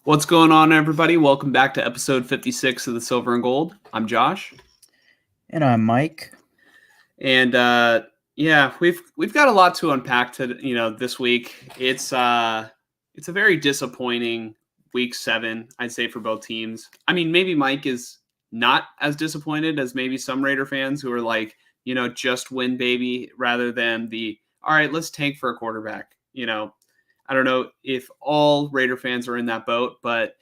What's going on, everybody? Welcome back to episode 56 of the Silver and Gold. I'm Josh, And I'm Mike. and we've got a lot to unpack this week. It's a very disappointing week 7, I'd say, for both teams. I mean, maybe Mike is not as disappointed as maybe some Raider fans who are like, just win, baby, rather than the all right, let's tank for a quarterback. I don't know if all Raider fans are in that boat, but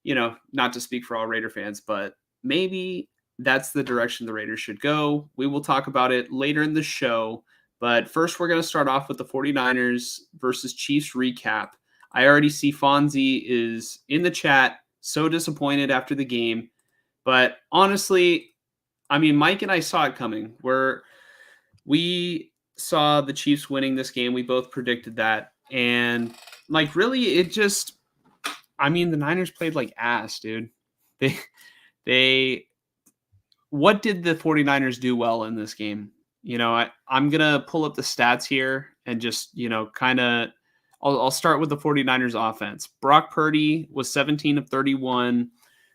not to speak for all Raider fans, but maybe that's the direction the Raiders should go. We will talk about it later in the show. But first, we're going to start off with the 49ers versus Chiefs recap. I already see Fonzie is in the chat, so disappointed after the game. But honestly, I mean, Mike and I saw it coming. We saw the Chiefs winning this game. We both predicted that. And, really, the Niners played like ass, dude. What did the 49ers do well in this game? I'm going to pull up the stats here and just, I'll start with the 49ers offense. Brock Purdy was 17 of 31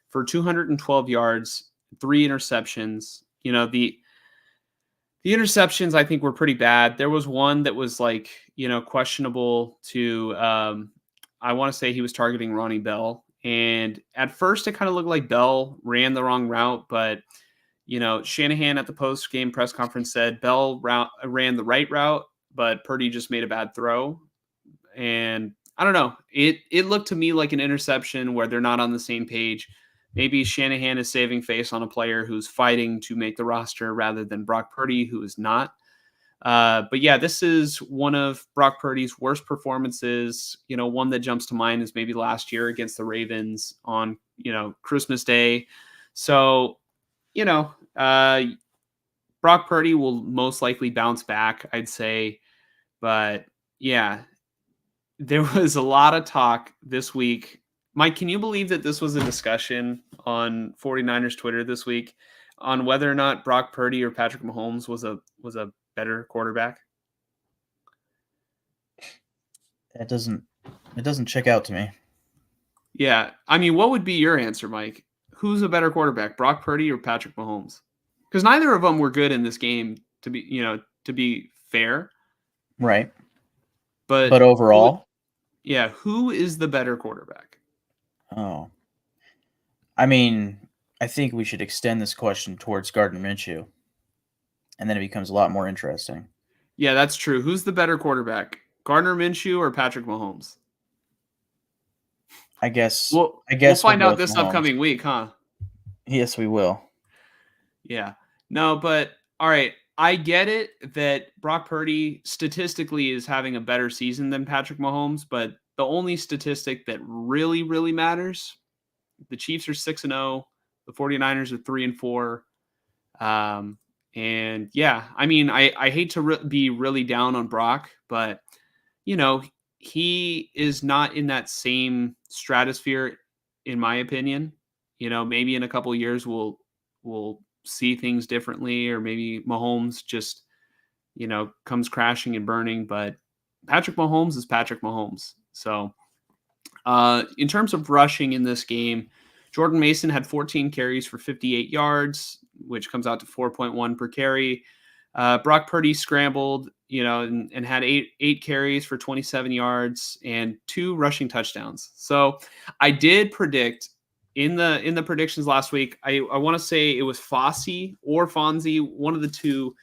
for 212 yards, 3 interceptions. The interceptions I think were pretty bad. There was one that was questionable to I want to say he was targeting Ronnie Bell. And at first it kind of looked like Bell ran the wrong route, but Shanahan at the post-game press conference said Bell ran the right route, but Purdy just made a bad throw. And I don't know. It looked to me like an interception where they're not on the same page. Maybe Shanahan is saving face on a player who's fighting to make the roster rather than Brock Purdy, who is not. But yeah, this is one of Brock Purdy's worst performances. One that jumps to mind is maybe last year against the Ravens on, Christmas Day. So, Brock Purdy will most likely bounce back, I'd say. But yeah, there was a lot of talk this week. Mike, can you believe that this was a discussion on 49ers Twitter this week on whether or not Brock Purdy or Patrick Mahomes was a better quarterback? It doesn't check out to me. Yeah. I mean, what would be your answer, Mike? Who's a better quarterback, Brock Purdy or Patrick Mahomes? Because neither of them were good in this game, to be fair. Right. But overall? Who is the better quarterback? Oh. I mean, I think we should extend this question towards Gardner Minshew. And then it becomes a lot more interesting. Yeah, that's true. Who's the better quarterback? Gardner Minshew or Patrick Mahomes? I guess we'll find out this upcoming week, huh? Yes, we will. Yeah. No, but all right. I get it that Brock Purdy statistically is having a better season than Patrick Mahomes, but the only statistic that really, really matters, the Chiefs are 6-0, the 49ers are 3-4. And yeah, I mean, I hate to be really down on Brock, but he is not in that same stratosphere, in my opinion. Maybe in a couple of years we'll see things differently, or maybe Mahomes just, comes crashing and burning. But Patrick Mahomes is Patrick Mahomes. So in terms of rushing in this game, Jordan Mason had 14 carries for 58 yards, which comes out to 4.1 per carry. Brock Purdy scrambled, and had eight carries for 27 yards and 2 rushing touchdowns. So I did predict in the predictions last week. I want to say it was Fossey or Fonzie, one of the two,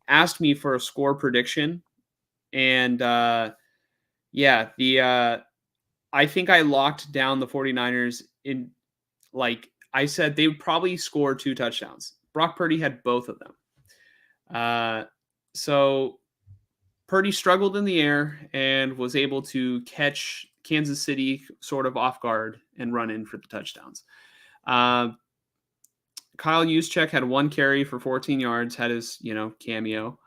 asked me for a score prediction, and I think I locked down the 49ers in. I said they would probably score 2 touchdowns. Brock Purdy had both of them. So Purdy struggled in the air and was able to catch Kansas City sort of off guard and run in for the touchdowns. Kyle Juszczyk had 1 carry for 14 yards, had his, cameo.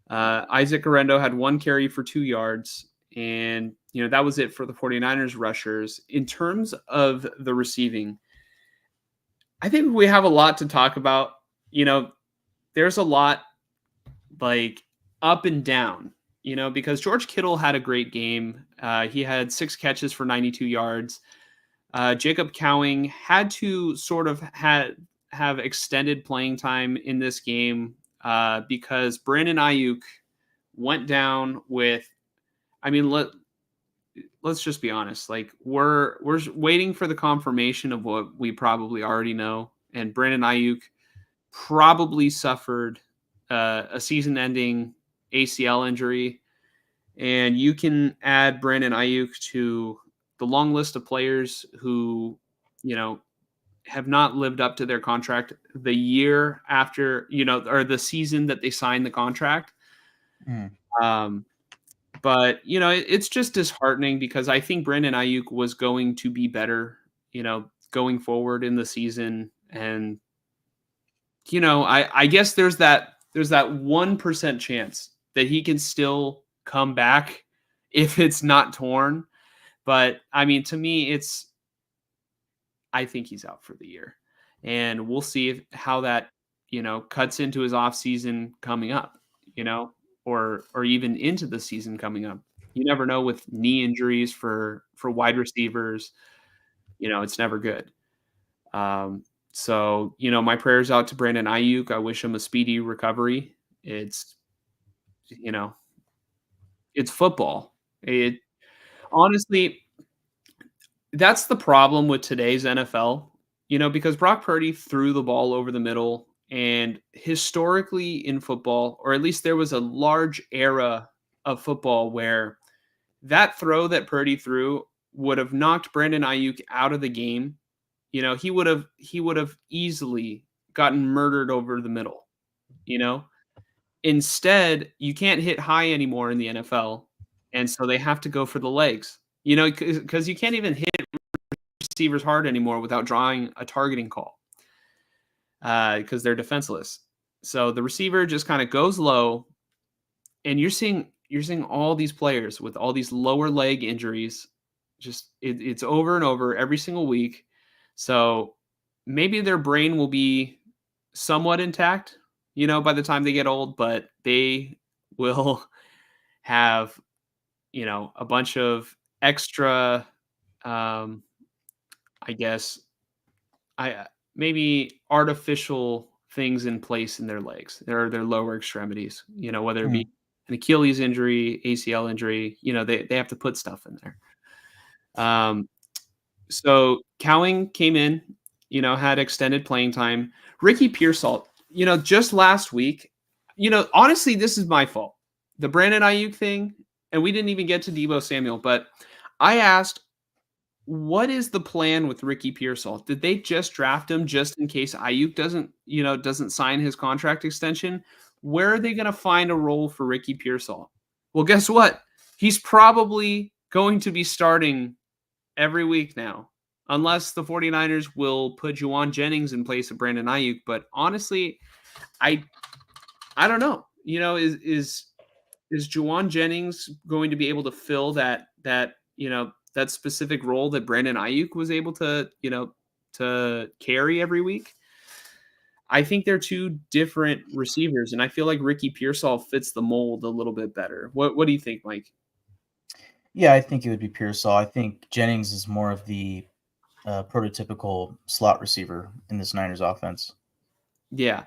Isaac Guerrero had 1 carry for 2 yards. And, that was it for the 49ers rushers. In terms of the receiving, I think we have a lot to talk about. There's a lot up and down, because George Kittle had a great game. He had 6 catches for 92 yards. Jacob Cowing had to sort of have extended playing time in this game because Brandon Ayuk went down with. I mean, let's just be honest. Like we're waiting for the confirmation of what we probably already know, and Brandon Ayuk probably suffered a season-ending ACL injury, and you can add Brandon Ayuk to the long list of players who, you know, have not lived up to their contract the year after, or the season that they signed the contract. Mm. Um, but it's just disheartening because I think Brandon Ayuk was going to be better, going forward in the season, and I guess there's that 1% chance that he can still come back if it's not torn. But I mean, to me, I think he's out for the year, and we'll see how that cuts into his off season coming up, you know, or even into the season coming up. You never know with knee injuries for wide receivers. It's never good. Um, so my prayers out to Brandon Ayuk. I wish him a speedy recovery. It's you know, it's football. It honestly, that's the problem with today's NFL, because Brock Purdy threw the ball over the middle. And historically in football, or at least there was a large era of football where that throw that Purdy threw would have knocked Brandon Ayuk out of the game. He would have easily gotten murdered over the middle, you know? Instead, you can't hit high anymore in the NFL, and so they have to go for the legs, because you can't even hit receivers hard anymore without drawing a targeting call, because they're defenseless. So the receiver just kind of goes low, and you're seeing all these players with all these lower leg injuries. Just it's over and over every single week. So maybe their brain will be somewhat intact, by the time they get old, but they will have, a bunch of extra, um, I guess, maybe artificial things in place in their legs, their lower extremities, whether it be Mm. an Achilles injury, ACL injury, they have to put stuff in there. Um, So Cowing came in, had extended playing time. Ricky Pearsall, just last week, honestly, this is my fault. The Brandon Ayuk thing, and we didn't even get to Debo Samuel, but I asked, what is the plan with Ricky Pearsall? Did they just draft him just in case Ayuk doesn't sign his contract extension? Where are they going to find a role for Ricky Pearsall? Well, guess what? He's probably going to be starting every week now, unless the 49ers will put Juwan Jennings in place of Brandon Ayuk. But honestly, I I don't know. Is Juwan Jennings going to be able to fill that specific role that Brandon Ayuk was able to carry every week? I think they're two different receivers, and I feel like Ricky Pearsall fits the mold a little bit better. What do you think, Mike? Yeah, I think it would be Pearsall. I think Jennings is more of the prototypical slot receiver in this Niners offense. Yeah.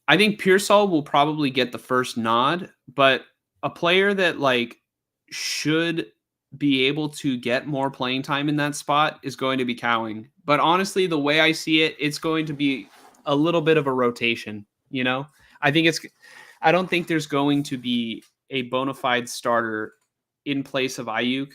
I think Pearsall will probably get the first nod, but a player that should be able to get more playing time in that spot is going to be Cowing. But honestly, the way I see it, it's going to be a little bit of a rotation, I think I don't think there's going to be a bona fide starter in place of Ayuk.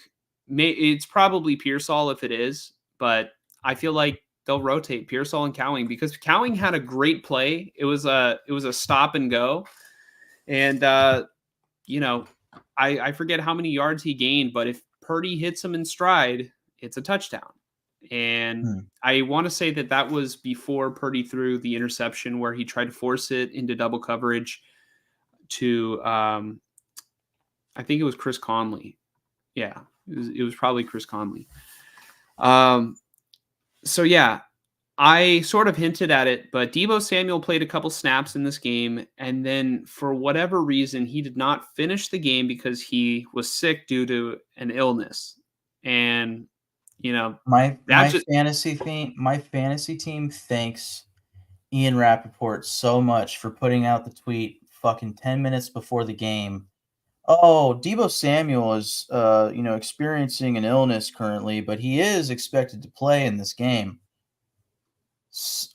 It's probably Pearsall if it is, but I feel like they'll rotate Pearsall and Cowing because Cowing had a great play. It was a stop and go, and I forget how many yards he gained, but if Purdy hits him in stride, it's a touchdown. And Hmm. I want to say that was before Purdy threw the interception where he tried to force it into double coverage to I think it was Chris Conley. Yeah, it was probably Chris Conley. Um, so yeah, I sort of hinted at it, but Debo Samuel played a couple snaps in this game, and then for whatever reason, he did not finish the game because he was sick due to an illness. And You know, My that my just fantasy team thanks Ian Rappaport so much for putting out the tweet fucking 10 minutes before the game. Oh, Debo Samuel is experiencing an illness currently, but he is expected to play in this game.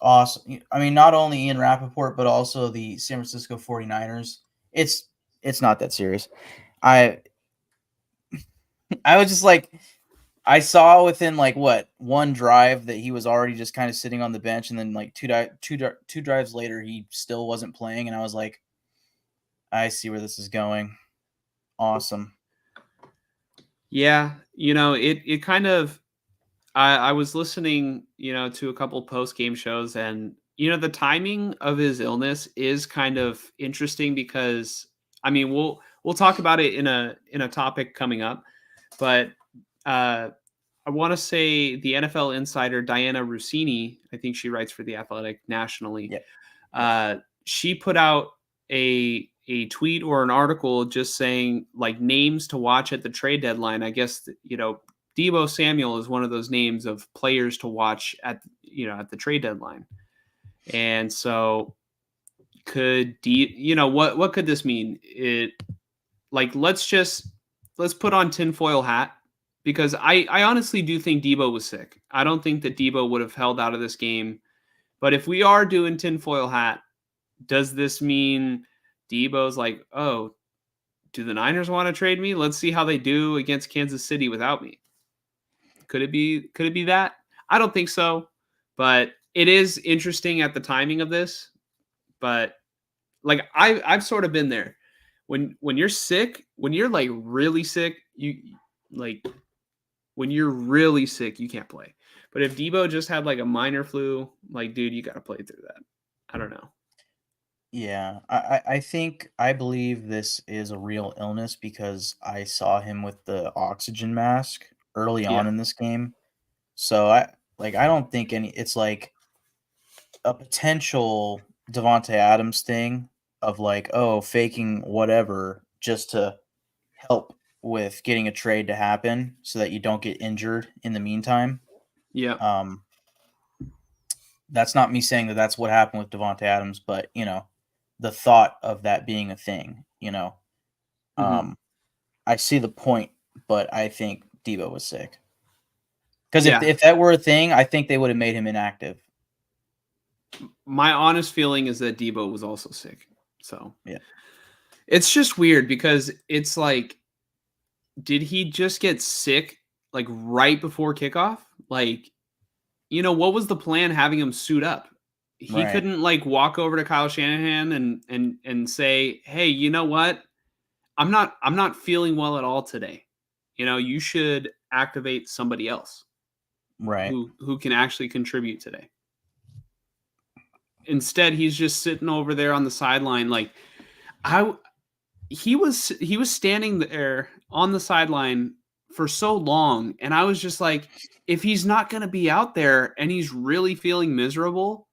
Awesome. I mean, not only Ian Rappaport, but also the San Francisco 49ers. It's not that serious. I I was just like, I saw within like what one drive that he was already just kind of sitting on the bench, and then like two drives later he still wasn't playing, and I was like, I see where this is going. Awesome. yeah, it kind of I was listening, to a couple post game shows, and the timing of his illness is kind of interesting because I mean we'll talk about it in a topic coming up, but uh, I want to say the NFL insider Diana Rossini, I think she writes for the Athletic nationally. Yeah. Uh, she put out a tweet or an article just saying like names to watch at the trade deadline. I guess Debo Samuel is one of those names of players to watch at the trade deadline. And so what could this mean? It like let's put on tinfoil hat because I honestly do think Debo was sick. I don't think that Debo would have held out of this game. But if we are doing tinfoil hat, does this mean Debo's like, oh, do the Niners want to trade me? Let's see how they do against Kansas City without me. Could it be that? I don't think so, but it is interesting at the timing of this. But like I've sort of been there. When you're sick, when you're like really sick, when you're really sick, you can't play. But if Debo just had like a minor flu, like dude, you got to play through that. I don't know. Yeah, I believe this is a real illness because I saw him with the oxygen mask early on Yeah. in this game. So I don't think it's like a potential Davante Adams thing of like, oh, faking whatever just to help with getting a trade to happen so that you don't get injured in the meantime. Yeah. Um, that's not me saying that that's what happened with Davante Adams, but the thought of that being a thing, Mm-hmm. um, I see the point, but I think Debo was sick because if Yeah. if that were a thing, I think they would have made him inactive. My honest feeling is that Debo was also sick. So Yeah, it's just weird because it's like, did he just get sick like right before kickoff? Like, what was the plan having him suit up? He right, couldn't like walk over to Kyle Shanahan and say, "Hey, you know what? I'm not feeling well at all today. You should activate somebody else right, who can actually contribute today." Instead, he's just sitting over there on the sideline like I he was standing there on the sideline for so long, and I was just like, if he's not going to be out there and he's really feeling miserable,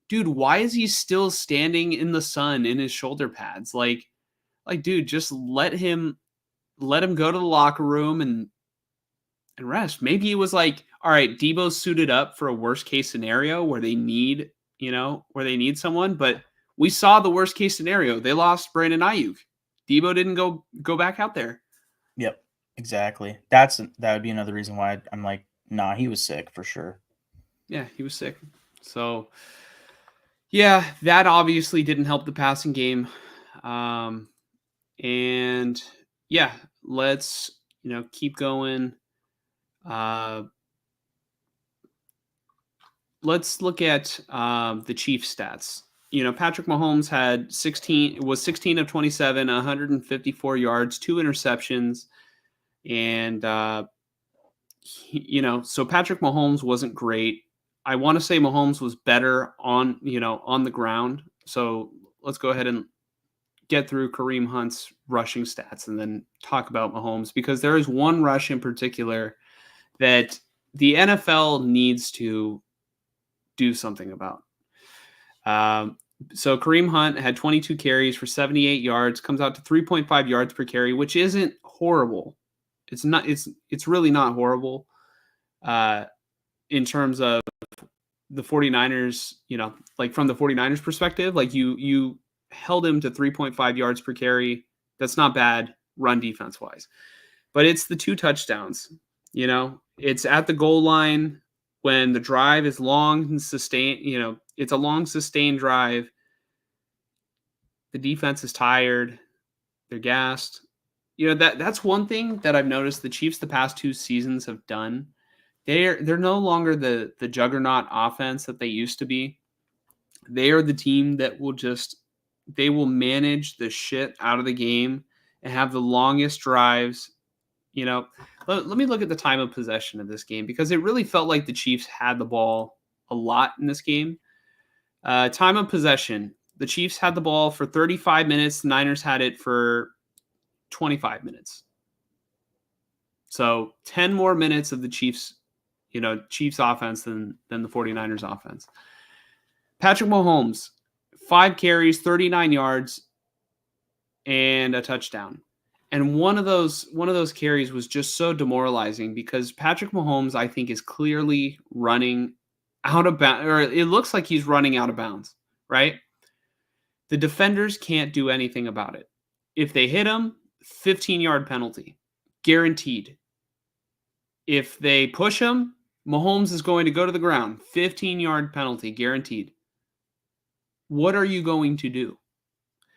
dude, why is he still standing in the sun in his shoulder pads? Like dude, just let him go to the locker room and rest. Maybe it was like, all right, Debo's suited up for a worst case scenario where they need someone, but we saw the worst case scenario. They lost Brandon Ayuk. Debo didn't go back out there. yep, exactly. That would be another reason why I'm like, nah, he was sick for sure. Yeah, he was sick. So yeah, that obviously didn't help the passing game. And yeah, let's keep going. Uh, let's look at the Chiefs stats. Patrick Mahomes had 16 of 27, 154 yards, 2 interceptions, and so Patrick Mahomes wasn't great. I want to say Mahomes was better on the ground. So let's go ahead and get through Kareem Hunt's rushing stats and then talk about Mahomes because there is one rush in particular that the NFL needs to do something about. So Kareem Hunt had 22 carries for 78 yards, comes out to 3.5 yards per carry, which isn't horrible. It's not. It's really not horrible. in terms of the 49ers, like from the 49ers perspective, like you held him to 3.5 yards per carry. That's not bad run defense wise. But it's the 2 touchdowns. It's at the goal line when the drive is long and sustained. It's a long sustained drive. The defense is tired. They're gassed. That's one thing that I've noticed the Chiefs the past 2 seasons have done. They're no longer the juggernaut offense that they used to be. They are the team that they will manage the shit out of the game and have the longest drives. Let me look at the time of possession of this game because it really felt like the Chiefs had the ball a lot in this game. Time of possession. The Chiefs had the ball for 35 minutes. The Niners had it for 25 minutes. So 10 more minutes of the Chiefs offense than the 49ers offense. Patrick Mahomes, 5 carries, 39 yards, and a touchdown. And one of those carries was just so demoralizing because Patrick Mahomes, I think, is clearly running out of bounds, or it looks like he's running out of bounds, right? The defenders can't do anything about it. If they hit him, 15-yard penalty, guaranteed. If they push him, Mahomes is going to go to the ground, 15-yard penalty, guaranteed. What are you going to do?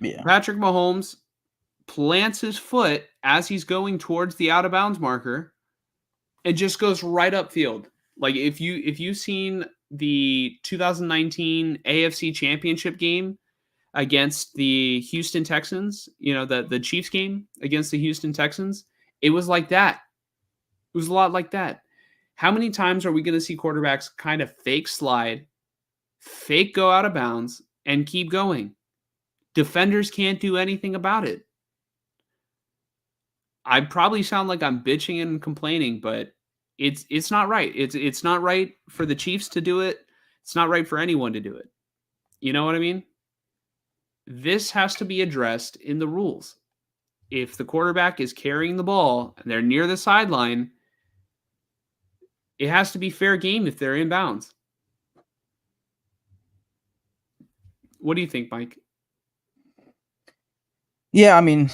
Yeah. Patrick Mahomes plants his foot as he's going towards the out of bounds marker and just goes right upfield. Like if you've seen the 2019 AFC Championship game against the Houston Texans, the Chiefs game against the Houston Texans, it was like that. It was a lot like that. How many times are we going to see quarterbacks kind of fake slide, fake go out of bounds, and keep going? Defenders can't do anything about it. I probably sound like I'm bitching and complaining, but it's not right. It's not right for the Chiefs to do it. It's not right for anyone to do it. You know what I mean? This has to be addressed in the rules. If the quarterback is carrying the ball and they're near the sideline, it has to be fair game if they're in bounds. What do you think, Mike? Yeah, I mean,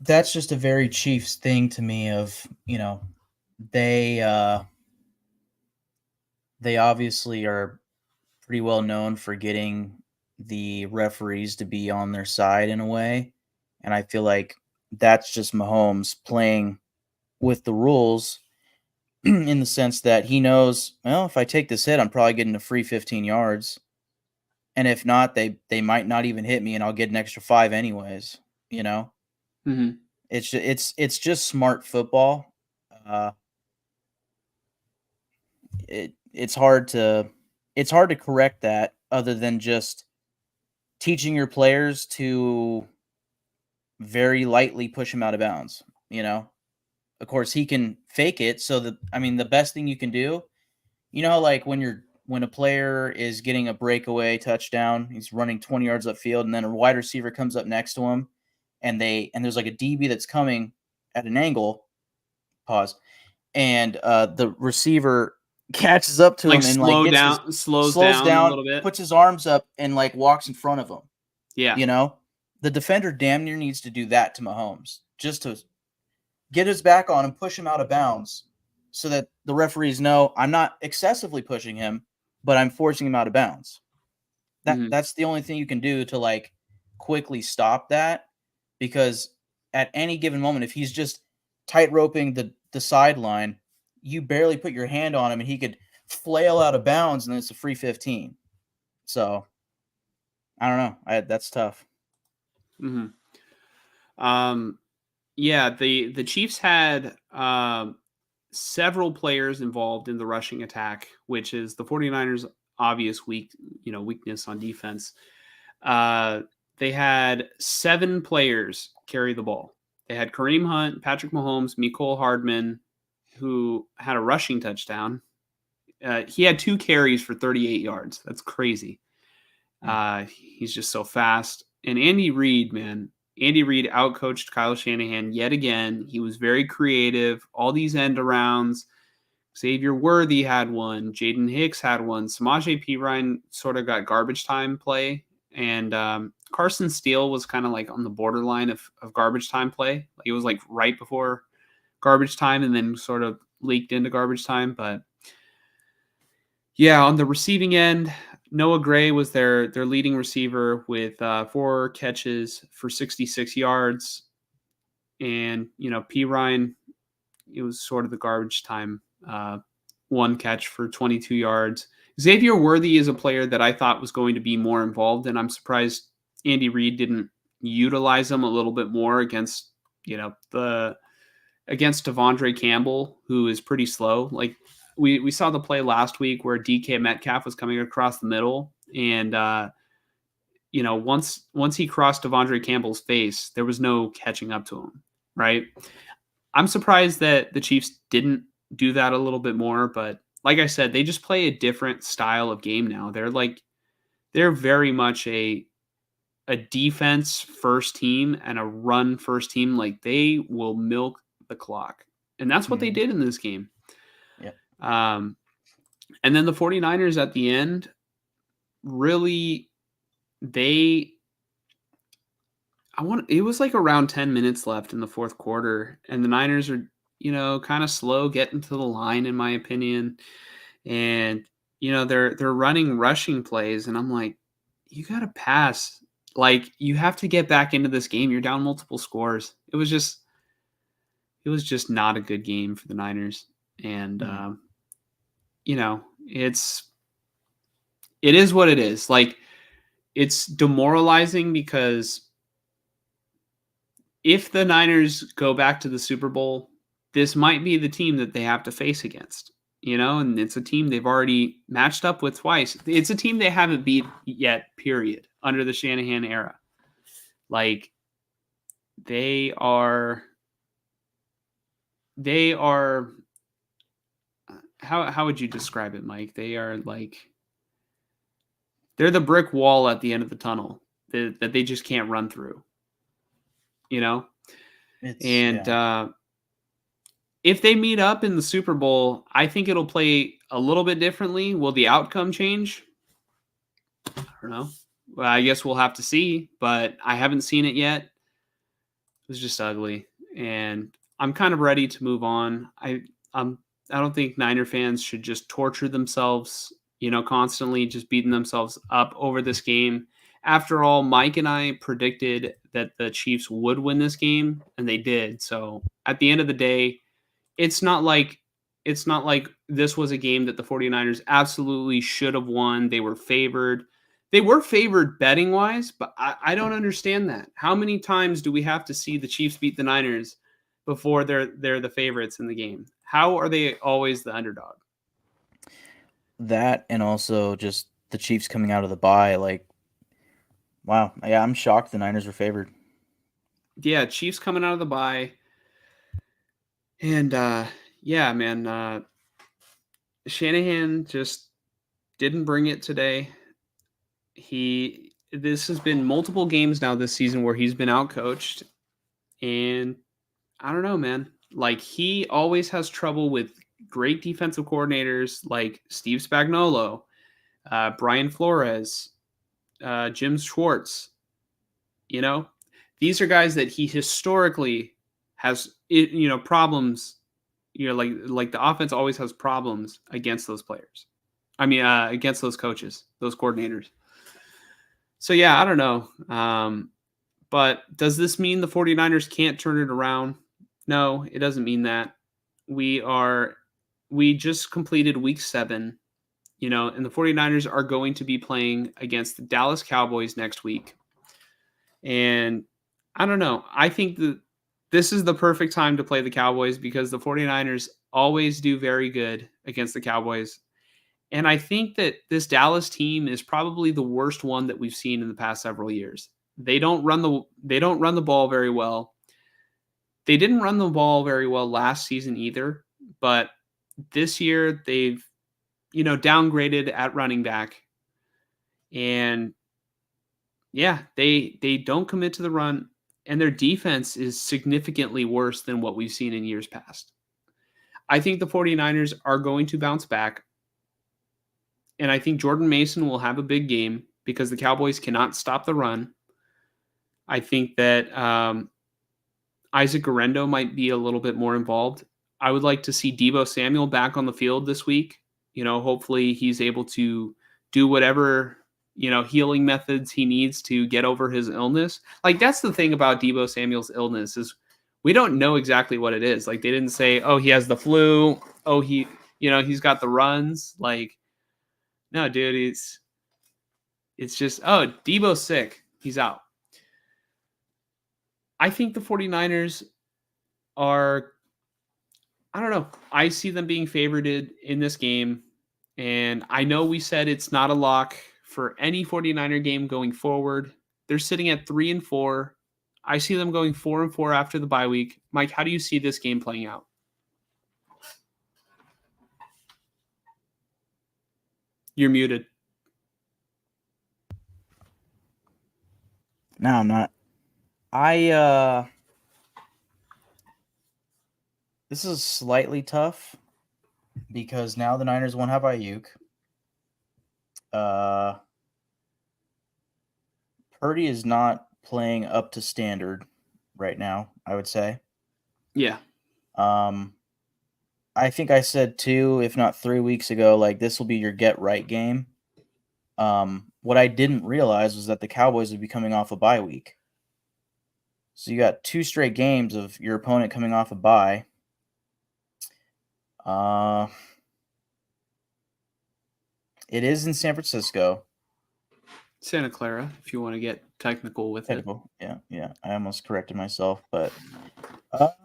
that's just a very Chiefs thing to me of, they obviously are pretty well known for getting the referees to be on their side in a way. And I feel like that's just Mahomes playing with the rules in the sense that he knows, well, if I take this hit, I'm probably getting a free 15 yards. And if not, they might not even hit me and I'll get an extra 5 anyways, Mm-hmm. It's just smart football. It's hard to correct that other than just teaching your players to very lightly push him out of bounds. Of course he can fake it. So the best thing you can do, like when a player is getting a breakaway touchdown, he's running 20 yards upfield, and then a wide receiver comes up next to him, and there's like a DB that's coming at an angle. Pause. And the receiver catches up to him and slows down a little bit, puts his arms up and walks in front of him. Yeah. The defender damn near needs to do that to Mahomes just to get his back on and push him out of bounds so that the referees know I'm not excessively pushing him, but I'm forcing him out of bounds. That's the only thing you can do to quickly stop that, because at any given moment, if he's just tight roping the sideline, you barely put your hand on him and he could flail out of bounds and then it's a free 15. So I don't know. That's tough. Mm-hmm. Yeah, the Chiefs had several players involved in the rushing attack, which is the 49ers' obvious weakness on defense. They had 7 players carry the ball. They had Kareem Hunt, Patrick Mahomes, Mecole Hardman, who had a rushing touchdown. He had 2 carries for 38 yards. That's crazy. He's just so fast. And Andy Reid outcoached Kyle Shanahan yet again. He was very creative. All these end arounds, Xavier Worthy had one. Jaden Hicks had one. Samaje Perine sort of got garbage time play. And Carson Steele was kind of like on the borderline of garbage time play. It was like right before garbage time and then sort of leaked into garbage time. But yeah, on the receiving end, Noah Gray was their leading receiver with 4 catches for 66 yards. And, Perine, it was sort of the garbage time 1 catch for 22 yards. Xavier Worthy is a player that I thought was going to be more involved, and I'm surprised Andy Reid didn't utilize him a little bit more against Devondre Campbell, who is pretty slow. Like we saw the play last week where DK Metcalf was coming across the middle, and once he crossed Devondre Campbell's face, there was no catching up to him, right? I'm surprised that the Chiefs didn't do that a little bit more, but like I said, they just play a different style of game now. They're very much a defense first team and a run first team. Like they will milk the clock. And that's what they did in this game. Yeah. And then the 49ers at the end, really, it was like around 10 minutes left in the fourth quarter, and the Niners are, kind of slow getting to the line, in my opinion. And, they're running rushing plays, and I'm like, you got to pass. Like, you have to get back into this game. You're down multiple scores. It was just not a good game for the Niners. And, it is what it is. Like, it's demoralizing because if the Niners go back to the Super Bowl, this might be the team that they have to face against, and it's a team they've already matched up with twice. It's a team they haven't beat yet, period, under the Shanahan era. Like, they are how would you describe it, Mike? They are like, they're the brick wall at the end of the tunnel that they just can't run through, if they meet up in the Super Bowl, I think it'll play a little bit differently. Will the outcome change? I don't know. Well, I guess we'll have to see, but I haven't seen it yet. It was just ugly, and I'm kind of ready to move on. I don't think Niner fans should just torture themselves, constantly just beating themselves up over this game. After all, Mike and I predicted that the Chiefs would win this game, and they did. So at the end of the day, it's not like this was a game that the 49ers absolutely should have won. They were favored. They were favored betting wise, but I don't understand that. How many times do we have to see the Chiefs beat the Niners before they're the favorites in the game? How are they always the underdog? That, and also just the Chiefs coming out of the bye, like, wow. Yeah, I'm shocked the Niners were favored. Yeah, Chiefs coming out of the bye. And yeah, man, Shanahan just didn't bring it today. This has been multiple games now this season where he's been outcoached, and I don't know, man. Like, he always has trouble with great defensive coordinators like Steve Spagnuolo, Brian Flores, Jim Schwartz. These are guys that he historically has, problems. Like the offense always has problems against those players. I mean, against those coaches, those coordinators. So, yeah, I don't know. But does this mean the 49ers can't turn it around? No, it doesn't mean that. We just completed week 7, and the 49ers are going to be playing against the Dallas Cowboys next week. And I don't know. I think that this is the perfect time to play the Cowboys because the 49ers always do very good against the Cowboys. And I think that this Dallas team is probably the worst one that we've seen in the past several years. They don't run the ball very well. They didn't run the ball very well last season either, but this year they've, downgraded at running back. And yeah, they don't commit to the run, and their defense is significantly worse than what we've seen in years past. I think the 49ers are going to bounce back. And I think Jordan Mason will have a big game because the Cowboys cannot stop the run. I think that Isaac Guerrero might be a little bit more involved. I would like to see Deebo Samuel back on the field this week. Hopefully he's able to do whatever, healing methods he needs to get over his illness. Like, that's the thing about Deebo Samuel's illness is we don't know exactly what it is. Like, they didn't say, oh, he has the flu. Oh, he's got the runs. Like, no, dude, it's just, oh, Deebo's sick. He's out. I think the 49ers are, I don't know. I see them being favored in this game. And I know we said it's not a lock for any 49er game going forward. They're sitting at 3-4. I see them going 4-4 after the bye week. Mike, how do you see this game playing out? You're muted. No, I'm not. This is slightly tough because now the Niners won't have Ayuk. Purdy is not playing up to standard right now, I would say. Yeah. I think I said 2, if not 3 weeks ago, like this will be your get right game. What I didn't realize was that the Cowboys would be coming off a bye week. So you got 2 straight games of your opponent coming off a bye. It is in San Francisco. Santa Clara, if you want to get technical with it. Yeah. I almost corrected myself, but I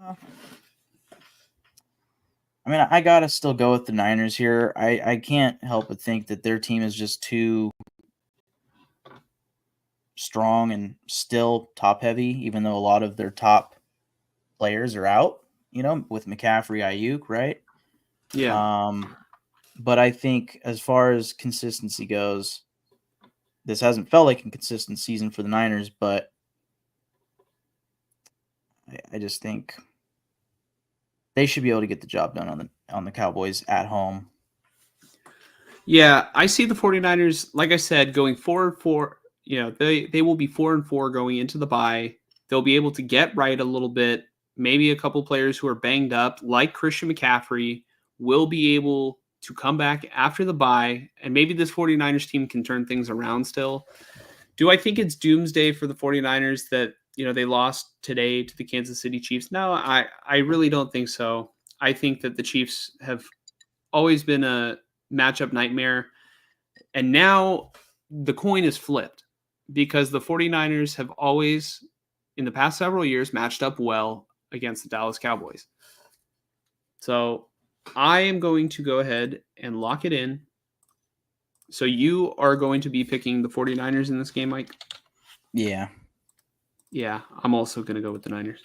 mean, I gotta still go with the Niners here. I can't help but think that their team is just too strong and still top heavy, even though a lot of their top players are out, with McCaffrey, Ayuk, right? Yeah. But I think as far as consistency goes, this hasn't felt like a consistent season for the Niners, but I just think they should be able to get the job done on the Cowboys at home. Yeah, I see the 49ers, like I said, going 4-4. They will be 4-4 going into the bye. They'll be able to get right a little bit. Maybe a couple players who are banged up, like Christian McCaffrey, will be able to come back after the bye, and maybe this 49ers team can turn things around still. Do I think it's doomsday for the 49ers that, they lost today to the Kansas City Chiefs? No, I really don't think so. I think that the Chiefs have always been a matchup nightmare, and now the coin is flipped because the 49ers have always, in the past several years, matched up well against the Dallas Cowboys. So I am going to go ahead and lock it in. So you are going to be picking the 49ers in this game, Mike? Yeah. Yeah, I'm also going to go with the Niners.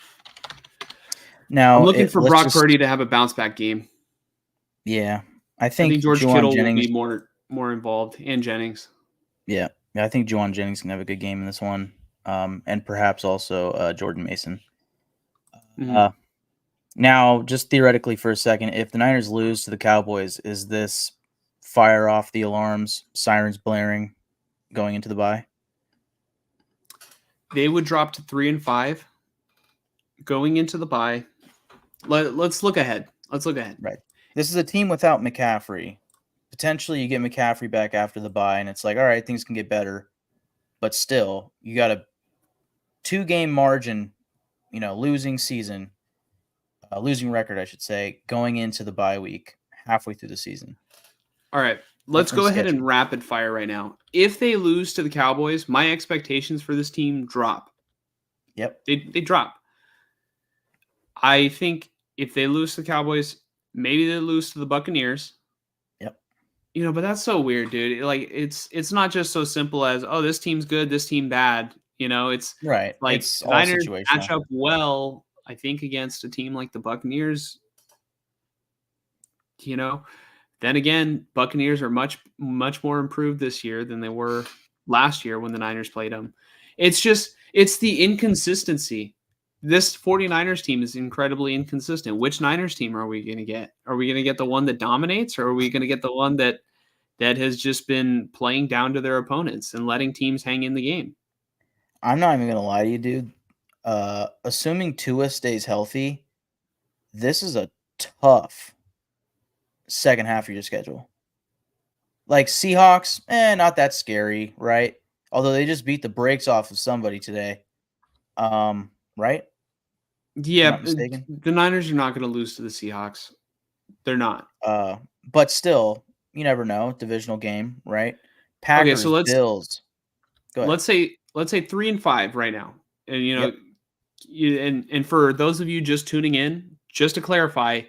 Now, I'm looking for Brock Purdy to have a bounce back game. Yeah. I think George Kittle will be more involved, and Jennings. Yeah. I think Juwan Jennings can have a good game in this one. And perhaps also Jordan Mason. Mm-hmm. Now, just theoretically for a second, if the Niners lose to the Cowboys, is this fire off the alarms, sirens blaring, going into the bye? They would drop to 3-5 going into the bye. Let's look ahead. Right. This is a team without McCaffrey. Potentially you get McCaffrey back after the bye, and it's like, all right, things can get better. But still, you got a 2-game margin, losing record, I should say, going into the bye week, halfway through the season. All right. Let's go ahead and rapid fire right now. If they lose to the Cowboys, my expectations for this team drop. Yep. They drop. I think if they lose to the Cowboys, maybe they lose to the Buccaneers. Yep. But that's so weird, dude. Like it's not just so simple as, oh, this team's good, this team bad. It's right. Like it's the Niners match up well, I think, against a team like the Buccaneers. Then again, Buccaneers are much, much more improved this year than they were last year when the Niners played them. It's the inconsistency this 49ers team is incredibly inconsistent. Which Niners team are we going to get? Are we going to get the one that dominates, or are we going to get the one that has just been playing down to their opponents and letting teams hang in the game? I'm not even gonna lie to you, dude. Assuming Tua stays healthy, this is a tough second half of your schedule. Like Seahawks, not that scary, right? Although they just beat the brakes off of somebody today. Right? If I'm Yeah, not mistaken. the Niners are not going to lose to the Seahawks. They're not. But still, you never know. Divisional game, right? Okay, so Packers, Bills. Go ahead. let's say 3-5 right now, and Yep. and for those of you just tuning in, just to clarify,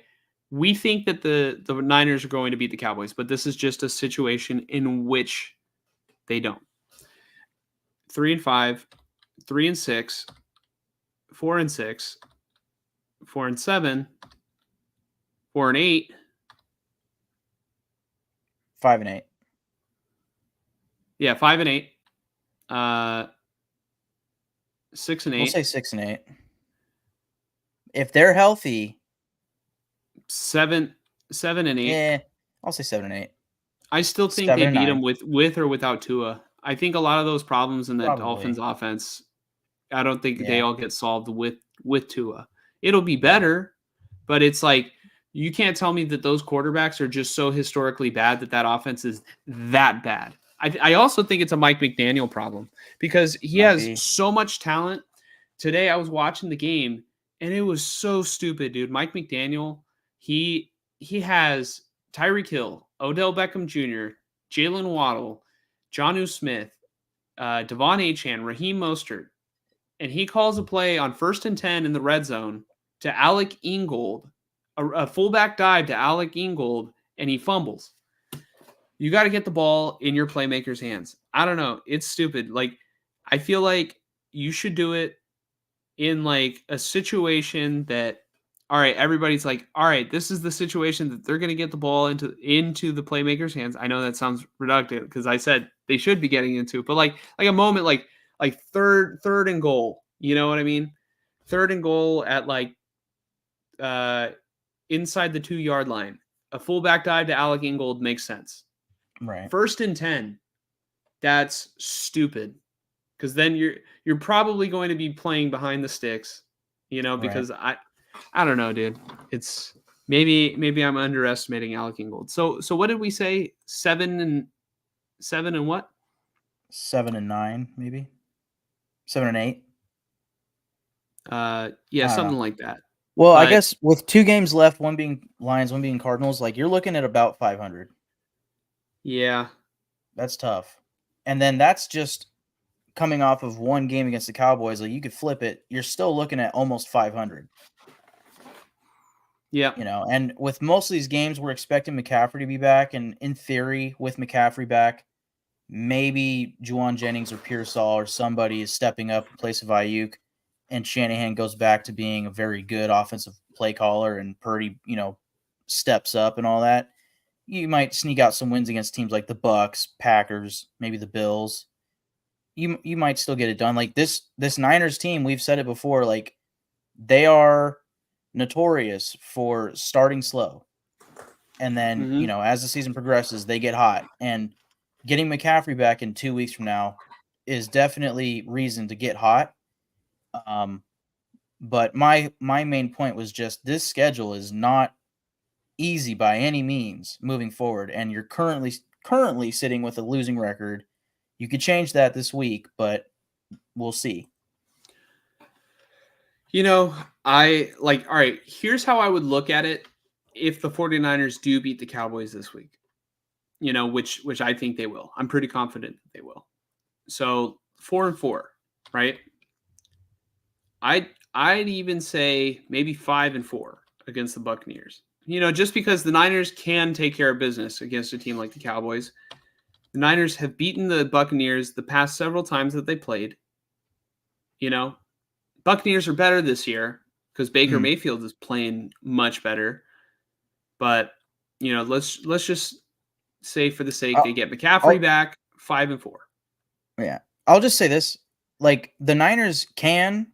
we think that the Niners are going to beat the Cowboys, but this is just a situation in which they don't. 3-5, 3-6, 4-6, 4-7, 4-8, 5-8. Yeah, 5-8, 6-8. We'll say 6-8. If they're healthy, 7-8. yeah, I'll say 7-8. I still think they beat 7-9. them with or without Tua. I think a lot of those problems in that Probably. Dolphins offense, I don't think they Yeah. all get solved with Tua. It'll be better, but it's like you can't tell me that those quarterbacks are just so historically bad that offense is that bad. I also think it's a Mike McDaniel problem because he has so much talent. Today I was watching the game and it was so stupid, dude. Mike McDaniel, he has Tyreek Hill, Odell Beckham Jr., Jalen Waddle, Jonnu Smith, Devon Achane, Raheem Mostert, and he calls a play on 1st and 10 in the red zone to Alec Ingold, a fullback dive to Alec Ingold, and he fumbles. You got to get the ball in your playmaker's hands. I don't know. It's stupid. Like, I feel like you should do it in like a situation that, all right, everybody's like, all right, this is the situation that they're going to get the ball into the playmaker's hands. I know that sounds reductive because I said they should be getting into it, but like a moment like third and goal. You know what I mean? 3rd and goal at like inside the 2-yard line. A fullback dive to Alec Ingold makes sense. Right. 1st and 10. That's stupid. Because then you're probably going to be playing behind the sticks, because I don't know, dude. It's maybe I'm underestimating Alec Ingold. So what did we say? 7 and what? 7-9, maybe 7-8. Yeah, something like that. Well, I guess with 2 games left, one being Lions, one being Cardinals, like you're looking at about 500. Yeah, that's tough. And then that's just coming off of one game against the Cowboys. Like you could flip it, you're still looking at almost 500. Yeah. And with most of these games, we're expecting McCaffrey to be back. And in theory, with McCaffrey back, maybe Juwan Jennings or Pearsall or somebody is stepping up in place of Ayuk, and Shanahan goes back to being a very good offensive play caller, and Purdy, steps up and all that. You might sneak out some wins against teams like the Bucks, Packers, maybe the Bills. You might still get it done. Like this Niners team, we've said it before, like they are notorious for starting slow. And then, as the season progresses, they get hot. And getting McCaffrey back in 2 weeks from now is definitely reason to get hot. But my main point was just this schedule is not easy by any means moving forward. And you're currently sitting with a losing record. You could change that this week, but we'll see. All right, here's how I would look at it if the 49ers do beat the Cowboys this week, which I think they will. I'm pretty confident that they will. So 4-4, right? I'd even say maybe 5-4 against the Buccaneers. Just because the Niners can take care of business against a team like the Cowboys. The Niners have beaten the Buccaneers the past several times that they played. Buccaneers are better this year because Baker Mayfield is playing much better. But, let's just say for the sake they get McCaffrey back, 5-4. Yeah. I'll just say this. Like, the Niners can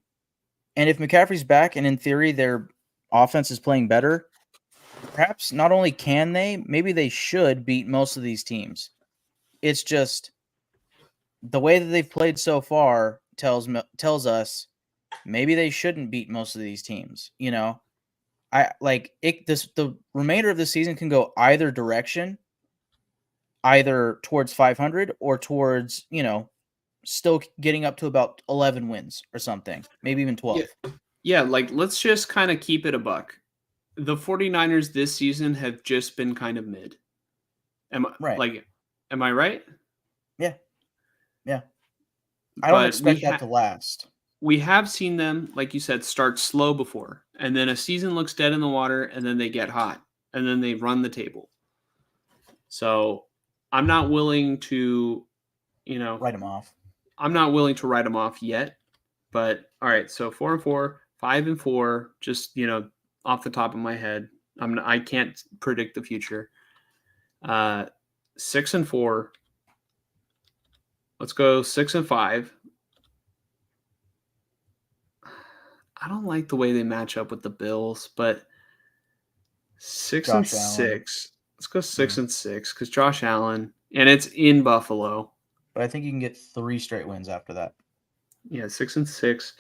And if McCaffrey's back and in theory their offense is playing better, perhaps not only can they, maybe they should beat most of these teams. It's just the way that they've played so far tells us maybe they shouldn't beat most of these teams. I like it. The remainder of the season can go either direction, either towards 500 or towards still getting up to about 11 wins or something, maybe even 12. Yeah, like let's just kind of keep it a buck. The 49ers this season have just been kind of mid. Am I right? Yeah. I don't But expect that to last. We have seen them, like you said, start slow before, and then a season looks dead in the water, and then they get hot, and then they run the table. So I'm not willing to, write them off. I'm not willing to write them off yet. But all right, so 4-4, 5-4, just off the top of my head, I can't predict the future. 6-4. Let's go 6-5. I don't like the way they match up with the Bills, but 6-6. Let's go 6-6 because Josh Allen, and it's in Buffalo. But I think you can get 3 straight wins after that. Yeah, 6-6.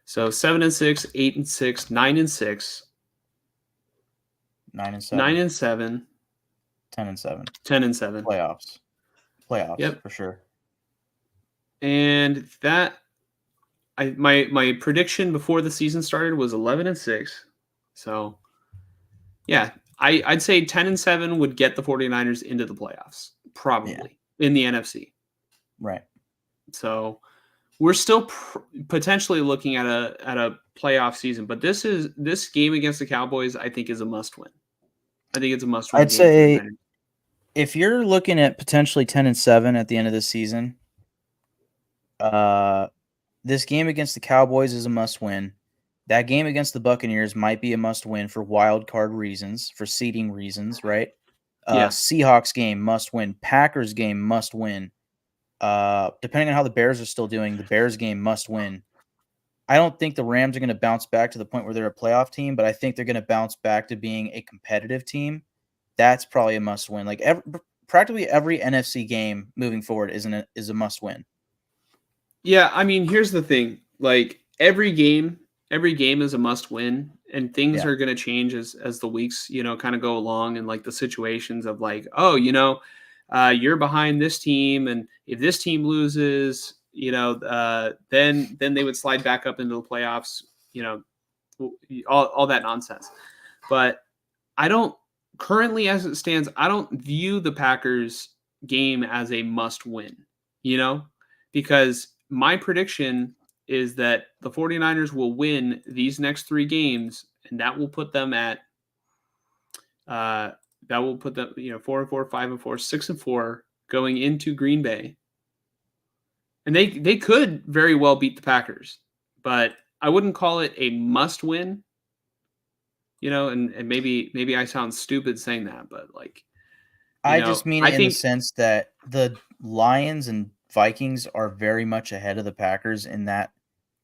So 7-6, 8-6, 9-6, 9-7, 9-7, 10-7, 10-7. Playoffs. Yep, for sure. And that my prediction before the season started was 11-6. So yeah, I'd say 10-7 would get the 49ers into the playoffs, probably in the NFC. Right. So we're still potentially looking at a playoff season, but this game against the Cowboys, I think, is a must win. I think it's a must win. I'd say if you're looking at potentially 10-7 at the end of the season, this game against the Cowboys is a must win. That game against the Buccaneers might be a must win for wild card reasons, for seeding reasons, right? Seahawks game must win. Packers game must win. Depending on how the Bears are still doing, the Bears game must win. I don't think the Rams are going to bounce back to the point where they're a playoff team, but I think they're going to bounce back to being a competitive team. That's probably a must win. Like practically every NFC game moving forward is a must win. Yeah, I mean, here's the thing. Like every game is a must win, and things are going to change as the weeks, kind of go along, and like the situations of like, oh, you're behind this team, and if this team loses, then they would slide back up into the playoffs, all that nonsense. But I don't currently, as it stands, I don't view the Packers game as a must win, because my prediction is that the 49ers will win these next 3 games, and that will put them at 4-4, 5-4, 6-4 going into Green Bay. And they could very well beat the Packers, but I wouldn't call it a must win. And maybe I sound stupid saying that, but like I just mean it in the sense that the Lions and Vikings are very much ahead of the Packers in that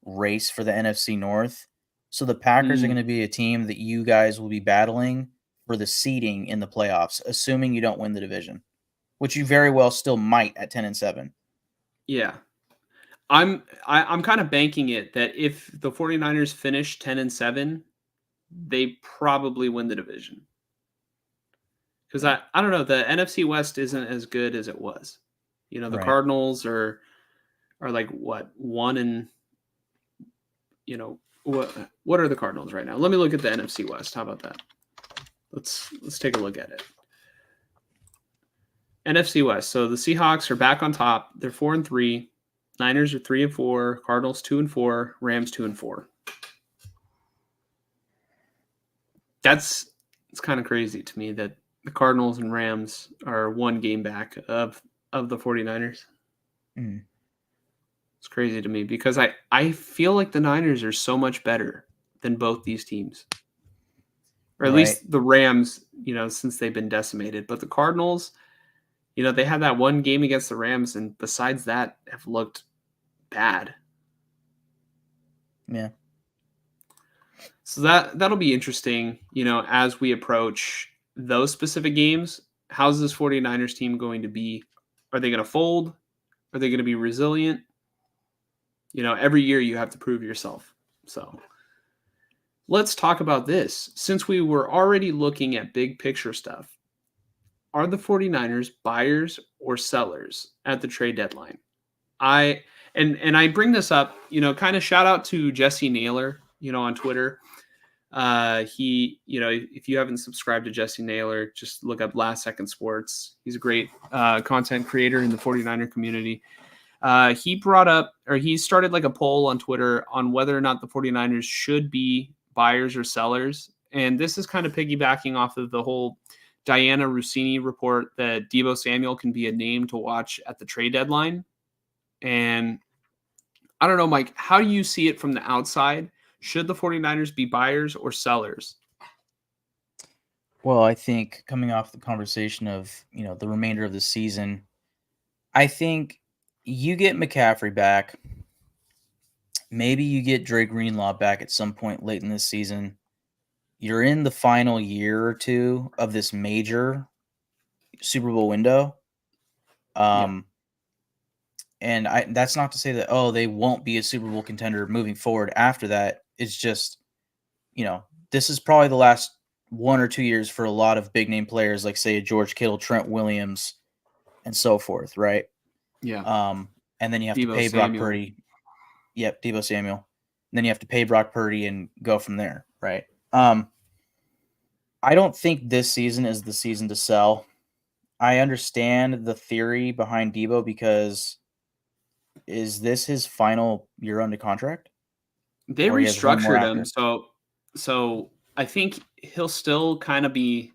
race for the NFC North. So the Packers are going to be a team that you guys will be battling for the seeding in the playoffs, assuming you don't win the division, which you very well still might at 10-7. Yeah. I'm kind of banking it that if the 49ers finish 10-7, they probably win the division. Because I don't know, the NFC West isn't as good as it was. The Cardinals are like what, 1 and what are the Cardinals right now? Let me look at the NFC West. How about that? Let's take a look at it. NFC West. So the Seahawks are back on top. They're 4-3. Niners are 3-4. Cardinals 2-4. Rams 2-4. It's kind of crazy to me that the Cardinals and Rams are 1 game back of the 49ers. Mm. It's crazy to me because I feel like the Niners are so much better than both these teams. Or at least the Rams, since they've been decimated. But the Cardinals, they had that 1 game against the Rams, and besides that, have looked bad. Yeah. So that'll be interesting, as we approach those specific games. How's this 49ers team going to be? Are they going to fold? Are they going to be resilient? Every year you have to prove yourself. So let's talk about this. Since we were already looking at big picture stuff, are the 49ers buyers or sellers at the trade deadline? I bring this up, kind of shout out to Jesse Naylor, on Twitter. He, if you haven't subscribed to Jesse Naylor, just look up Last Second Sports. He's a great content creator in the 49er community. He brought up, or he started like a poll on Twitter on whether or not the 49ers should be buyers or sellers. And this is kind of piggybacking off of the whole Diana Rossini report that Deebo Samuel can be a name to watch at the trade deadline. And I don't know, Mike, how do you see it from the outside? Should the 49ers be buyers or sellers? Well, I think coming off the conversation of, the remainder of the season, I think you get McCaffrey back. Maybe you get Dre Greenlaw back at some point late in this season. You're in the final year or two of this major Super Bowl window. And that's not to say that, they won't be a Super Bowl contender moving forward after that. It's just, this is probably the last 1 or 2 years for a lot of big name players like, say, George Kittle, Trent Williams, and so forth, right? Yeah. And then you have Deebo to pay Samuel. Brock Purdy. Yep, Deebo Samuel. And then you have to pay Brock Purdy and go from there, right? I don't think this season is the season to sell. I understand the theory behind Deebo because is this his final year under contract? They Or he has one more restructured after? him, so I think he'll still kind of be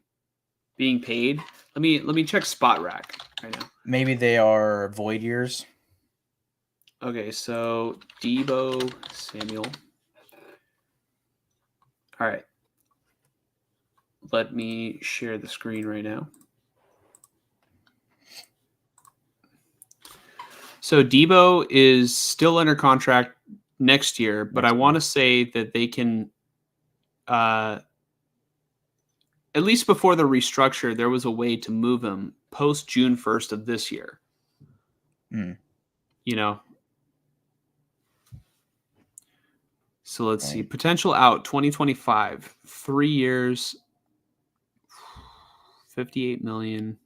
being paid. Let me check Spot Rack right now. Maybe they are void years. Okay, so Deebo Samuel. All right. Let me share the screen right now. So Deebo is still under contract next year, but I want to say that they can, at least before the restructure, there was a way to move him post June 1st of this year. So let's see. Potential out 2025, 3 years, 58 million,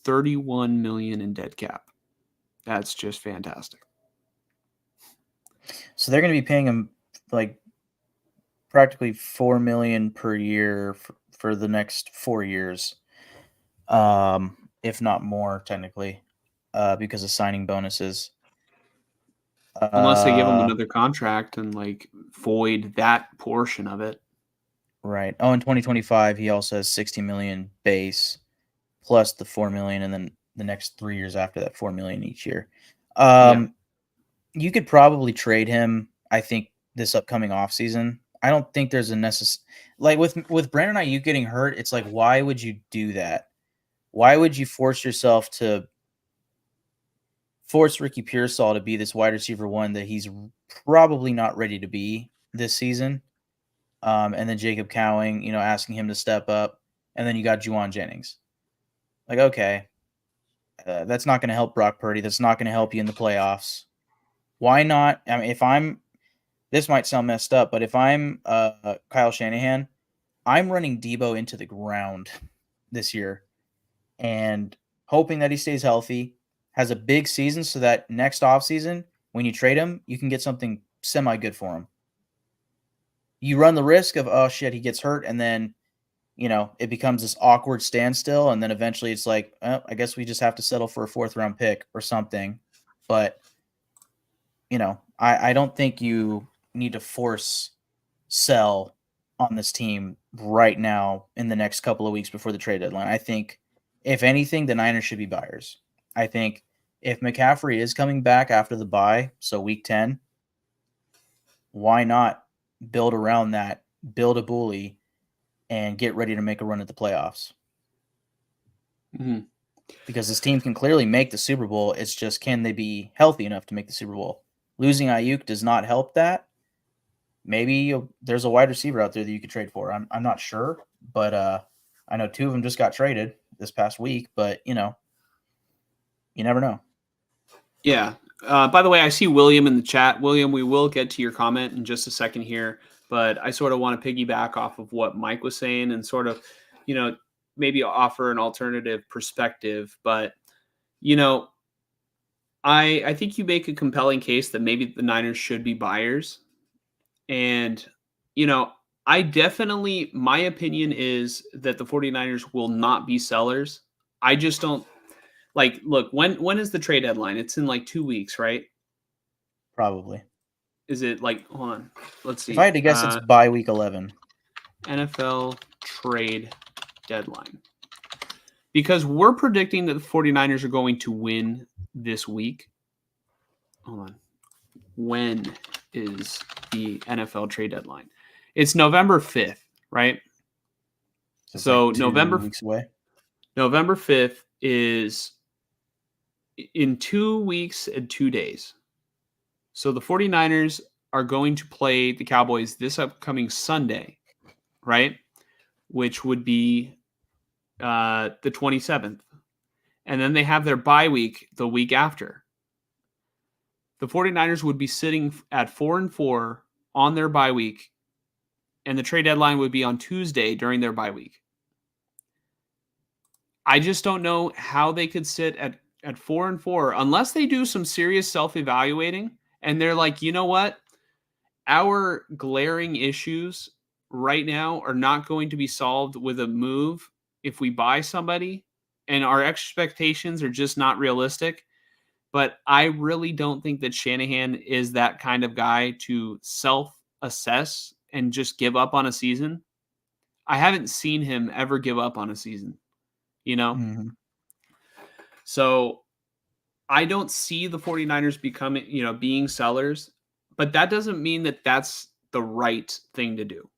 31 million in dead cap. That's just fantastic. So they're going to be paying him like practically $4 million per year for the next 4 years, if not more, technically, because of signing bonuses. Unless they give him another contract and like void that portion of it. Right. Oh, in 2025, he also has 60 million base plus the 4 million, and then the next 3 years after that, 4 million each year. You could probably trade him, I think, this upcoming offseason. I don't think there's a like with Brandon Ayuk getting hurt, it's like, why would you do that? Why would you force yourself to force Ricky Pearsall to be this wide receiver one that he's probably not ready to be this season? And then Jacob Cowing, asking him to step up. And then you got Juwan Jennings. Like, okay, that's not going to help Brock Purdy. That's not going to help you in the playoffs. Why not? I mean, this might sound messed up, but if I'm Kyle Shanahan, I'm running Deebo into the ground this year and hoping that he stays healthy, has a big season so that next offseason, when you trade him, you can get something semi-good for him. You run the risk of, oh, shit, he gets hurt, and then, it becomes this awkward standstill, and then eventually it's like, oh, I guess we just have to settle for a 4th-round pick or something. But, I don't think you need to force sell on this team right now in the next couple of weeks before the trade deadline. I think, if anything, the Niners should be buyers. I think if McCaffrey is coming back after the bye, so week 10, why not build around that, build a bully, and get ready to make a run at the playoffs? Mm-hmm. Because this team can clearly make the Super Bowl. It's just, can they be healthy enough to make the Super Bowl? Losing Ayuk does not help that. maybe there's a wide receiver out there that you could trade for. I'm not sure, but I know 2 of them just got traded this past week. But you never know. Yeah. By the way, I see William in the chat. William, we will get to your comment in just a second here, but I sort of want to piggyback off of what Mike was saying and sort of, maybe offer an alternative perspective. But, I think you make a compelling case that maybe the Niners should be buyers. And, I definitely, my opinion is that the 49ers will not be sellers. I just don't look, when is the trade deadline? It's in like 2 weeks, right? Probably. Is it hold on, let's see. If I had to guess, it's by week 11. NFL trade deadline. Because we're predicting that the 49ers are going to win this week. Hold on. When is the NFL trade deadline? It's November 5th, right? So like 2 weeks away. November 5th is in 2 weeks and 2 days. So the 49ers are going to play the Cowboys this upcoming Sunday, right? Which would be the 27th. And then they have their bye week the week after. The 49ers would be sitting at 4-4 on their bye week, and the trade deadline would be on Tuesday during their bye week. I just don't know how they could sit at 4-4 unless they do some serious self-evaluating and they're like, you know what? Our glaring issues right now are not going to be solved with a move if we buy somebody, and our expectations are just not realistic. But I really don't think that Shanahan is that kind of guy to self-assess and just give up on a season. I haven't seen him ever give up on a season, Mm-hmm. So I don't see the 49ers becoming, being sellers, but that doesn't mean that that's the right thing to do.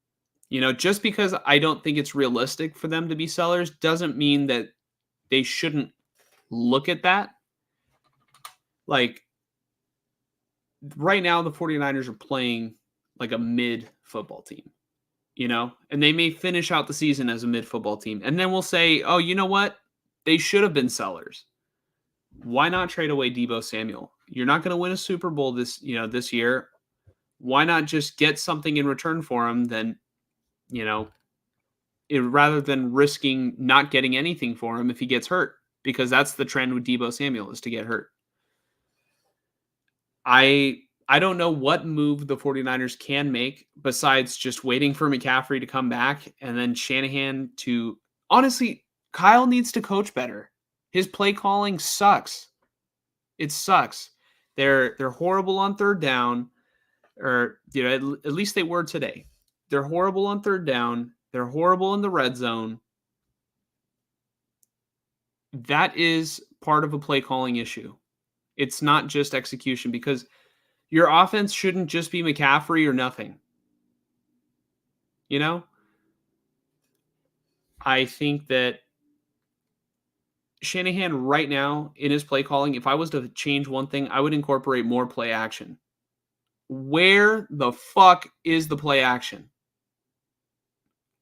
Just because I don't think it's realistic for them to be sellers doesn't mean that they shouldn't look at that. Like right now, the 49ers are playing like a mid football team, and they may finish out the season as a mid football team. And then we'll say, oh, you know what? They should have been sellers. Why not trade away Deebo Samuel? You're not going to win a Super Bowl this year. Why not just get something in return for him than, rather than risking not getting anything for him if he gets hurt, because that's the trend with Deebo Samuel is to get hurt. I don't know what move the 49ers can make besides just waiting for McCaffrey to come back and then Shanahan to – honestly, Kyle needs to coach better. His play calling sucks. It sucks. They're horrible on third down, or at least they were today. They're horrible on third down. They're horrible in the red zone. That is part of a play calling issue. It's not just execution, because your offense shouldn't just be McCaffrey or nothing. I think that Shanahan right now in his play calling, if I was to change one thing, I would incorporate more play action. Where the fuck is the play action?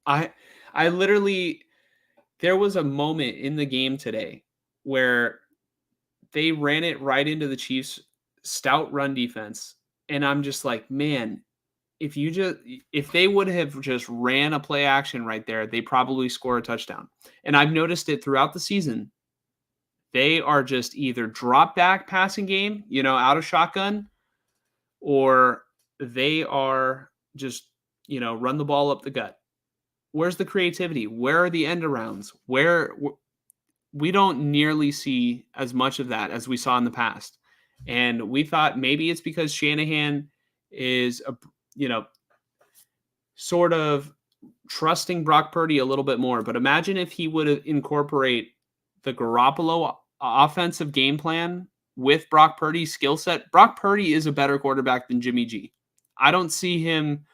I literally, there was a moment in the game today where they ran it right into the Chiefs' stout run defense. And I'm just like, man, if they would have just ran a play action right there, they probably score a touchdown. And I've noticed it throughout the season. They are just either drop back passing game, out of shotgun, or they are just, run the ball up the gut. Where's the creativity? Where are the end arounds? We don't nearly see as much of that as we saw in the past. And we thought maybe it's because Shanahan is, sort of trusting Brock Purdy a little bit more. But imagine if he would incorporate the Garoppolo offensive game plan with Brock Purdy's skill set. Brock Purdy is a better quarterback than Jimmy G. I don't see him,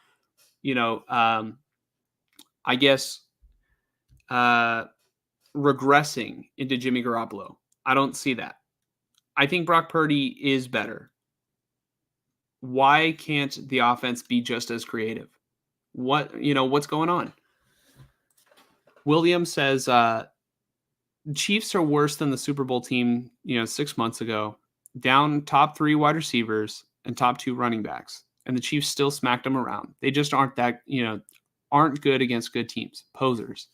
I guess, regressing into Jimmy Garoppolo. I don't see that. I think Brock Purdy is better. why can't the offense be just as creative? What's going on? Williams says Chiefs are worse than the Super Bowl team, 6 months ago, down top 3 wide receivers and top 2 running backs. And the Chiefs still smacked them around. They just aren't good against good teams, posers.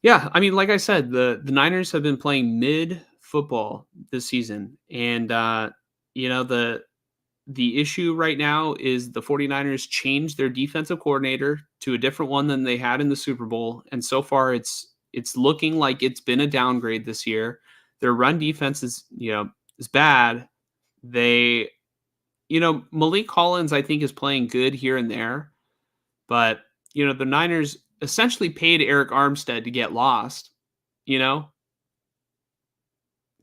Yeah, I mean, like I said, the Niners have been playing mid football this season. And, the issue right now is the 49ers changed their defensive coordinator to a different one than they had in the Super Bowl. And so far it's looking like it's been a downgrade this year. Their run defense is bad. They, Malik Collins, I think, is playing good here and there. But, the Niners essentially paid Eric Armstead to get lost. That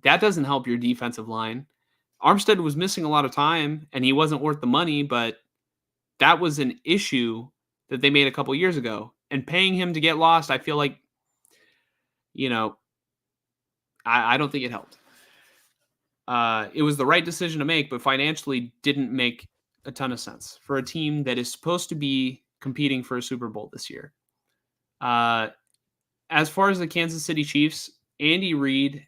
doesn't help your defensive line. Armstead was missing a lot of time, and he wasn't worth the money, but that was an issue that they made a couple years ago. And paying him to get lost, I feel like, I don't think it helped. It was the right decision to make, but financially didn't make a ton of sense for a team that is supposed to be competing for a Super Bowl this year. As far as the Kansas City Chiefs, Andy Reid,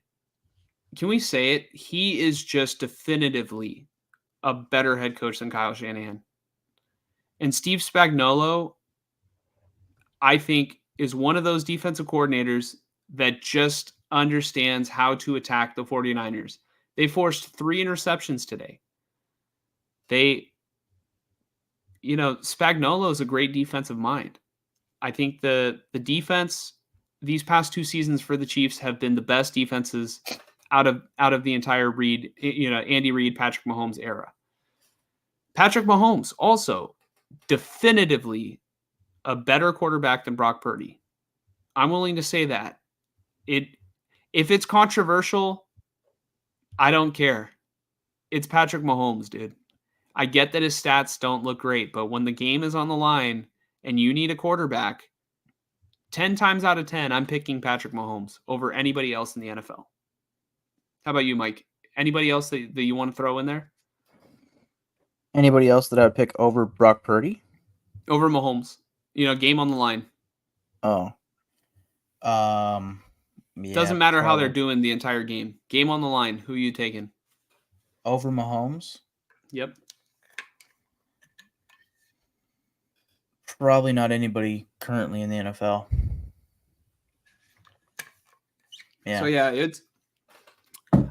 can we say it? He is just definitively a better head coach than Kyle Shanahan. And Steve Spagnuolo, I think, is one of those defensive coordinators that just understands how to attack the 49ers. They forced 3 interceptions today. Spagnuolo is a great defensive mind. I think the defense these past 2 seasons for the Chiefs have been the best defenses out of the entire Andy Reid, Patrick Mahomes era. Patrick Mahomes also definitively a better quarterback than Brock Purdy. I'm willing to say that. If it's controversial, I don't care. It's Patrick Mahomes, dude. I get that his stats don't look great, but when the game is on the line and you need a quarterback, 10 times out of 10, I'm picking Patrick Mahomes over anybody else in the NFL. How about you, Mike? Anybody else that you want to throw in there? Anybody else that I would pick over Brock Purdy? Over Mahomes. Game on the line. Oh. Yeah, doesn't matter how they're doing the entire game. Game on the line. Who are you taking? Over Mahomes? Yep. Probably not anybody currently in the NFL. Yeah. So, yeah,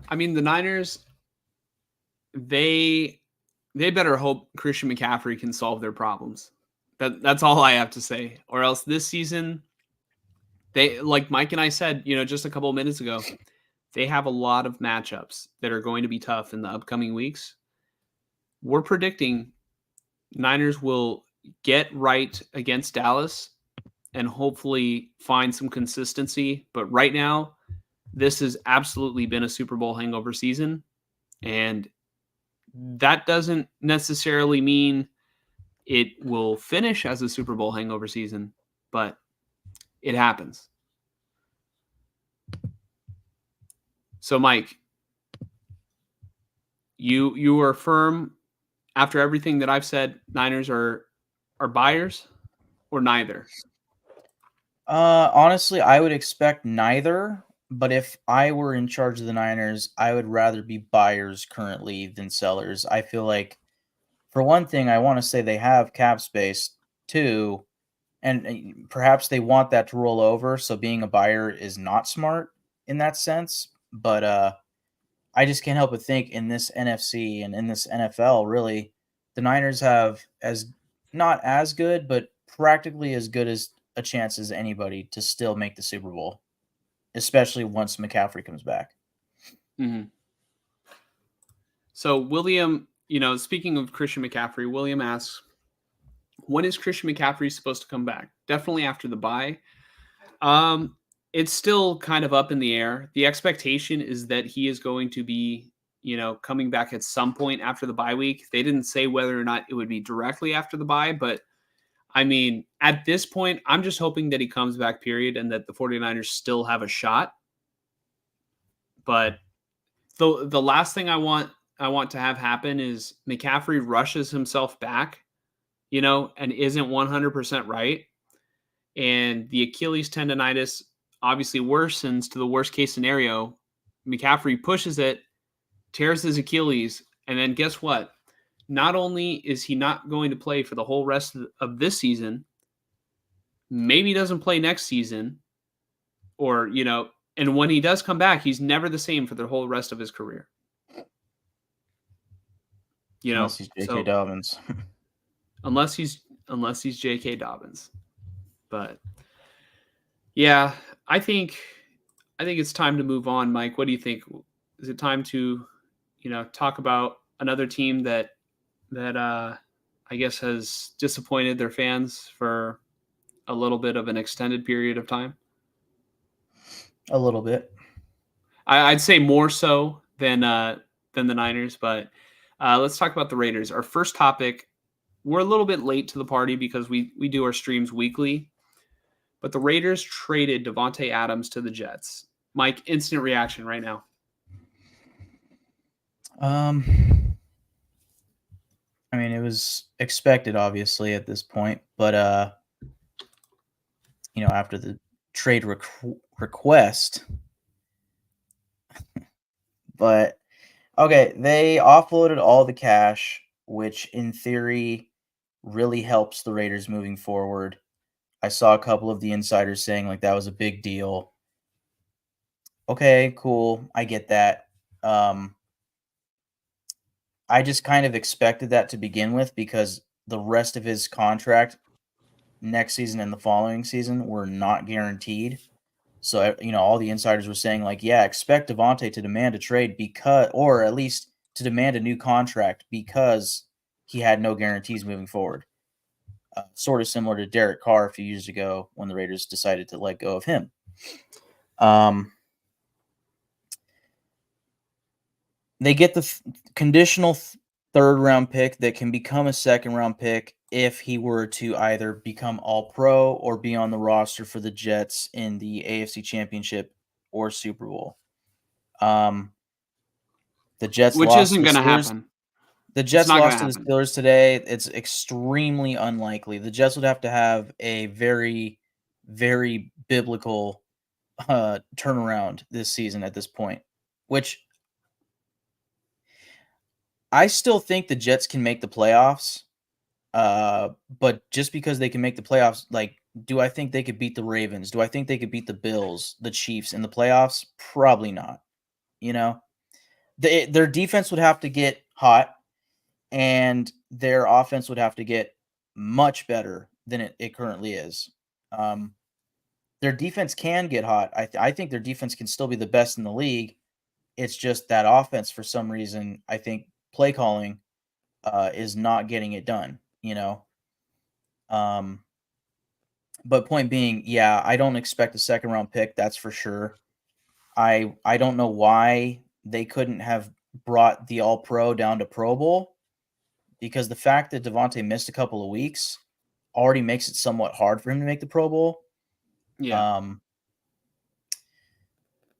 the Niners, they better hope Christian McCaffrey can solve their problems. That's all I have to say. Or else this season, they, like Mike and I said, just a couple of minutes ago, they have a lot of matchups that are going to be tough in the upcoming weeks. We're predicting Niners will get right against Dallas and hopefully find some consistency. But right now, this has absolutely been a Super Bowl hangover season. And that doesn't necessarily mean it will finish as a Super Bowl hangover season, but it happens. So, Mike, you are firm after everything that I've said. Niners are buyers or neither? Honestly, I would expect neither. But if I were in charge of the Niners, I would rather be buyers currently than sellers. I feel like, for one thing, I want to say they have cap space. 2, and perhaps they want that to roll over, so being a buyer is not smart in that sense. But I just can't help but think in this NFC and in this NFL, really, the Niners have not as good, but practically as good as a chance as anybody to still make the Super Bowl, especially once McCaffrey comes back. Mm-hmm. So William, speaking of Christian McCaffrey, William asks, when is Christian McCaffrey supposed to come back? Definitely after the bye. It's still kind of up in the air. The expectation is that he is going to be, coming back at some point after the bye week. They didn't say whether or not it would be directly after the bye, but at this point, I'm just hoping that he comes back, period, and that the 49ers still have a shot. But the last thing I want I want to have happen is McCaffrey rushes himself back, and isn't 100% right. And the Achilles tendonitis obviously worsens to the worst case scenario. McCaffrey pushes it, tears his Achilles, and then guess what? Not only is he not going to play for the whole rest of this season, maybe doesn't play next season, or, and when he does come back, he's never the same for the whole rest of his career. Unless he's J.K. So Dobbins. unless he's J.K. Dobbins. But yeah, I think it's time to move on, Mike. What do you think? Is it time to, talk about another team that I guess has disappointed their fans for a little bit of an extended period of time? A little bit. I'd say more so than the Niners, but let's talk about the Raiders. Our first topic. We're a little bit late to the party because we do our streams weekly, but the Raiders traded Davante Adams to the Jets. Mike, instant reaction right now. I mean, it was expected, obviously, at this point, but after the trade request, but okay, they offloaded all the cash, which in theory really helps the Raiders moving forward. I saw a couple of the insiders saying like that was a big deal. Okay, cool. I get that. I just kind of expected that to begin with because the rest of his contract next season and the following season were not guaranteed. So, all the insiders were saying like, yeah, expect Davante to demand a trade or at least to demand a new contract because he had no guarantees moving forward. Sort of similar to Derek Carr a few years ago when the Raiders decided to let go of him. They get the conditional third-round pick that can become a second-round pick if he were to either become All-Pro or be on the roster for the Jets in the AFC Championship or Super Bowl. The Jets Which lost isn't to the going to Steelers. happen. The Jets not lost to gonna the happen. Steelers today. It's extremely unlikely. The Jets would have to have a very, very biblical turnaround this season at this point, which I still think the Jets can make the playoffs. But just because they can make the playoffs, like, do I think they could beat the Ravens? Do I think they could beat the Bills, the Chiefs in the playoffs? Probably not. Their defense would have to get hot, and their offense would have to get much better than it currently is. Their defense can get hot. I think their defense can still be the best in the league. It's just that offense, for some reason, I think play calling is not getting it done, But point being, yeah, I don't expect a second round pick. That's for sure. I don't know why they couldn't have brought the All Pro down to Pro Bowl, because the fact that Davante missed a couple of weeks already makes it somewhat hard for him to make the Pro Bowl. Yeah.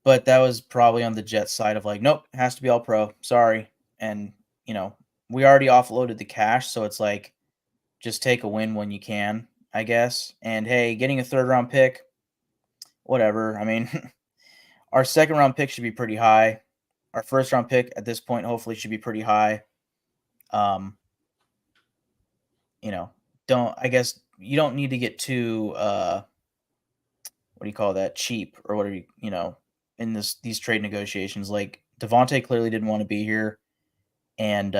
But that was probably on the Jets side of like, nope, it has to be All Pro. Sorry. And, we already offloaded the cash. So it's like, just take a win when you can, I guess. And hey, getting a third round pick, whatever. I mean, our second round pick should be pretty high. Our first round pick at this point, hopefully, should be pretty high. I guess you don't need to get too, what do you call that? Cheap or whatever, in these trade negotiations. Like Davante clearly didn't want to be here. And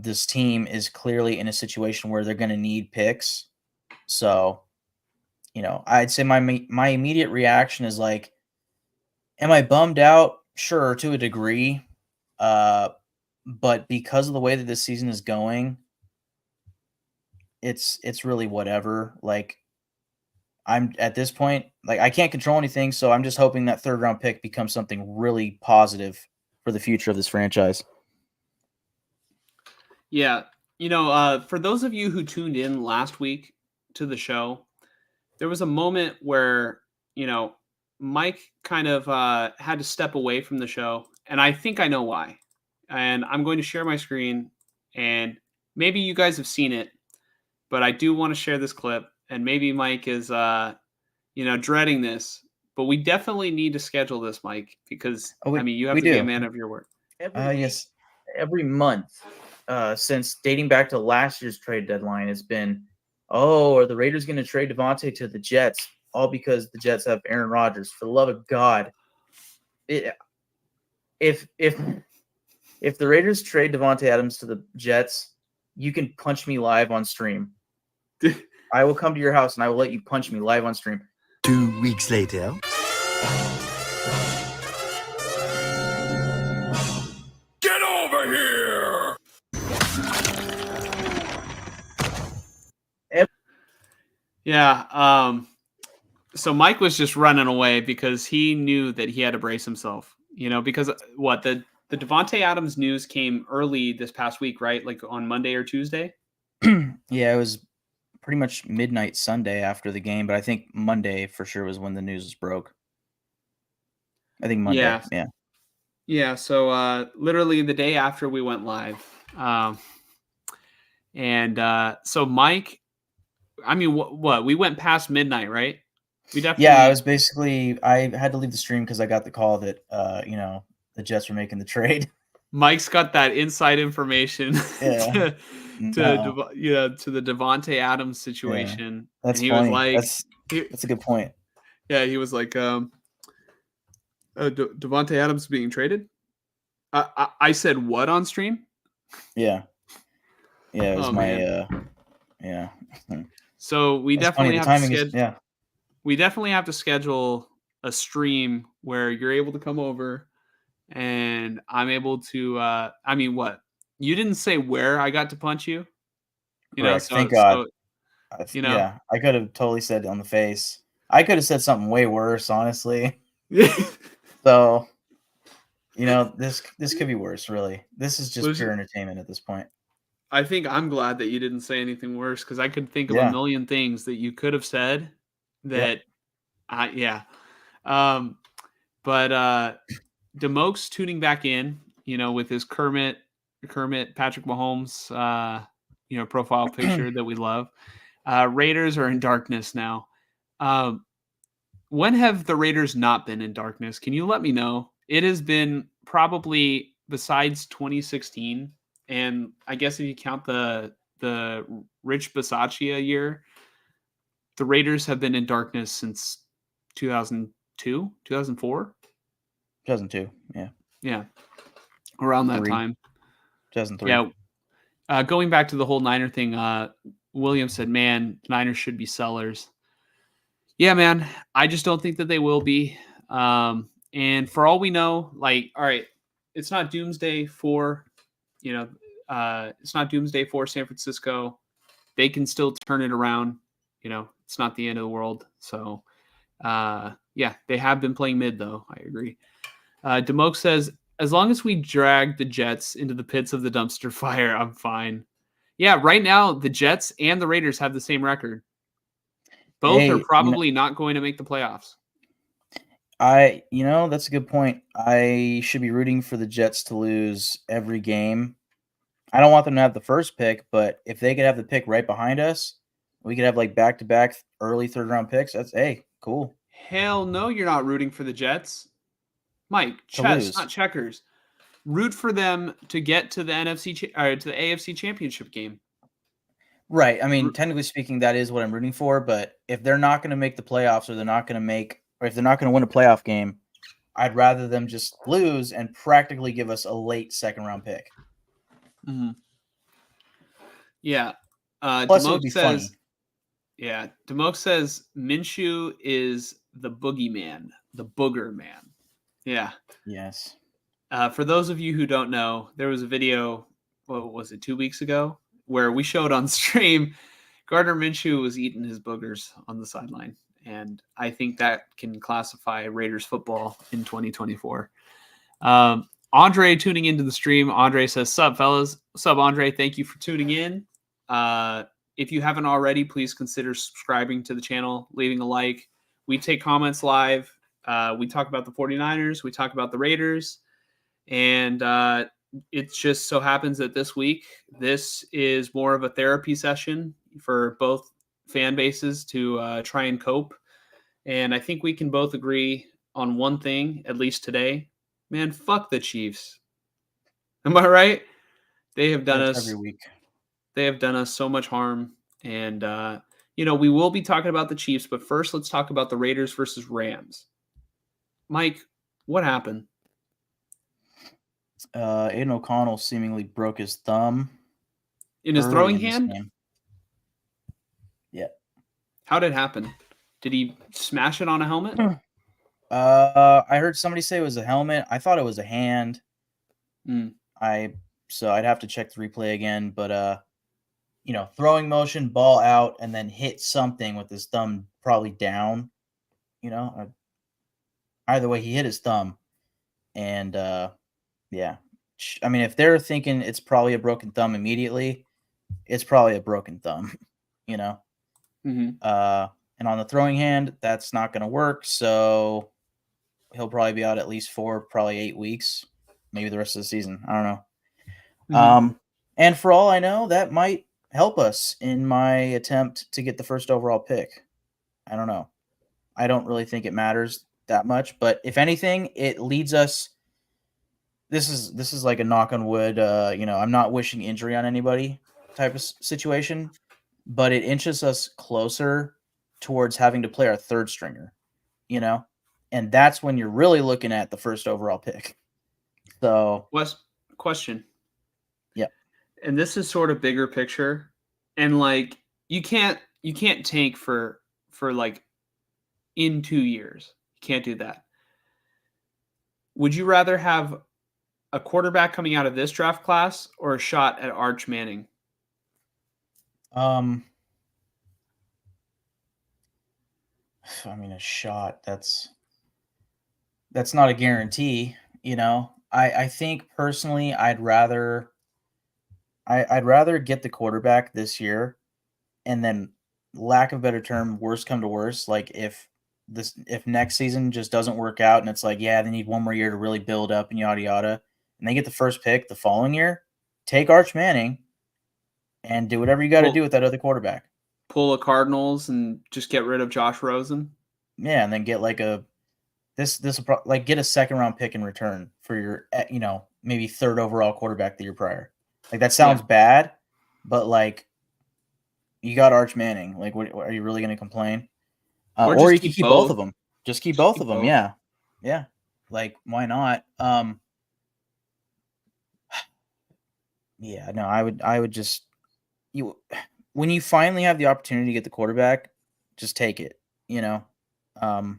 this team is clearly in a situation where they're going to need picks. So, I'd say my immediate reaction is like, am I bummed out? Sure, to a degree. But because of the way that this season is going, it's really whatever. Like, I'm at this point, like, I can't control anything, so I'm just hoping that third round pick becomes something really positive for the future of this franchise. Yeah. For those of you who tuned in last week to the show, there was a moment where, Mike kind of had to step away from the show. And I think I know why. and I'm going to share my screen, and maybe you guys have seen it, but I do want to share this clip, and maybe Mike is, dreading this, but we definitely need to schedule this, Mike, because, Oh, you have we to be a do. man of your word. Yes. Every month since dating back to last year's trade deadline, it's been, are the Raiders going to trade Davante to the Jets? All because the Jets have Aaron Rodgers. For the love of God, if the Raiders trade Davante Adams to the Jets, you can punch me live on stream. I will come to your house and I will let you punch me live on stream. 2 weeks later. Get over here! Yeah. So Mike was just running away because he knew that he had to brace himself, because the Davante Adams news came early this past week, right? Like on Monday or Tuesday. Yeah, it was pretty much midnight Sunday after the game, but I think Monday for sure was when the news broke. I think Monday. Yeah. Yeah. So literally the day after we went live. So Mike, what? We went past midnight, right? We definitely. I had to leave the stream because I got the call that the Jets were making the trade. Mike's got that inside information Yeah. to the Davante Adams situation. Yeah. That's and he funny. Was like, that's a good point. Yeah, he was like, Davante Adams being traded. I said what on stream? Yeah. Yeah, it was yeah. So we That's definitely funny. have to schedule. We definitely have to schedule a stream where you're able to come over, and I'm able to. What? You didn't say where I got to punch you. Correct. Thank God. Yeah, I could have totally said it on the face. I could have said something way worse, honestly. So, this could be worse, really. This is just pure entertainment at this point. I think I'm glad that you didn't say anything worse because I could think of a million things that you could have said that, But Demokes tuning back in, with his Kermit Patrick Mahomes, profile picture that we love. Raiders are in darkness now. When have the Raiders not been in darkness? Can you let me know? It has been probably besides 2016, and I guess if you count the Rich Bisaccia year, the Raiders have been in darkness since 2002, 2004. 2002, yeah, around that time. 2003. Yeah. Going back to the whole Niner thing, William said, "Man, Niners should be sellers." Yeah, man. I just don't think that they will be. And for all we know, all right, it's not doomsday for, it's not doomsday for San Francisco. They can still turn it around. It's not the end of the world. So, they have been playing mid, though. I agree. Demoke says, as long as we drag the Jets into the pits of the dumpster fire, I'm fine. Yeah, right now, the Jets and the Raiders have the same record. Both are probably not going to make the playoffs. That's a good point. I should be rooting for the Jets to lose every game. I don't want them to have the first pick, but if they could have the pick right behind us, we could have back-to-back early third-round picks. That's cool. Hell no, you're not rooting for the Jets. Mike, chess, not checkers. Root for them to get to the to the AFC Championship game. Right. I mean, technically speaking, that is what I'm rooting for. But if they're not going to make the playoffs, or if they're not going to win a playoff game, I'd rather them just lose and practically give us a late second-round pick. Mm-hmm. Yeah. Plus, it would be funny. Yeah. Demoke says Minshew is the boogeyman, the booger man. Yeah. Yes. For those of you who don't know, there was a video, what was it, 2 weeks ago, where we showed on stream Gardner Minshew was eating his boogers on the sideline. And I think that can classify Raiders football in 2024. Andre tuning into the stream. Andre says, sup, fellas. Sup, Andre. Thank you for tuning in. If you haven't already, please consider subscribing to the channel, leaving a like. We take comments live. We talk about the 49ers. We talk about the Raiders. And it just so happens that this week, this is more of a therapy session for both fan bases to try and cope. And I think we can both agree on one thing, at least today. Man, fuck the Chiefs. Am I right? They have done That's us. every week. They have done us so much harm. And, we will be talking about the Chiefs, but first let's talk about the Raiders versus Rams. Mike, what happened? Aiden O'Connell seemingly broke his thumb In his early throwing in this hand? game. Yeah. How did it happen? Did he smash it on a helmet? I heard somebody say it was a helmet. I thought it was a hand. So I'd have to check the replay again, but throwing motion, ball out, and then hit something with his thumb probably down. Either way, he hit his thumb, and yeah. I mean, if they're thinking it's probably a broken thumb immediately, it's probably a broken thumb. Mm-hmm. And on the throwing hand, that's not going to work. So he'll probably be out at least probably 8 weeks, maybe the rest of the season. I don't know. Mm-hmm. And for all I know, that might help us in my attempt to get the first overall pick. I don't know. I don't really think it matters that much, but if anything, it leads us. This is like a knock on wood. I'm not wishing injury on anybody type of situation, but it inches us closer towards having to play our third stringer, and that's when you're really looking at the first overall pick. So, Question. Yeah. And this is sort of bigger picture, and like you can't tank for like in 2 years. You can't do that. Would you rather have a quarterback coming out of this draft class or a shot at Arch Manning? I mean, a shot, that's not a guarantee, I think personally I'd rather get the quarterback this year, and then, lack of a better term, worst come to worst, like if next season just doesn't work out and it's like, yeah, they need one more year to really build up and yada yada, and they get the first pick the following year, take Arch Manning and do whatever you got to do with that other quarterback. Pull a Cardinals and just get rid of Josh Rosen. Yeah, and then get like get a second round pick in return for your maybe third overall quarterback the year prior. Like, that sounds bad, but like, you got Arch Manning. Like, what are you really going to complain? Or you can keep both of them. Just keep both of them. Yeah. Yeah. Like, why not? Yeah, no, I would just, when you finally have the opportunity to get the quarterback, just take it, and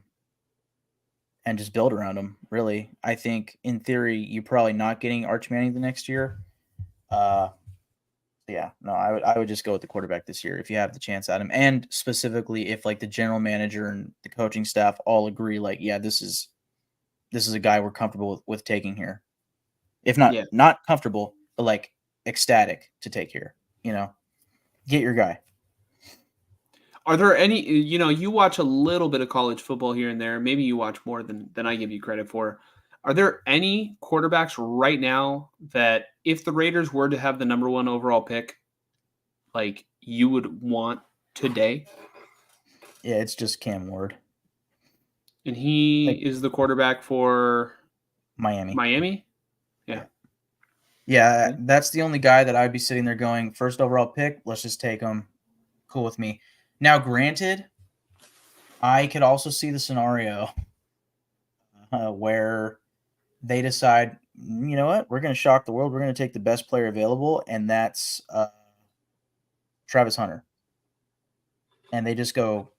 just build around him. Really, I think in theory you're probably not getting Arch Manning the next year. Yeah, no, I would just go with the quarterback this year if you have the chance at him, and specifically if like the general manager and the coaching staff all agree, like, yeah, this is a guy we're comfortable with taking here. If not comfortable, but like ecstatic to take here. Get your guy. Are there any, you watch a little bit of college football here and there. Maybe you watch more than I give you credit for. Are there any quarterbacks right now that if the Raiders were to have the number 1 overall pick, like, you would want today? Yeah, it's just Cam Ward. And he is the quarterback for Miami? Yeah. Yeah, that's the only guy that I'd be sitting there going, first overall pick, let's just take him. Cool with me. Now, granted, I could also see the scenario where they decide, you know what, we're going to shock the world. We're going to take the best player available, and that's Travis Hunter. And they just go,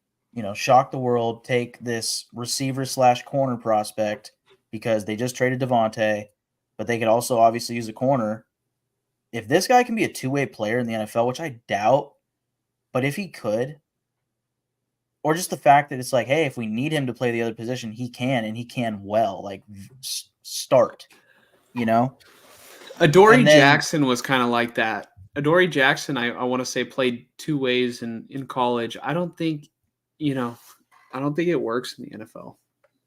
shock the world, take this receiver/corner prospect because they just traded Davante, but they could also obviously use a corner. If this guy can be a two-way player in the NFL, which I doubt, but if he could, or just the fact that it's like, hey, if we need him to play the other position, he can, and he can well, like, start, Adoree Jackson was kind of like that. Adoree Jackson, I want to say, played two ways in college. I don't think it works in the NFL.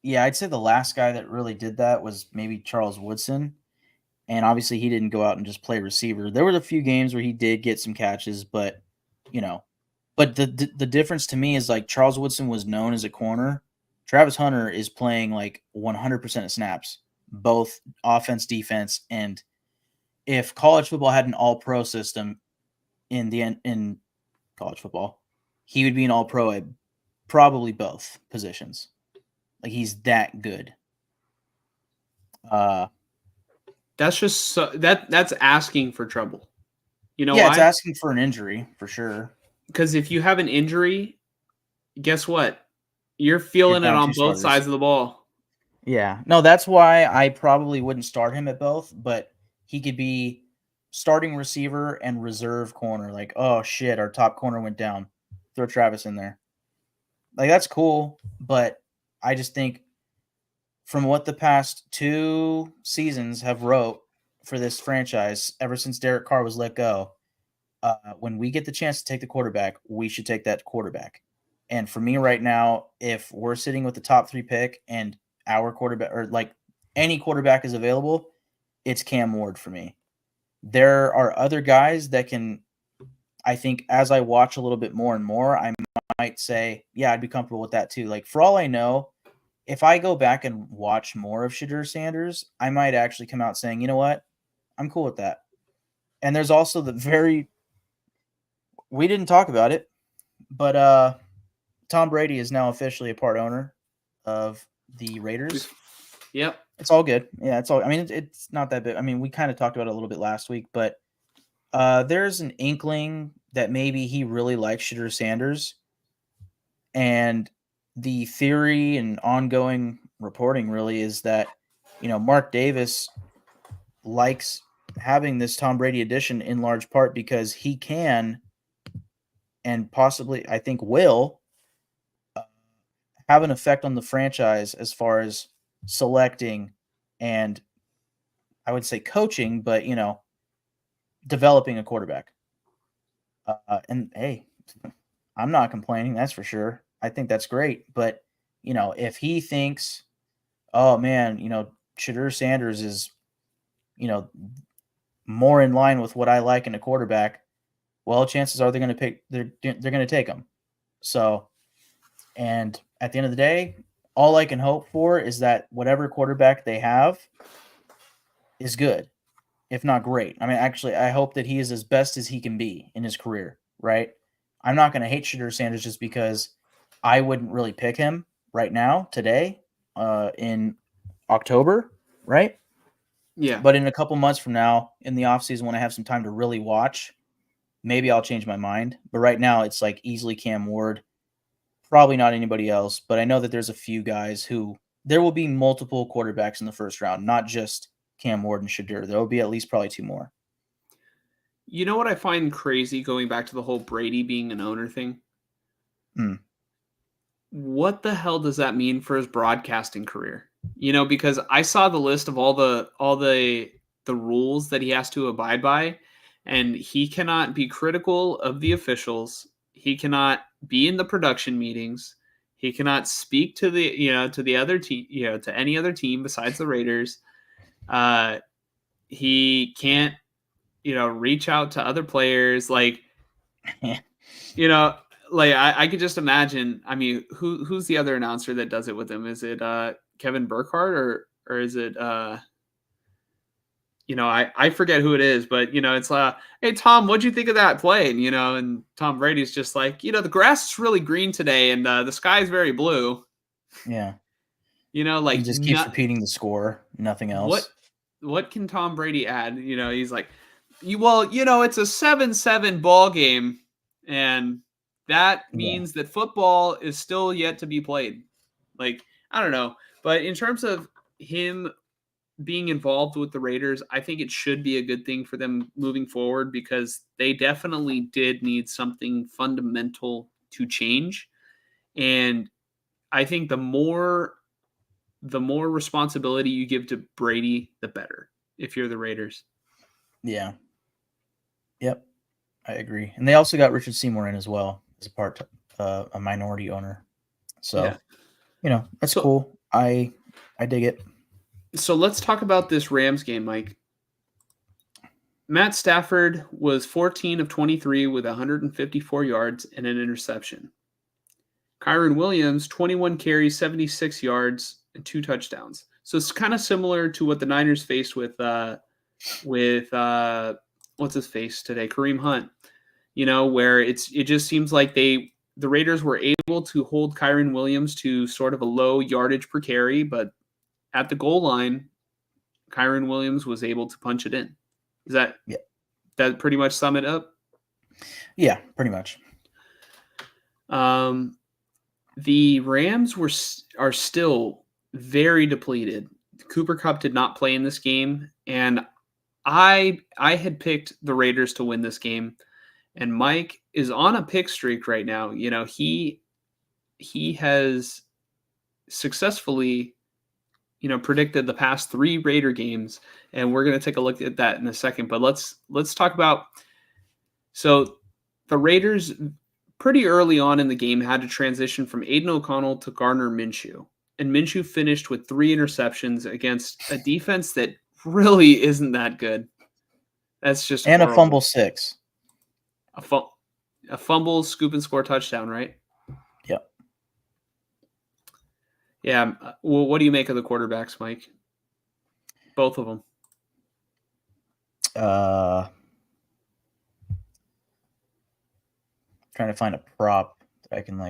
Yeah, I'd say the last guy that really did that was maybe Charles Woodson. And obviously he didn't go out and just play receiver. There were a few games where he did get some catches, but the difference to me is like Charles Woodson was known as a corner. Travis Hunter is playing like 100% of snaps, both offense, defense, and if college football had an all-pro system in college football, he would be an all-pro at probably both positions. Like he's that good. That's just that's asking for trouble. You know Yeah, it's why? asking for an injury for sure. Because if you have an injury, guess what? You're feeling it down on two both starters. sides of the ball. Yeah. No, that's why I probably wouldn't start him at both, but he could be starting receiver and reserve corner. Like, oh shit, our top corner went down. Throw Travis in there. Like that's cool, but I just think from what the past 2 seasons have wrote for this franchise, ever since Derek Carr was let go, when we get the chance to take the quarterback, we should take that quarterback. And for me right now, if we're sitting with the top 3 pick and our quarterback or like any quarterback is available, it's Cam Ward for me. There are other guys that can, I think as I watch a little bit more and more, I might say, yeah, I'd be comfortable with that too. Like for all I know, if I go back and watch more of Shedeur Sanders, I might actually come out saying, you know what? I'm cool with that. And there's also we didn't talk about it, but Tom Brady is now officially a part owner of the Raiders. Yep. It's all good. Yeah, it's all. I mean, it's not that big. I mean, we kind of talked about it a little bit last week, but there's an inkling that maybe he really likes Shedeur Sanders, and the theory and ongoing reporting really is that Mark Davis likes having this Tom Brady edition in large part because he can and possibly I think will have an effect on the franchise as far as selecting and I would say coaching, but developing a quarterback. And hey, I'm not complaining, that's for sure. I think that's great. But if he thinks, oh man, Shedeur Sanders is, more in line with what I like in a quarterback, well, chances are they're going to take him. So, and at the end of the day, all I can hope for is that whatever quarterback they have is good, if not great. I mean, actually, I hope that he is as best as he can be in his career, right? I'm not going to hate Shedeur Sanders just because I wouldn't really pick him right now, today, in October, right? Yeah. But in a couple months from now, in the offseason, when I have some time to really watch, maybe I'll change my mind. But right now, it's like easily Cam Ward. Probably not anybody else, but I know that there's a few guys who there will be multiple quarterbacks in the first round, not just Cam Ward and Shedeur. There will be at least probably 2 more. You know what I find crazy going back to the whole Brady being an owner thing? What the hell does that mean for his broadcasting career? Because I saw the list of all the rules that he has to abide by, and he cannot be critical of the officials. He cannot be in the production meetings. He cannot speak to the other team, to any other team besides the Raiders. He can't, reach out to other players. Like, like I could just imagine. I mean, who's the other announcer that does it with him? Is it Kevin Burkhardt or is it I forget who it is, but it's hey Tom, what'd you think of that play? And and Tom Brady's just like, the grass is really green today and the sky is very blue. Yeah. Like he just keeps repeating the score, nothing else. What can Tom Brady add? He's like, it's a 7-7 ball game, and that means that football is still yet to be played. Like, I don't know. But in terms of him being involved with the Raiders, I think it should be a good thing for them moving forward because they definitely did need something fundamental to change. And I think the more responsibility you give to Brady, the better if you're the Raiders. Yeah. Yep. I agree. And they also got Richard Seymour in as well as a minority owner. So, that's cool. I dig it. So let's talk about this Rams game, Mike. Matt Stafford was 14 of 23 with 154 yards and an interception. Kyron Williams, 21 carries, 76 yards, and 2 touchdowns. So it's kind of similar to what the Niners faced with what's his face today, Kareem Hunt. Where it just seems like the Raiders were able to hold Kyron Williams to sort of a low yardage per carry, but at the goal line, Kyron Williams was able to punch it in. Is that pretty much sum it up? Yeah, pretty much. The Rams are still very depleted. Cooper Kupp did not play in this game, and I had picked the Raiders to win this game. And Mike is on a pick streak right now. He has successfully, predicted the past 3 Raider games, and we're going to take a look at that in a second. But let's talk about. So the Raiders pretty early on in the game had to transition from Aiden O'Connell to Gardner Minshew, and Minshew finished with 3 interceptions against a defense that really isn't that good. That's just and horrible. A fumble 6. A fumble, scoop and score touchdown, right? Yep. Yeah. Well, what do you make of the quarterbacks, Mike? Both of them. Trying to find a prop that I can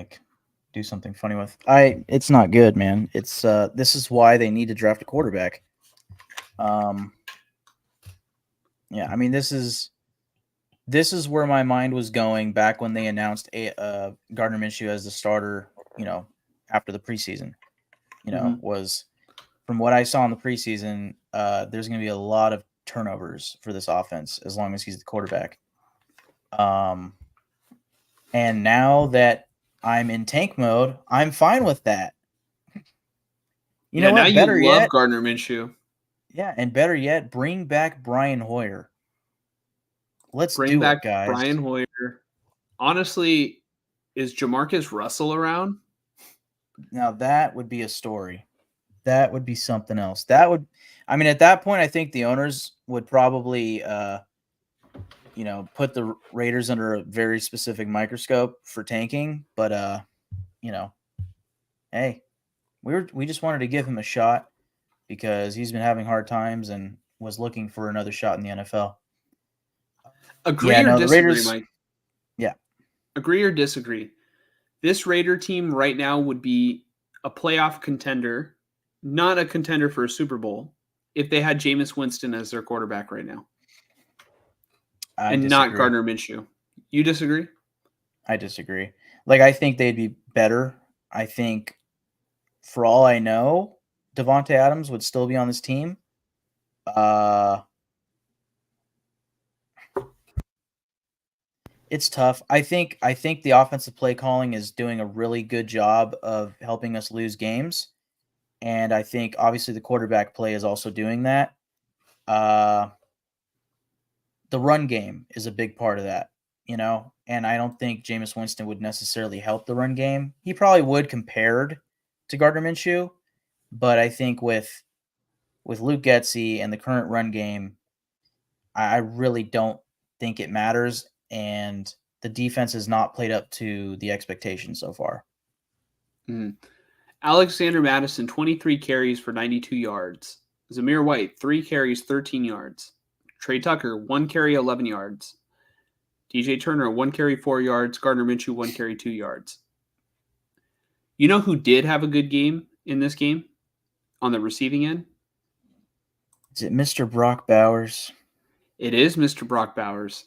do something funny with. It's not good, man. It's this is why they need to draft a quarterback. Yeah, I mean this is where my mind was going back when they announced Gardner Minshew as the starter, after the preseason. Was from what I saw in the preseason, there's going to be a lot of turnovers for this offense as long as he's the quarterback. And now that I'm in tank mode, I'm fine with that. You know what? Now Better you love yet, Gardner Minshew. Yeah, and better yet, bring back Brian Hoyer. Let's bring back it, guys. Brian Hoyer. Honestly, is Jamarcus Russell around? Now that would be a story. That would be something else. At that point, I think the owners would probably, put the Raiders under a very specific microscope for tanking. But, hey, we just wanted to give him a shot because he's been having hard times and was looking for another shot in the NFL. Agree or disagree, Raiders, Mike? Yeah. Agree or disagree? This Raider team right now would be a playoff contender, not a contender for a Super Bowl, if they had Jameis Winston as their quarterback right now. I disagree. Not Gardner Minshew. You disagree? I disagree. I think they'd be better. I think, for all I know, Davante Adams would still be on this team. It's tough. I think the offensive play calling is doing a really good job of helping us lose games. And I think obviously the quarterback play is also doing that. The run game is a big part of that, and I don't think Jameis Winston would necessarily help the run game. He probably would compared to Gardner Minshew, but I think with Luke Getsy and the current run game, I really don't think it matters, and the defense has not played up to the expectations so far. Alexander Mattison, 23 carries for 92 yards. Zamir White, 3 carries, 13 yards. Trey Tucker, 1 carry, 11 yards. DJ Turner, 1 carry, 4 yards. Gardner Minshew, 1 carry, 2 yards. You know who did have a good game in this game on the receiving end? Is it Mr. Brock Bowers? It is Mr. Brock Bowers.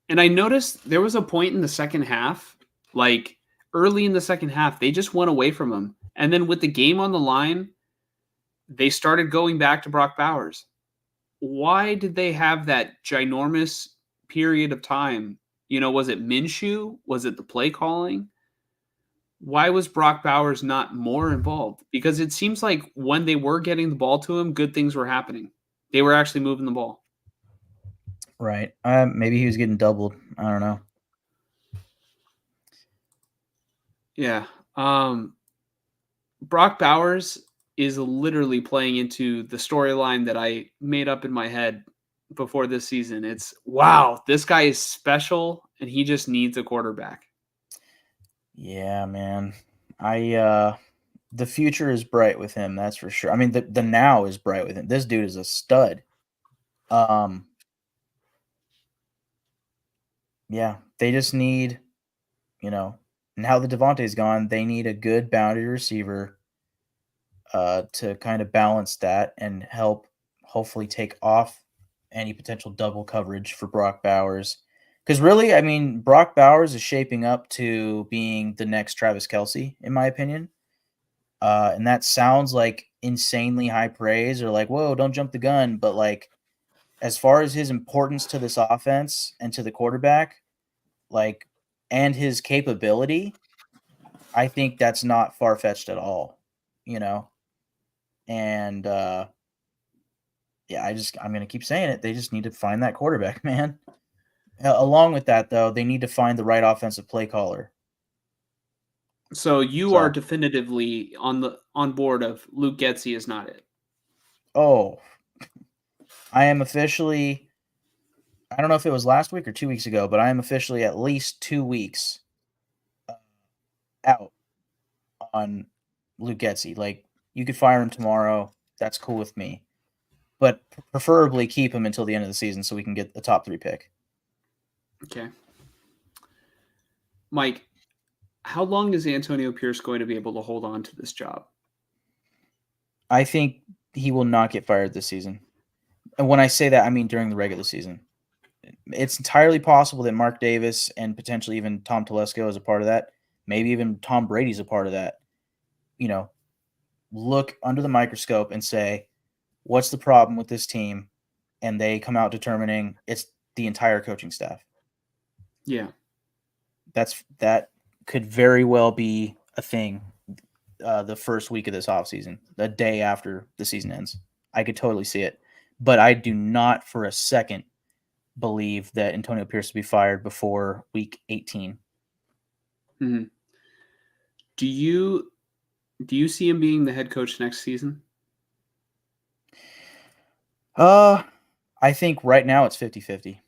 And I noticed there was a point in the second half, early in the second half, they just went away from him. And then with the game on the line, they started going back to Brock Bowers. Why did they have that ginormous period of time? Was it Minshew? Was it the play calling? Why was Brock Bowers not more involved? Because it seems like when they were getting the ball to him, good things were happening. They were actually moving the ball. Right. Maybe he was getting doubled. I don't know. Yeah. Brock Bowers is literally playing into the storyline that I made up in my head before this season. It's wow, this guy is special and he just needs a quarterback. Yeah, man. The future is bright with him, that's for sure. I mean, the now is bright with him. This dude is a stud. Yeah, they just need, now that Davante's gone, they need a good boundary receiver to kind of balance that and help hopefully take off any potential double coverage for Brock Bowers. Because really, I mean, Brock Bowers is shaping up to being the next Travis Kelce, in my opinion. And that sounds like insanely high praise or like, whoa, don't jump the gun. But like, as far as his importance to this offense and to the quarterback, like, and his capability, I think that's not far-fetched at all, And yeah, I'm going to keep saying it. They just need to find that quarterback, man. Along with that, though, they need to find the right offensive play caller. So you are definitively on board of Luke Getsy is not it. Oh, I am officially, I don't know if it was last week or 2 weeks ago, but I am officially at least 2 weeks out on Luke Getsy. Like, you could fire him tomorrow. That's cool with me. But preferably keep him until the end of the season so we can get a top 3 pick. Okay. Mike, how long is Antonio Pierce going to be able to hold on to this job? I think he will not get fired this season. And when I say that, I mean during the regular season. It's entirely possible that Mark Davis and potentially even Tom Telesco is a part of that. Maybe even Tom Brady's a part of that. Look under the microscope and say, what's the problem with this team? And they come out determining it's the entire coaching staff. Yeah. That could very well be a thing the first week of this offseason, the day after the season ends. I could totally see it. But I do not for a second believe that Antonio Pierce will be fired before week 18. Mm-hmm. Do you see him being the head coach next season? I think right now it's 50-50.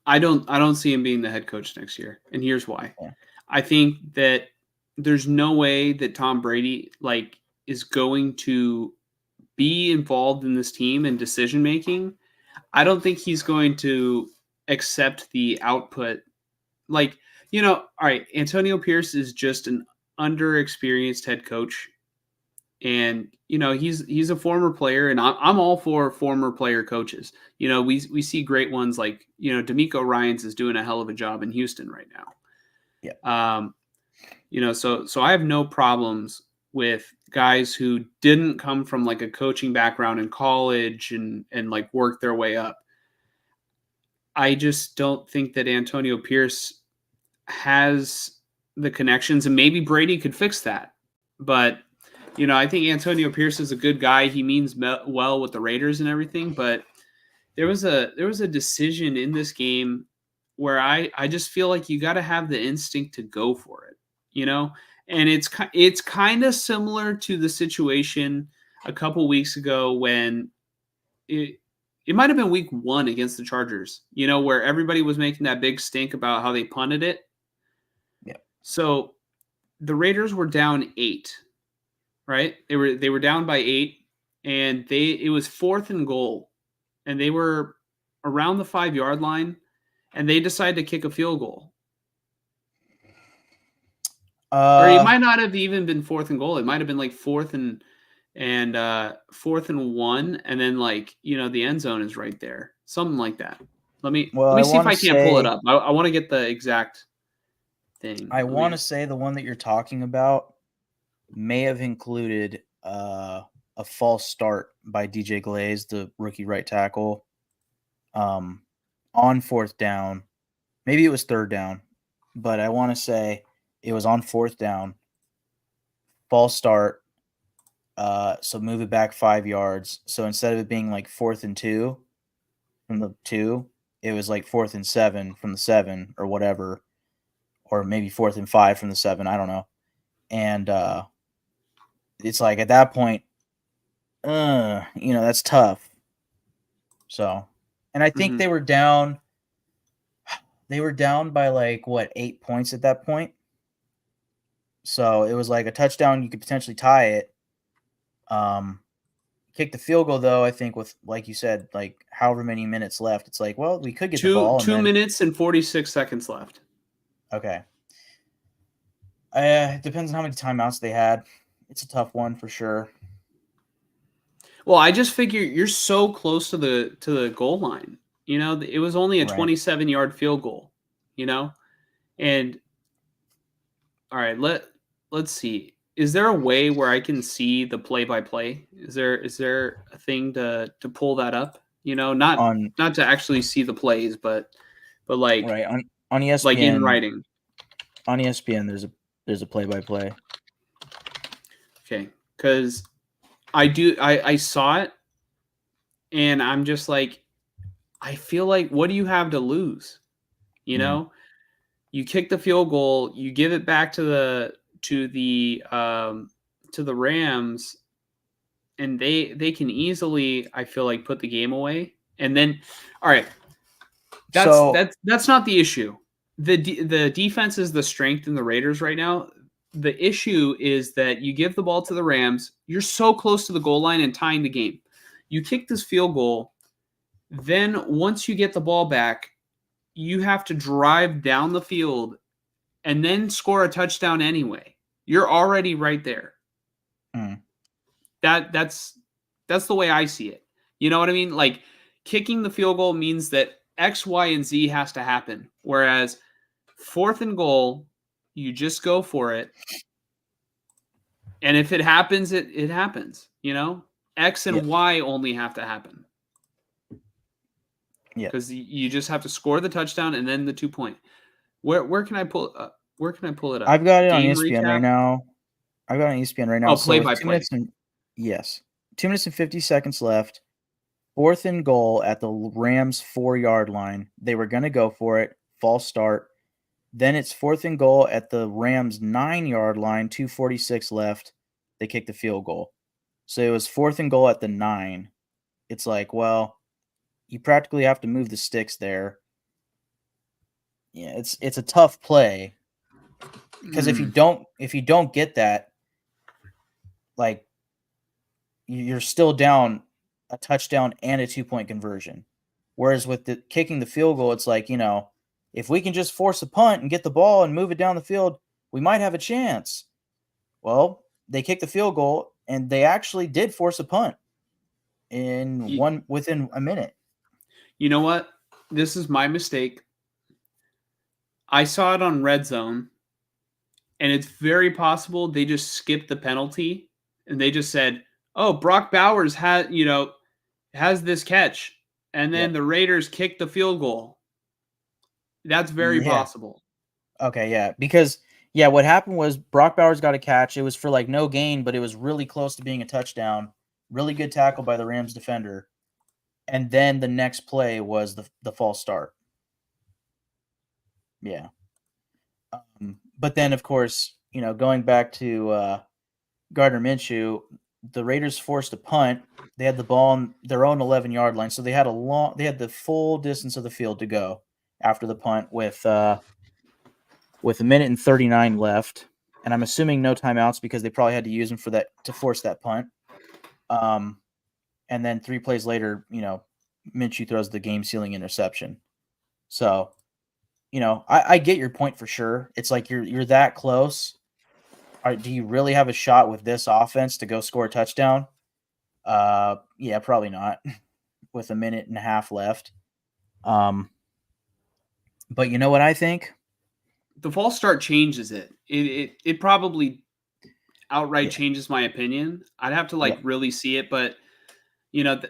I don't see him being the head coach next year. And here's why. Yeah. I think that there's no way that Tom Brady is going to be involved in this team and decision making. I don't think he's going to accept the output. All right, Antonio Pierce is just an underexperienced head coach. And, he's a former player, and I'm all for former player coaches. We see great ones like, D'Amico Ryans is doing a hell of a job in Houston right now. Yeah. So I have no problems with guys who didn't come from like a coaching background in college and like work their way up. I just don't think that Antonio Pierce has the connections, and maybe Brady could fix that. But I think Antonio Pierce is a good guy. He means well with the Raiders and everything. But there was a decision in this game where I just feel like you got to have the instinct to go for it, And it's kind of similar to the situation a couple weeks ago when it might have been week 1 against the Chargers, where everybody was making that big stink about how they punted it. Yeah. So the Raiders were down 8. Right? They were down by 8, and it was 4th and goal, and they were around the 5-yard line, and they decided to kick a field goal. Or it might not have even been 4th and goal. It might have been like 4th and 1, and then the end zone is right there, something like that. Let me see if I can't pull it up. I want to get the exact thing. I want to say the one that you're talking about may have included a false start by DJ Glaze, the rookie right tackle, on 4th down. Maybe it was 3rd down, but I want to say it was on 4th down. False start. So move it back 5 yards. So instead of it being like 4th and 2 from the 2, it was like 4th and 7 from the 7 or whatever, or maybe 4th and 5 from the 7. I don't know. And it's like at that point, that's tough. So, and I think they were down. They were down by like 8 points at that point. So it was like a touchdown. You could potentially tie it. Kick the field goal though. I think with, like you said, like however many minutes left, it's like, well, we could get the ball. 2 minutes and 46 seconds left. Okay. It depends on how many timeouts they had. It's a tough one for sure. Well, I just figure you're so close to the goal line. You know, it was only a 27-yard field goal, you know? And all right, let's see. Is there a way where I can see the play-by-play? Is there a thing to pull that up? You know, not to actually see the plays, but like on ESPN, like in writing. On ESPN there's a play-by-play. Okay, cuz I saw it and I'm just like, I feel like, what do you have to lose? You know, you kick the field goal, you give it back to the Rams, and they can easily, I feel like, put the game away. And then, all right, that's not the issue. The defense is the strength in the Raiders right now. The issue is that you give the ball to the Rams, you're so close to the goal line and tying the game. You kick this field goal, then once you get the ball back, you have to drive down the field and then score a touchdown anyway. You're already right there. That's the way I see it. You know what I mean? Like, kicking the field goal means that X, Y, and Z has to happen. Whereas 4th and goal, you just go for it. And if it happens, it happens. You know? X and Y only have to happen. Yeah. Because you just have to score the touchdown and then the 2-point. Where can I pull it up? I've got it on ESPN right now. Oh, play by play. 2 minutes and 50 seconds left. 4th and goal at the Rams 4-yard line. They were going to go for it. False start. Then it's 4th and goal at the Rams 9-yard line. 2:46 left. They kick the field goal. So it was 4th and goal at the 9. It's like, well, you practically have to move the sticks there. Yeah, it's a tough play because if you don't get that, like, you're still down a touchdown and a 2-point conversion. Whereas with the kicking the field goal, it's like, you know, if we can just force a punt and get the ball and move it down the field, we might have a chance. Well, they kicked the field goal and they actually did force a punt within a minute. You know what? This is my mistake. I saw it on Red Zone, and it's very possible they just skipped the penalty and they just said, "Oh, Brock Bowers has this catch," and then the Raiders kicked the field goal. That's very possible. Okay, yeah, because what happened was Brock Bowers got a catch. It was for like no gain, but it was really close to being a touchdown. Really good tackle by the Rams defender. And then the next play was the false start. Yeah. But then, of course, you know, going back to Gardner Minshew, the Raiders forced a punt. They had the ball on their own 11-yard line, so they had the full distance of the field to go after the punt with a minute and 39 left. And I'm assuming no timeouts because they probably had to use them to force that punt. And then 3 plays later, you know, Minshew throws the game-sealing interception. So, you know, I get your point for sure. It's like you're that close. Do you really have a shot with this offense to go score a touchdown? Yeah, probably not. With a minute and a half left. But you know what I think? The false start changes it. It probably outright changes my opinion. I'd have to really see it, but you know,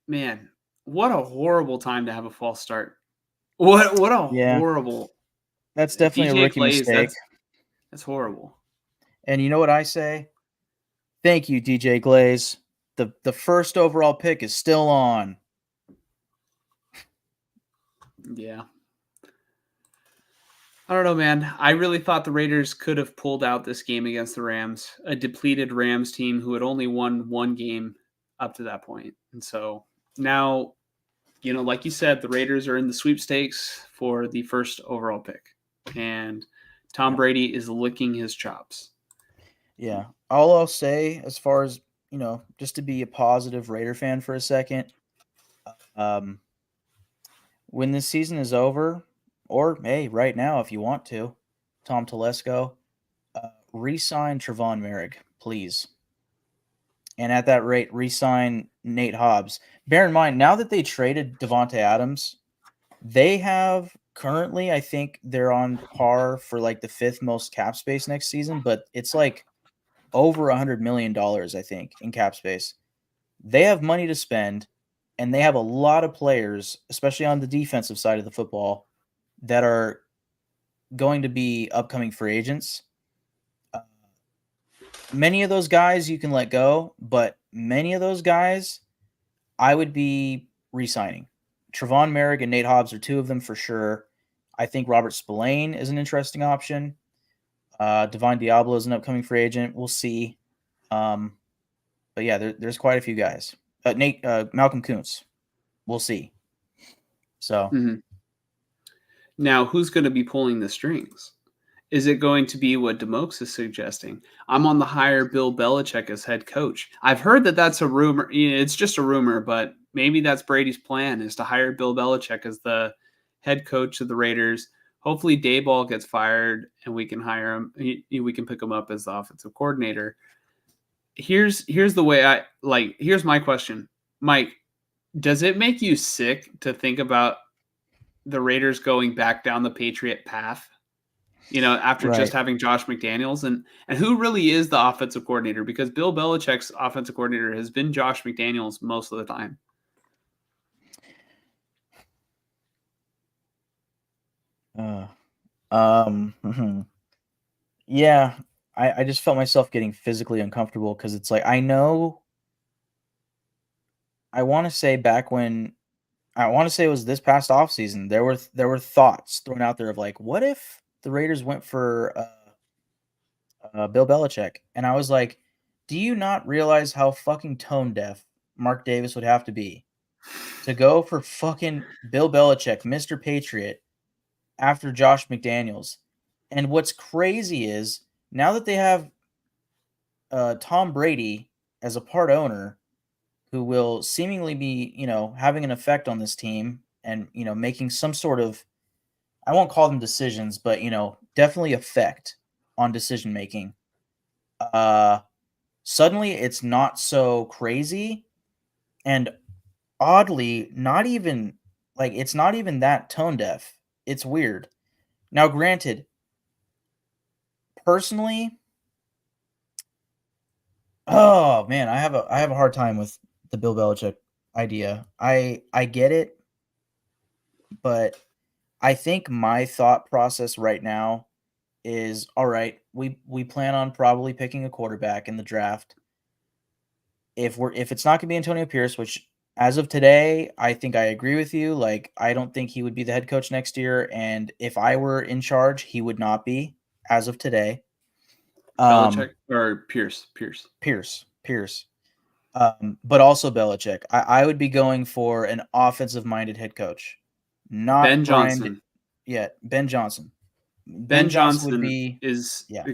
man, what a horrible time to have a false start. What a horrible. That's definitely a rookie mistake. That's horrible. And you know what I say? Thank you, DJ Glaze. The first overall pick is still on. Yeah. I don't know, man. I really thought the Raiders could have pulled out this game against the Rams, a depleted Rams team who had only won one game up to that point. And so now like you said, the Raiders are in the sweepstakes for the first overall pick, and Tom Brady is licking his chops. Yeah. All I'll say, as far as, just to be a positive Raider fan for a second, um, when this season is over, or hey, right now if you want to, Tom Telesco, re-sign Trevon Merrick, please. And at that rate, re-sign Nate Hobbs. Bear in mind, now that they traded Davante Adams, they have currently, I think they're on par for like the 5th most cap space next season, but it's like over $100 million, I think, in cap space. They have money to spend, and they have a lot of players, especially on the defensive side of the football, that are going to be upcoming free agents. Many of those guys you can let go, but many of those guys I would be re-signing. Trevon Merrick and Nate Hobbs are 2 of them for sure. I think Robert Spillane is an interesting option. Divine Diablo is an upcoming free agent. We'll see. But yeah, there's quite a few guys. Malcolm Kuntz. We'll see. So Now, who's going to be pulling the strings? Is it going to be what Demokes is suggesting? I'm on the hire Bill Belichick as head coach. I've heard that that's a rumor. It's just a rumor, but maybe that's Brady's plan, is to hire Bill Belichick as the head coach of the Raiders. Hopefully Dayball gets fired and we can hire him. We can pick him up as the offensive coordinator. Here's the way here's my question. Mike, does it make you sick to think about the Raiders going back down the Patriot path? After just having Josh McDaniels, and who really is the offensive coordinator? Because Bill Belichick's offensive coordinator has been Josh McDaniels most of the time. Yeah, I just felt myself getting physically uncomfortable because it's like, I want to say it was this past offseason, there were thoughts thrown out there of like, what if the Raiders went for Bill Belichick? And I was like, do you not realize how fucking tone deaf Mark Davis would have to be to go for fucking Bill Belichick, Mr. Patriot, after Josh McDaniels? And what's crazy is, now that they have Tom Brady as a part owner, who will seemingly be, having an effect on this team and, making some sort of, I won't call them decisions, but, definitely effect on decision making. Suddenly it's not so crazy, and oddly, it's not even that tone deaf. It's weird. Now, granted, personally, oh man, I have a hard time with the Bill Belichick idea. I get it, but I think my thought process right now is, all right, we plan on probably picking a quarterback in the draft. If it's not going to be Antonio Pierce, which as of today, I think I agree with you. Like, I don't think he would be the head coach next year, and if I were in charge, he would not be as of today. Belichick or Pierce? Pierce. But also Belichick. I would be going for an offensive-minded head coach, not Ben Johnson. Ben Johnson. Ben Johnson would be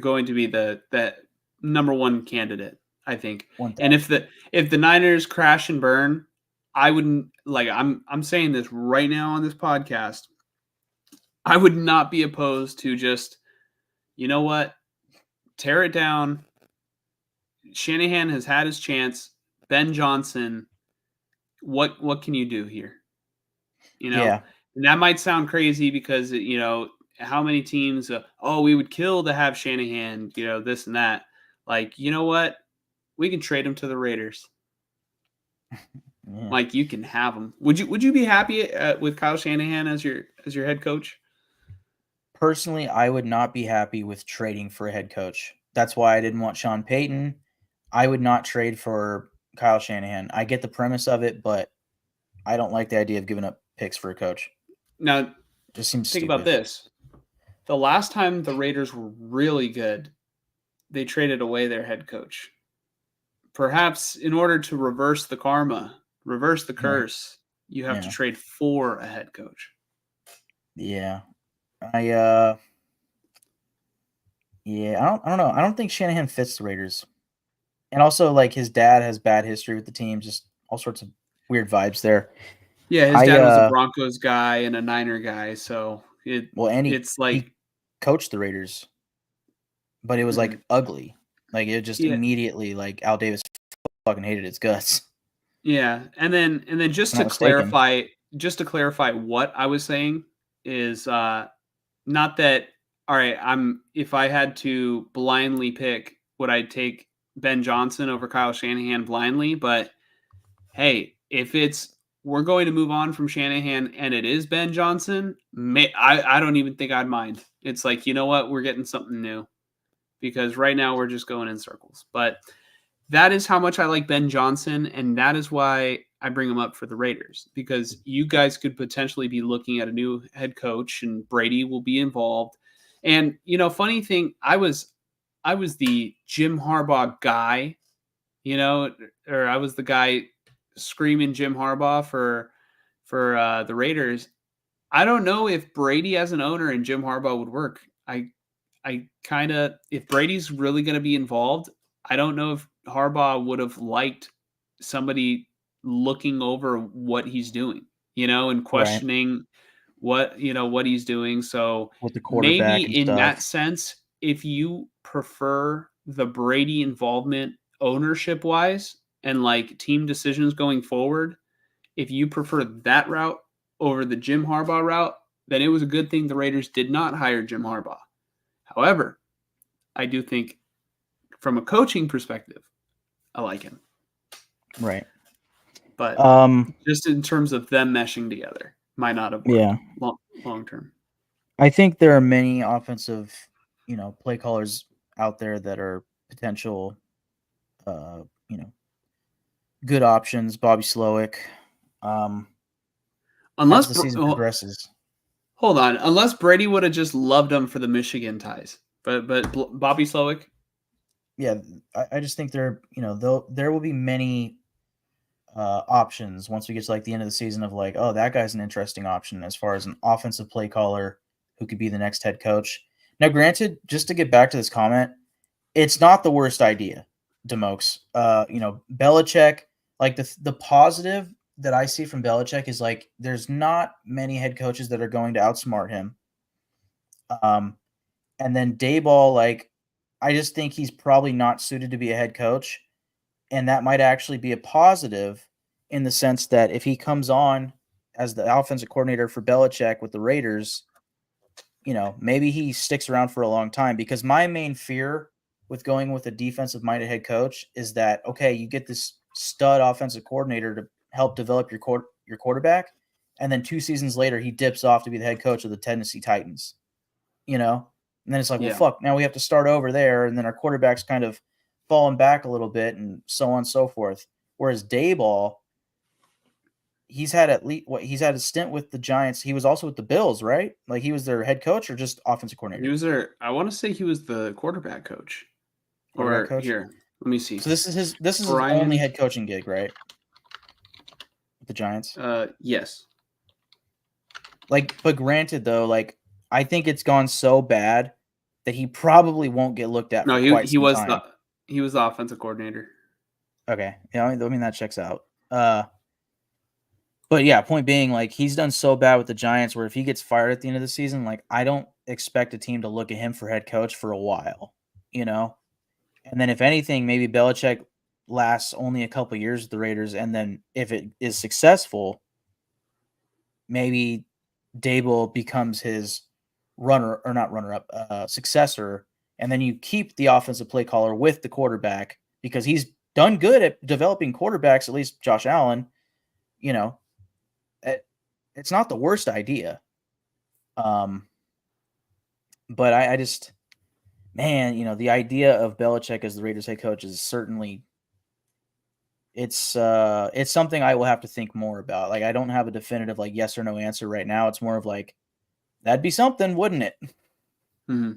going to be the number one candidate, I think. And if the Niners crash and burn, I wouldn't, like, I'm saying this right now on this podcast, I would not be opposed to just, you know what, tear it down. Shanahan has had his chance. Ben Johnson, what can you do here? Yeah. And that might sound crazy because, how many teams, we would kill to have Shanahan, this and that. Like, you know what? We can trade him to the Raiders. Yeah. Like, you can have him. Would you be happy with Kyle Shanahan as your head coach? Personally, I would not be happy with trading for a head coach. That's why I didn't want Sean Payton. I would not trade for Kyle Shanahan. I get the premise of it, but I don't like the idea of giving up picks for a coach. Now, just seems think stupid. about this. The last time the Raiders were really good, they traded away their head coach. Perhaps in order to reverse the karma, reverse the curse, You have to Yeah. trade for a head coach. Yeah. I don't know. I don't think Shanahan fits the Raiders. And also, like, his dad has bad history with the team, just all sorts of weird vibes there. Yeah, his dad was a Broncos guy and a Niner guy, so it's like he coached the Raiders, but it was like ugly. Like it just immediately like Al Davis fucking hated his guts. Yeah, and then just to clarify what I was saying is not that all right, if I had to blindly pick, would I take Ben Johnson over Kyle Shanahan blindly? But hey, if we're going to move on from Shanahan and it is Ben Johnson, I don't even think I'd mind. It's like, you know what? We're getting something new because right now we're just going in circles. But that is how much I like Ben Johnson, and that is why I bring him up for the Raiders, because you guys could potentially be looking at a new head coach and Brady will be involved. And, funny thing, I was the Jim Harbaugh guy, or I was the guy screaming Jim Harbaugh for the Raiders. I don't know if Brady as an owner and Jim Harbaugh would work. I kind of, if Brady's really going to be involved, I don't know if Harbaugh would have liked somebody looking over what he's doing, and questioning what he's doing. So with the quarterback maybe and in stuff. that sense, if you prefer the Brady involvement ownership wise and like team decisions going forward, if you prefer that route over the Jim Harbaugh route, then it was a good thing the Raiders did not hire Jim Harbaugh. However, I do think from a coaching perspective, I like him. Right. But just in terms of them meshing together, might not have worked long term. I think there are many offensive, play callers out there that are potential, good options. Bobby Slowick. Unless as the season progresses. Hold on. Unless Brady would have just loved him for the Michigan ties. But Bobby Slowick? Yeah, I just think there will be many options once we get to like the end of the season of like, oh, that guy's an interesting option as far as an offensive play caller who could be the next head coach. Now, granted, just to get back to this comment, it's not the worst idea, Demokes. Belichick, like the positive that I see from Belichick is like there's not many head coaches that are going to outsmart him. And then Daboll, like, I just think he's probably not suited to be a head coach. And that might actually be a positive in the sense that if he comes on as the offensive coordinator for Belichick with the Raiders, maybe he sticks around for a long time. Because my main fear with going with a defensive-minded head coach is that, okay, you get this stud offensive coordinator to help develop your quarterback, and then 2 seasons later he dips off to be the head coach of the Tennessee Titans, And then it's like, well, fuck, now we have to start over there, and then our quarterback's kind of falling back a little bit and so on and so forth. Whereas Daboll, he's had a stint with the Giants. He was also with the Bills, right? Like he was their head coach or just offensive coordinator? He was I want to say he was the quarterback coach. Here, let me see. So this is his only head coaching gig, right? With the Giants? Yes. But granted though, like I think it's gone so bad that he probably won't get looked at. No, he was time. He was the offensive coordinator. Okay, yeah, I mean that checks out. But yeah, point being, like he's done so bad with the Giants, where if he gets fired at the end of the season, like I don't expect a team to look at him for head coach for a while, And then if anything, maybe Belichick lasts only a couple years with the Raiders, and then if it is successful, maybe Daboll becomes his successor, and then you keep the offensive play caller with the quarterback because he's done good at developing quarterbacks, at least Josh Allen. It's not the worst idea. But I just, man, the idea of Belichick as the Raiders head coach is certainly it's something I will have to think more about. Like I don't have a definitive like yes or no answer right now. It's more of like that'd be something, wouldn't it? Mm-hmm.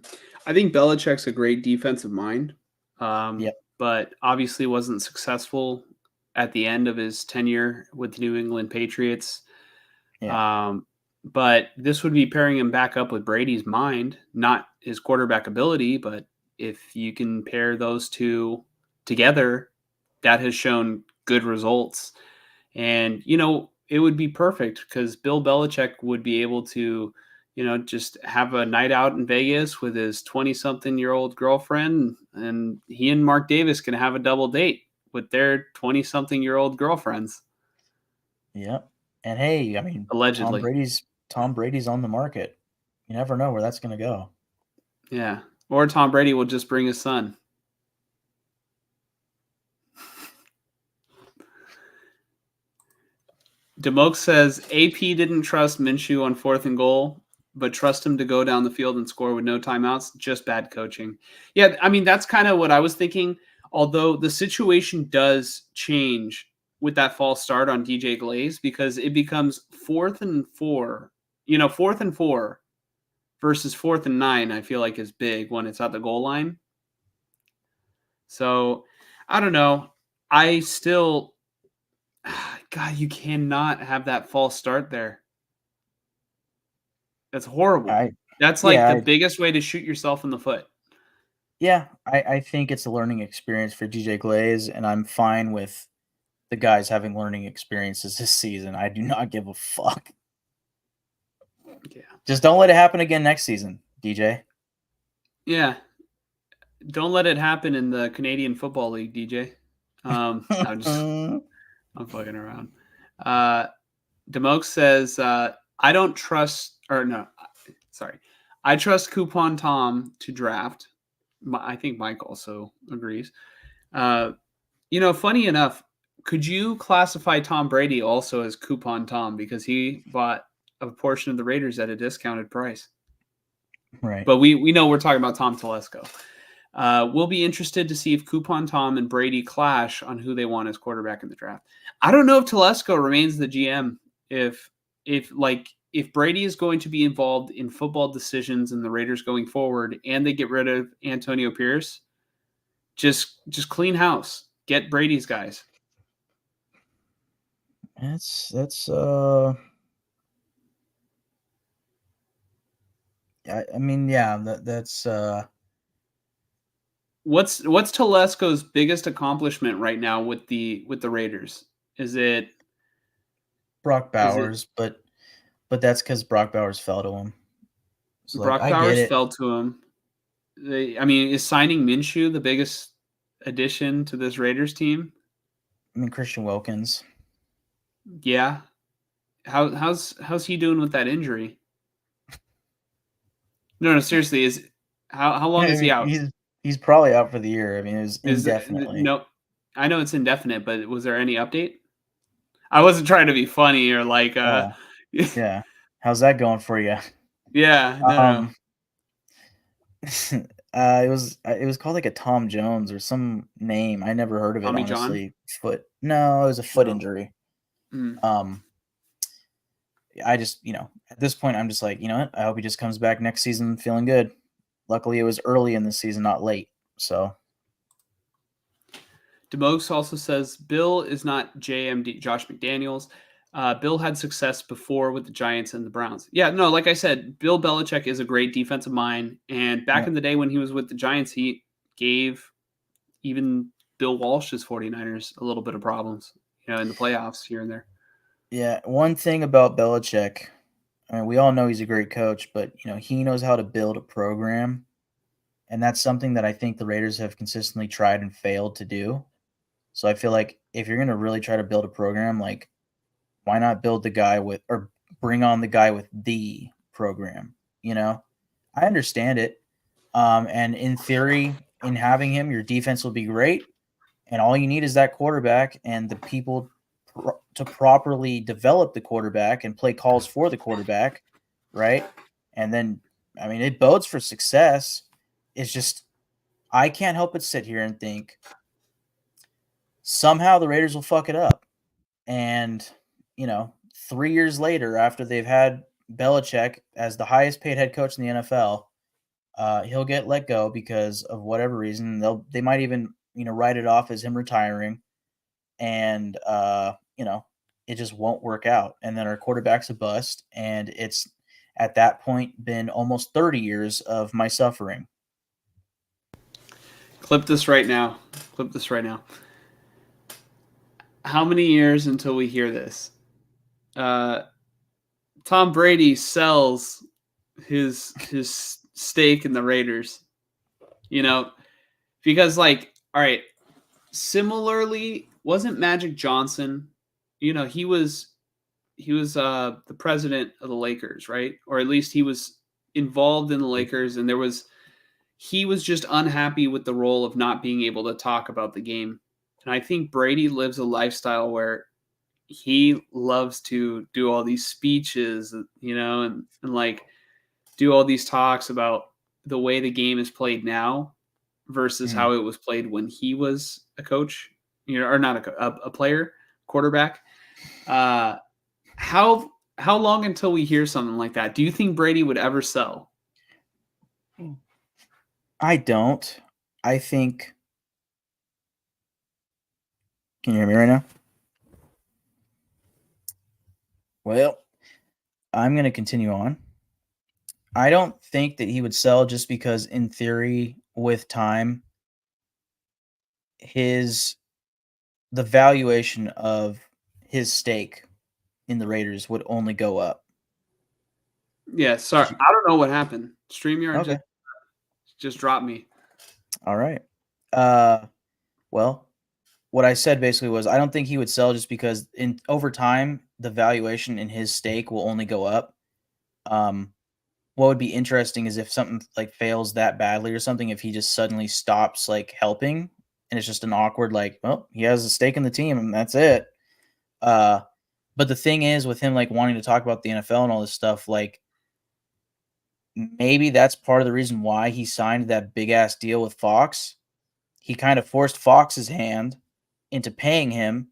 I think Belichick's a great defensive mind, but obviously wasn't successful at the end of his tenure with the New England Patriots. Yeah. But this would be pairing him back up with Brady's mind, not his quarterback ability. But if you can pair those two together, that has shown good results. And, it would be perfect because Bill Belichick would be able to, just have a night out in Vegas with his 20-something-year-old girlfriend, and he and Mark Davis can have a double date with their 20-something-year-old girlfriends. Yep. And hey, I mean, Allegedly. Tom Brady's on the market. You never know where that's going to go. Yeah. Or Tom Brady will just bring his son. Demoke says AP didn't trust Minshew on 4th and goal, but trust him to go down the field and score with no timeouts. Just bad coaching. Yeah, I mean, that's kind of what I was thinking. Although the situation does change with that false start on DJ Glaze because it becomes 4th and 4. 4th and 4 versus 4th and 9, I feel like is big when it's at the goal line. So, I don't know. I still... God, you cannot have that false start there. That's horrible. That's like the biggest way to shoot yourself in the foot. Yeah, I think it's a learning experience for DJ Glaze, and I'm fine with the guys having learning experiences this season. I do not give a fuck. Yeah. Just don't let it happen again next season, DJ. Yeah. Don't let it happen in the Canadian Football League, DJ. I'm fucking around. Demoke says, I don't trust, or no, sorry. I trust Coupon Tom to draft. I think Mike also agrees. Funny enough, could you classify Tom Brady also as Coupon Tom because he bought a portion of the Raiders at a discounted price? Right. But we know we're talking about Tom Telesco. We'll be interested to see if Coupon Tom and Brady clash on who they want as quarterback in the draft. I don't know if Telesco remains the GM if Brady is going to be involved in football decisions in the Raiders going forward and they get rid of Antonio Pierce. Just clean house. Get Brady's guys. That's I mean, yeah, that's What's Telesco's biggest accomplishment right now with the Raiders? Is it Brock Bowers, but that's because Brock Bowers fell to him. So Brock Bowers fell to him. Is signing Minshew the biggest addition to this Raiders team? I mean, Christian Wilkins. Yeah. How's he doing with that injury? No, seriously, how long is he out? He's probably out for the year. I mean, it was indefinitely. No, I know it's indefinite, but was there any update? I wasn't trying to be funny or like yeah. How's that going for you? Yeah, no. It was called like a Tom Jones or some name. I never heard of it, Tommy honestly. John? No, it was a foot injury. Mm. I just, at this point, I'm just like, you know what? I hope he just comes back next season feeling good. Luckily, it was early in the season, not late. So. DeMokes also says Bill is not JMD Josh McDaniels. Bill had success before with the Giants and the Browns. Yeah, no, like I said, Bill Belichick is a great defensive mind. And back in the day when he was with the Giants, he gave even Bill Walsh's 49ers a little bit of problems, in the playoffs here and there. Yeah, one thing about Belichick, I mean, we all know he's a great coach, but, he knows how to build a program. And that's something that I think the Raiders have consistently tried and failed to do. So I feel like if you're going to really try to build a program, like, why not build the guy with, or bring on the guy with the program? I understand it. And in theory, in having him, your defense will be great. And all you need is that quarterback and the people to properly develop the quarterback and play calls for the quarterback, right? And then, I mean, it bodes for success. It's just, I can't help but sit here and think somehow the Raiders will fuck it up. And, 3 years later, after they've had Belichick as the highest paid head coach in the NFL, he'll get let go because of whatever reason. They might even, write it off as him retiring. And, it just won't work out. And then our quarterback's a bust. And it's at that point been almost 30 years of my suffering. Clip this right now. Clip this right now. How many years until we hear this? Tom Brady sells his stake in the Raiders. You know, because like, all right, similarly, wasn't Magic Johnson, you know, he was the president of the Lakers, right? Or at least he was involved in the Lakers, and he was just unhappy with the role of not being able to talk about the game. And I think Brady lives a lifestyle where he loves to do all these speeches, you know, and like do all these talks about the way the game is played now versus how it was played when he was a coach, you know, or not a player, quarterback. How long until we hear something like that? Do you think Brady would ever sell? I don't. I think. Can you hear me right now? Well, I'm going to continue on. I don't think that he would sell just because, in theory, with time, the valuation of his stake in the Raiders would only go up. Yeah, sorry. I don't know what happened. StreamYard just dropped me. All right. Well, what I said basically was I don't think he would sell just because over time the valuation in his stake will only go up. What would be interesting is if something like fails that badly or something, if he just suddenly stops like helping and it's just an awkward like, well, he has a stake in the team and that's it. But the thing is with him like wanting to talk about the NFL and all this stuff, like maybe that's part of the reason why he signed that big ass deal with Fox. He kind of forced Fox's hand into paying him,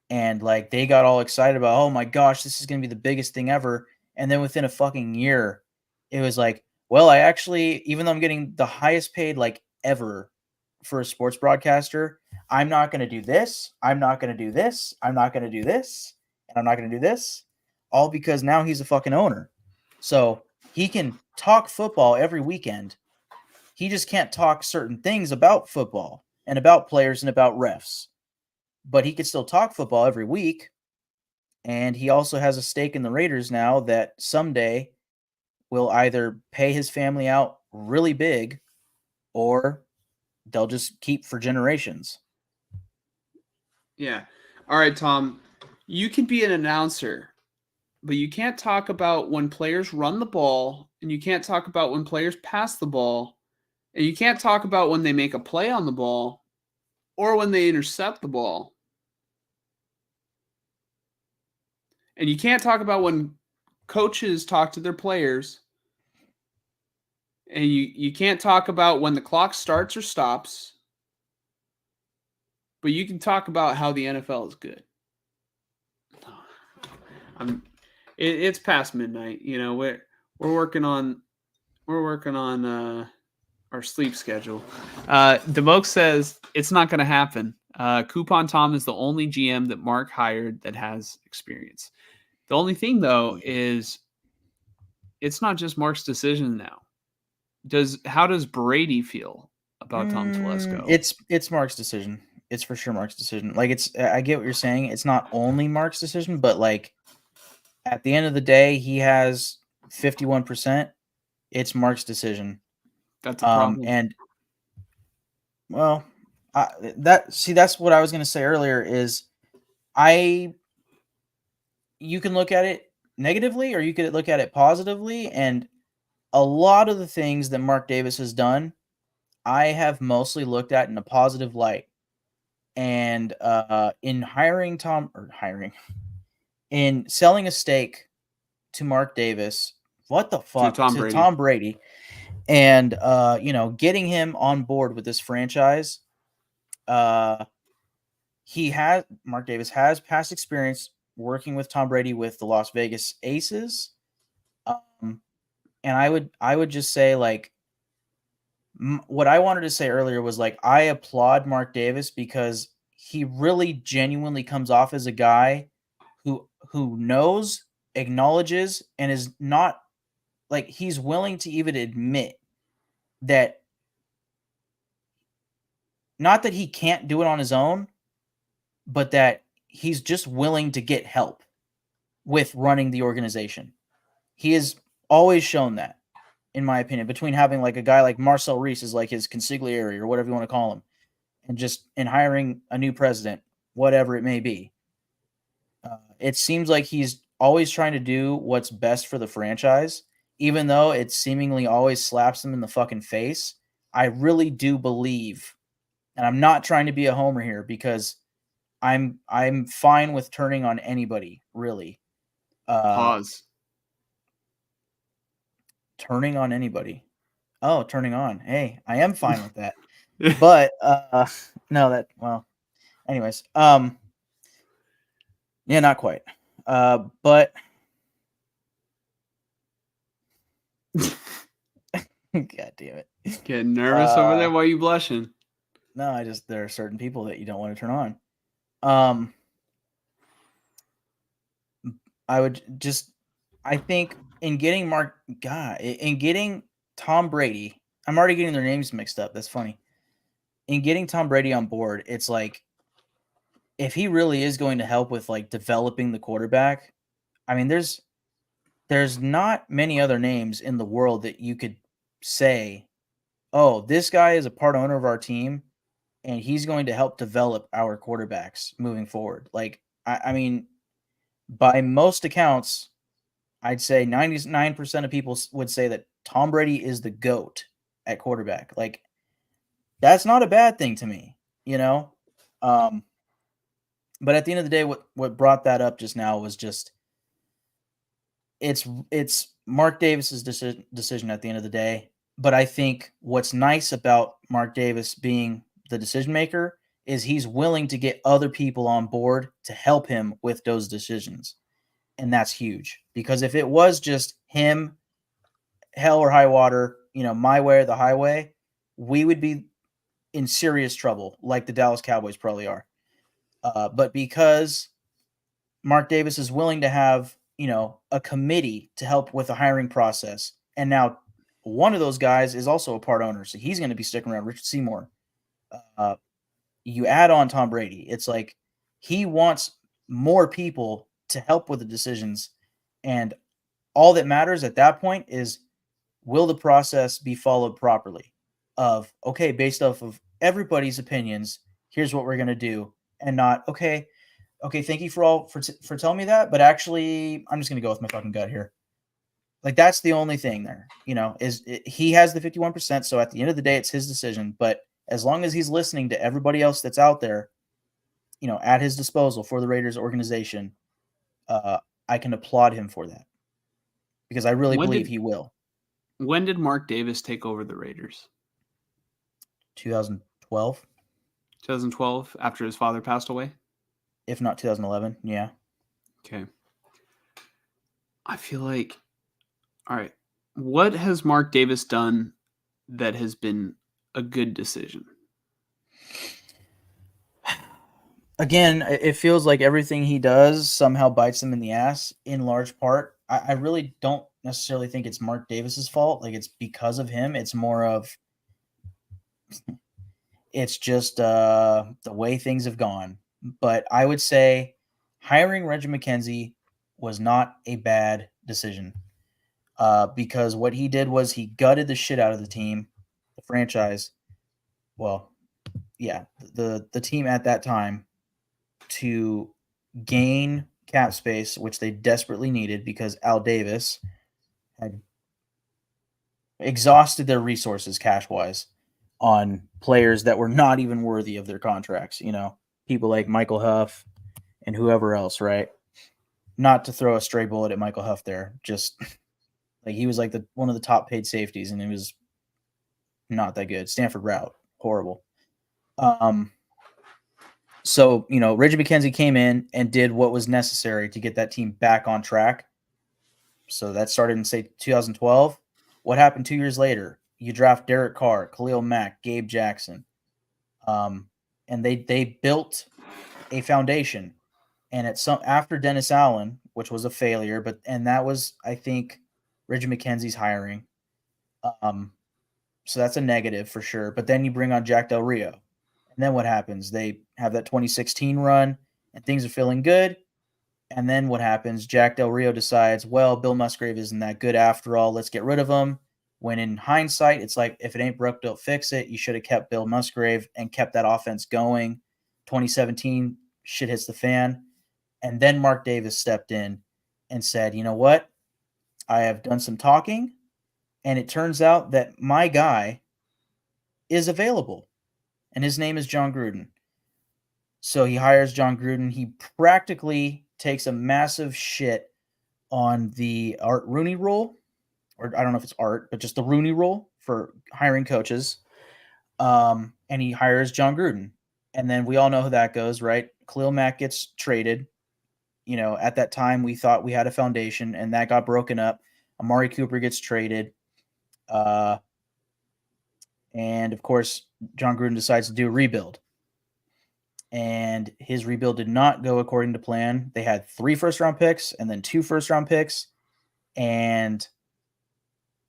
and like they got all excited about, oh my gosh, this is going to be the biggest thing ever. And then within a fucking year, it was like, well, I actually, even though I'm getting the highest paid like ever for a sports broadcaster, I'm not going to do this. I'm not going to do this. I'm not going to do this. And I'm not going to do this. All because now he's a fucking owner. So he can talk football every weekend. He just can't talk certain things about football and about players and about refs. But he could still talk football every week. And he also has a stake in the Raiders now that someday will either pay his family out really big or they'll just keep for generations. Yeah. All right, Tom, you can be an announcer, but you can't talk about when players run the ball, and you can't talk about when players pass the ball, and you can't talk about when they make a play on the ball or when they intercept the ball. And you can't talk about when coaches talk to their players. And you can't talk about when the clock starts or stops. But you can talk about how the NFL is good. It's past midnight. You know, we're working on our sleep schedule. Demoke says it's not going to happen. Coupon Tom is the only GM that Mark hired that has experience. The only thing, though, is it's not just Mark's decision now. How does Brady feel about Tom Telesco? It's Mark's decision. It's for sure Mark's decision. Like I get what you're saying. It's not only Mark's decision, but like at the end of the day, he has 51%. It's Mark's decision. That's a problem. And well, that's what I was going to say earlier is you can look at it negatively or you could look at it positively. And a lot of the things that Mark Davis has done, I have mostly looked at in a positive light. And in in selling a stake to Mark Davis, what the fuck, to Tom Brady, and getting him on board with this franchise, Mark Davis has past experience working with Tom Brady with the Las Vegas Aces, and I would just say like what I wanted to say earlier was like I applaud Mark Davis because he really genuinely comes off as a guy who who knows, acknowledges, and is not like he's willing to even admit that not that he can't do it on his own, but that he's just willing to get help with running the organization. He has always shown that, in my opinion, between having like a guy like Marcel Reese is like his consigliere or whatever you want to call him, and hiring a new president, whatever it may be. It seems like he's always trying to do what's best for the franchise, even though it seemingly always slaps him in the fucking face. I really do believe, and I'm not trying to be a homer here because I'm fine with turning on anybody, really. Pause. Turning on anybody. Oh, turning on. Hey, I am fine with that. But no, that well. Anyways, yeah, not quite. But God damn it. Getting nervous over there? Why are you blushing? No, there are certain people that you don't want to turn on. I think in getting Tom Brady, I'm already getting their names mixed up. That's funny. In getting Tom Brady on board, it's like, if he really is going to help with like developing the quarterback, I mean, there's not many other names in the world that you could say, oh, this guy is a part owner of our team and he's going to help develop our quarterbacks moving forward. Like, I mean, by most accounts, I'd say 99% of people would say that Tom Brady is the GOAT at quarterback. Like, that's not a bad thing to me, you know? But at the end of the day, what brought that up just now was just it's Mark Davis's decision at the end of the day. But I think what's nice about Mark Davis being the decision maker is he's willing to get other people on board to help him with those decisions. And that's huge, because if it was just him, hell or high water, my way or the highway, we would be in serious trouble, like the Dallas Cowboys probably are. But because Mark Davis is willing to have, a committee to help with the hiring process, and now one of those guys is also a part owner, so he's going to be sticking around, Richard Seymour. You add on Tom Brady, it's like he wants more people to help with the decisions, and all that matters at that point is, will the process be followed properly? Of, okay, based off of everybody's opinions, here's what we're going to do, and not, okay, thank you for telling me that, but actually, I'm just going to go with my fucking gut here. Like, that's the only thing there, he has the 51%, so at the end of the day, it's his decision, but as long as he's listening to everybody else that's out there, at his disposal for the Raiders organization, I can applaud him for that, because I really believe he will. When did Mark Davis take over the Raiders? 2012. 2012, after his father passed away? If not 2011, yeah. Okay. I feel like, all right, what has Mark Davis done that has been a good decision? Again, it feels like everything he does somehow bites him in the ass, in large part. I really don't necessarily think it's Mark Davis's fault. Like, it's because of him. It's more of, it's just the way things have gone. But I would say hiring Reggie McKenzie was not a bad decision, because what he did was he gutted the shit out of the team, the franchise. Well, yeah, the team at that time, to gain cap space, which they desperately needed because Al Davis had exhausted their resources cash-wise on players that were not even worthy of their contracts, people like Michael Huff and whoever else, right? Not to throw a stray bullet at Michael Huff there, just like he was like one of the top paid safeties, and it was not that good. Stanford route, horrible. So, Reggie McKenzie came in and did what was necessary to get that team back on track. So that started in, say, 2012. What happened 2 years later? You draft Derek Carr, Khalil Mack, Gabe Jackson. And they built a foundation. And after Dennis Allen, which was a failure, and that was, I think, Reggie McKenzie's hiring. So that's a negative for sure. But then you bring on Jack Del Rio. And then what happens? They have that 2016 run and things are feeling good. And then what happens? Jack Del Rio decides, well, Bill Musgrave isn't that good after all. Let's get rid of him. When in hindsight, it's like, if it ain't broke, don't fix it. You should have kept Bill Musgrave and kept that offense going. 2017, shit hits the fan. And then Mark Davis stepped in and said, you know what? I have done some talking. And it turns out that my guy is available. And his name is John Gruden. So he hires John Gruden. He practically takes a massive shit on the Art Rooney rule. Or I don't know if it's Art, but just the Rooney rule for hiring coaches. And he hires John Gruden. And then we all know how that goes, right? Khalil Mack gets traded. You know, at that time, we thought we had a foundation, and that got broken up. Amari Cooper gets traded. And, of course, John Gruden decides to do a rebuild. And his rebuild did not go according to plan. They had 3 first-round picks and then 2 first-round picks. And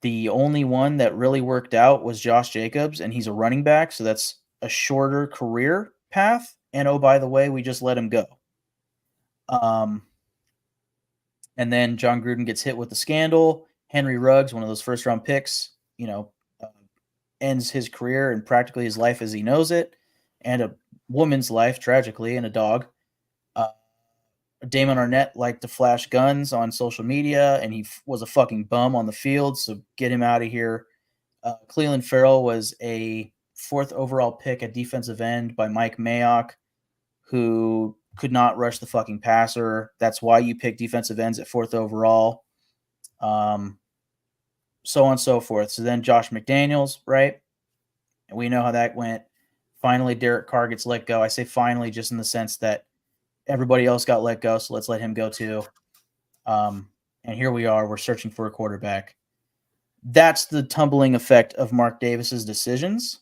the only one that really worked out was Josh Jacobs, and he's a running back, so that's a shorter career path. And, oh, by the way, we just let him go. And then John Gruden gets hit with the scandal. Henry Ruggs, one of those first-round picks, ends his career and practically his life as he knows it, and a woman's life, tragically, and a dog. Damon Arnett liked to flash guns on social media, and he was a fucking bum on the field, so get him out of here. Cleveland Farrell was a 4th overall pick at defensive end by Mike Mayock, who could not rush the fucking passer. That's why you pick defensive ends at 4th overall. So on and so forth. So then Josh McDaniels, right? And we know how that went. Finally, Derek Carr gets let go. I say finally just in the sense that everybody else got let go, so let's let him go too. And here we are. We're searching for a quarterback. That's the tumbling effect of Mark Davis's decisions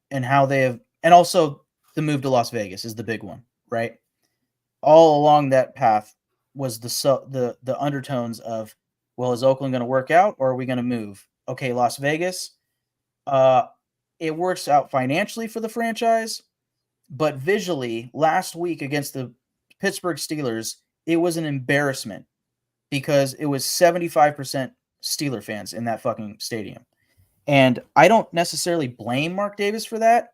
and how they have – and also the move to Las Vegas is the big one, right? All along that path was the undertones of, well, is Oakland going to work out or are we going to move? Okay, Las Vegas, it works out financially for the franchise, but visually, last week against the Pittsburgh Steelers, it was an embarrassment because it was 75% Steeler fans in that fucking stadium. And I don't necessarily blame Mark Davis for that.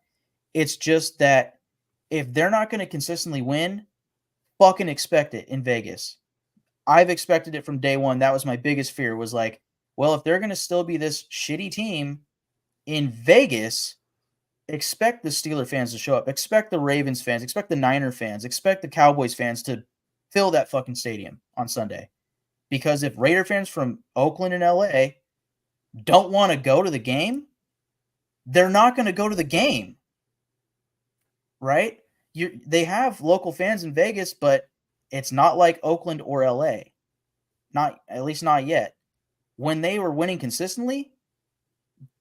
It's just that if they're not going to consistently win, fucking expect it in Vegas. I've expected it from day one. That was my biggest fear, was like, well, if they're going to still be this shitty team in Vegas, expect the Steeler fans to show up. Expect the Ravens fans. Expect the Niner fans. Expect the Cowboys fans to fill that fucking stadium on Sunday. Because if Raider fans from Oakland and LA don't want to go to the game, they're not going to go to the game. Right? They have local fans in Vegas, but it's not like Oakland or LA. At least not yet. When they were winning consistently,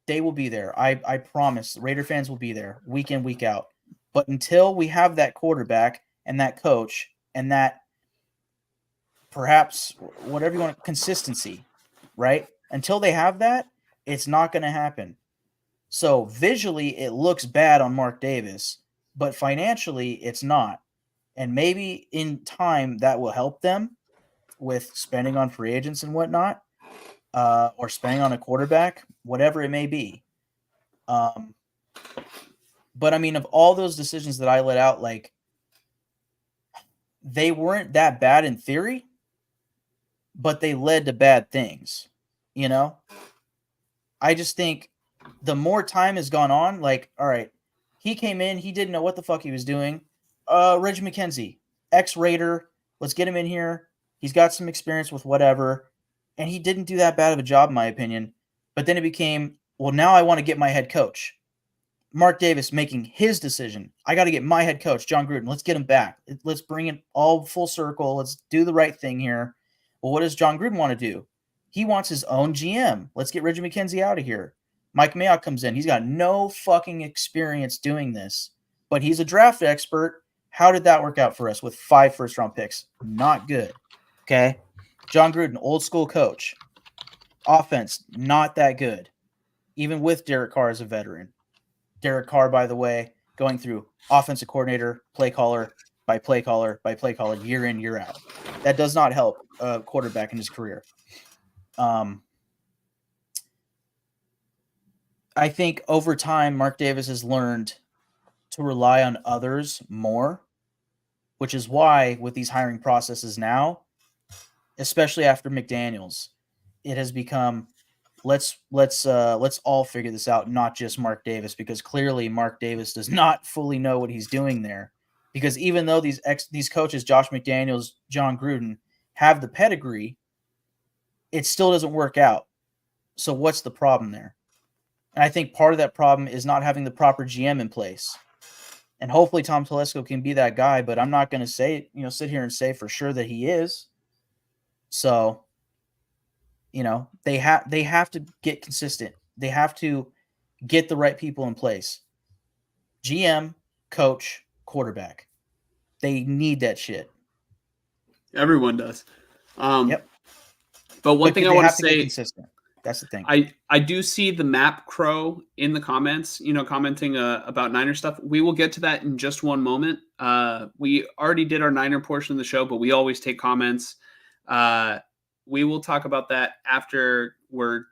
they will be there. I promise. Raider fans will be there week in, week out. But until we have that quarterback and that coach and that perhaps whatever you want, consistency, right? Until they have that, it's not going to happen. So visually, it looks bad on Mark Davis, but financially, it's not. And maybe in time, that will help them with spending on free agents and whatnot, or spending on a quarterback, whatever it may be. But I mean, of all those decisions that I let out, like, they weren't that bad in theory, but they led to bad things, you know? I just think the more time has gone on, like, all right, he came in, he didn't know what the fuck he was doing. Reggie McKenzie, ex-Raider, let's get him in here. He's got some experience with whatever. And he didn't do that bad of a job, in my opinion. But then it became, well, now I want to get my head coach. Mark Davis making his decision. I got to get my head coach, John Gruden. Let's get him back. Let's bring it all full circle. Let's do the right thing here. Well, what does John Gruden want to do? He wants his own GM. Let's get Reggie McKenzie out of here. Mike Mayock comes in. He's got no fucking experience doing this, but he's a draft expert, How did that work out for us with 5 first-round picks? Not good. Okay. John Gruden, old school coach. Offense, not that good. Even with Derek Carr as a veteran. Derek Carr, by the way, going through offensive coordinator, play caller, by play caller, year in, year out. That does not help a quarterback in his career. I think over time, Mark Davis has learned to rely on others more, which is why with these hiring processes now, especially after McDaniels, it has become let's all figure this out, not just Mark Davis, because clearly Mark Davis does not fully know what he's doing there. Because even though these coaches, Josh McDaniels, John Gruden, have the pedigree, it still doesn't work out. So what's the problem there? And I think part of that problem is not having the proper GM in place. And hopefully Tom Telesco can be that guy, but I'm not going to say, sit here and say for sure that he is. So, they have to get consistent. They have to get the right people in place. GM, coach, quarterback. They need that shit. Everyone does. Yep. But one thing I want to say, consistent. That's the thing. I do see the Map Crow in the comments, commenting about Niner stuff. We will get to that in just one moment. We already did our Niner portion of the show, but we always take comments. We will talk about that after we're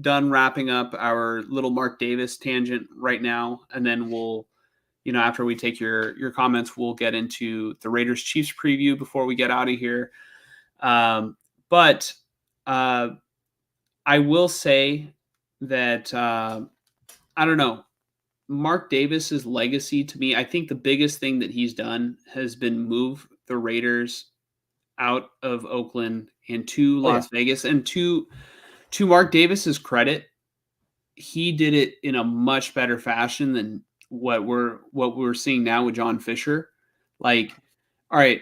done wrapping up our little Mark Davis tangent right now. And then we'll, after we take your comments, we'll get into the Raiders Chiefs preview before we get out of here. But I will say that, I don't know, Mark Davis's legacy to me, I think the biggest thing that he's done has been move the Raiders out of Oakland and to Las Vegas. And to Mark Davis's credit, he did it in a much better fashion than what we're seeing now with John Fisher. Like, all right,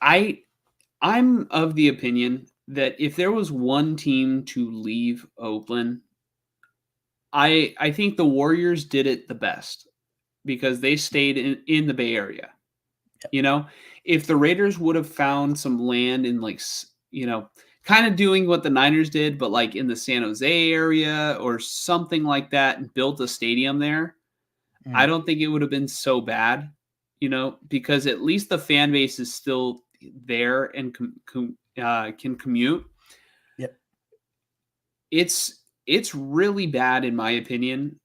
I'm of the opinion that if there was one team to leave Oakland, I think the Warriors did it the best because they stayed in the Bay Area. If the Raiders would have found some land in kind of doing what the Niners did, but like in the San Jose area or something like that and built a stadium there, I don't think it would have been so bad, because at least the fan base is still there and can commute. Yep. It's really bad, in my opinion,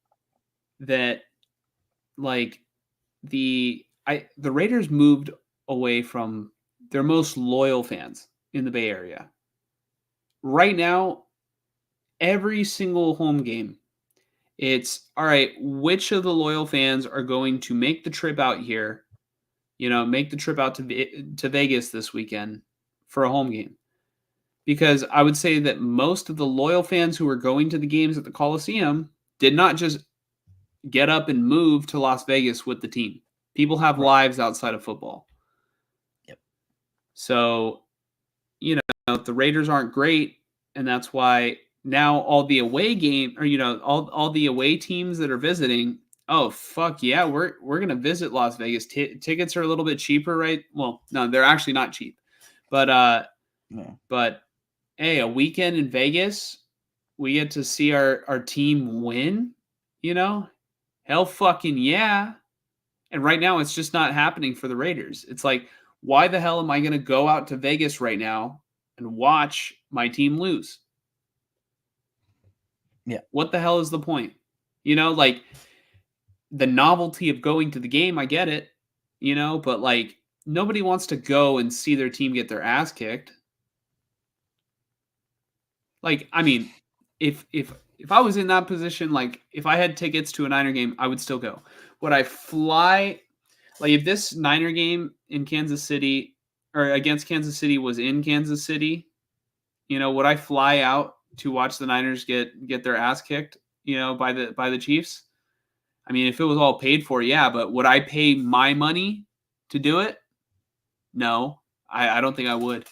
that the Raiders moved away from their most loyal fans in the Bay Area. Right now, every single home game, it's all right, which of the loyal fans are going to make the trip out here, make the trip out to Vegas this weekend for a home game? Because I would say that most of the loyal fans who were going to the games at the Coliseum did not just get up and move to Las Vegas with the team. People have lives outside of football. Yep. So, the Raiders aren't great, and that's why now all the away game, or all the away teams that are visiting, oh fuck yeah, we're gonna visit Las Vegas. Tickets are a little bit cheaper, right? Well, no, they're actually not cheap, but but hey, a weekend in Vegas, we get to see our team win. Hell fucking yeah. And right now, it's just not happening for the Raiders. It's like, why the hell am I going to go out to Vegas right now and watch my team lose? Yeah. What the hell is the point? The novelty of going to the game, I get it, but nobody wants to go and see their team get their ass kicked. I mean, if I was in that position, if I had tickets to a Niner game, I would still go. Would I fly? If this Niner game in Kansas City or against Kansas City was in Kansas City, would I fly out to watch the Niners get their ass kicked, by the Chiefs? I mean, if it was all paid for, yeah, but would I pay my money to do it? No, I don't think I would.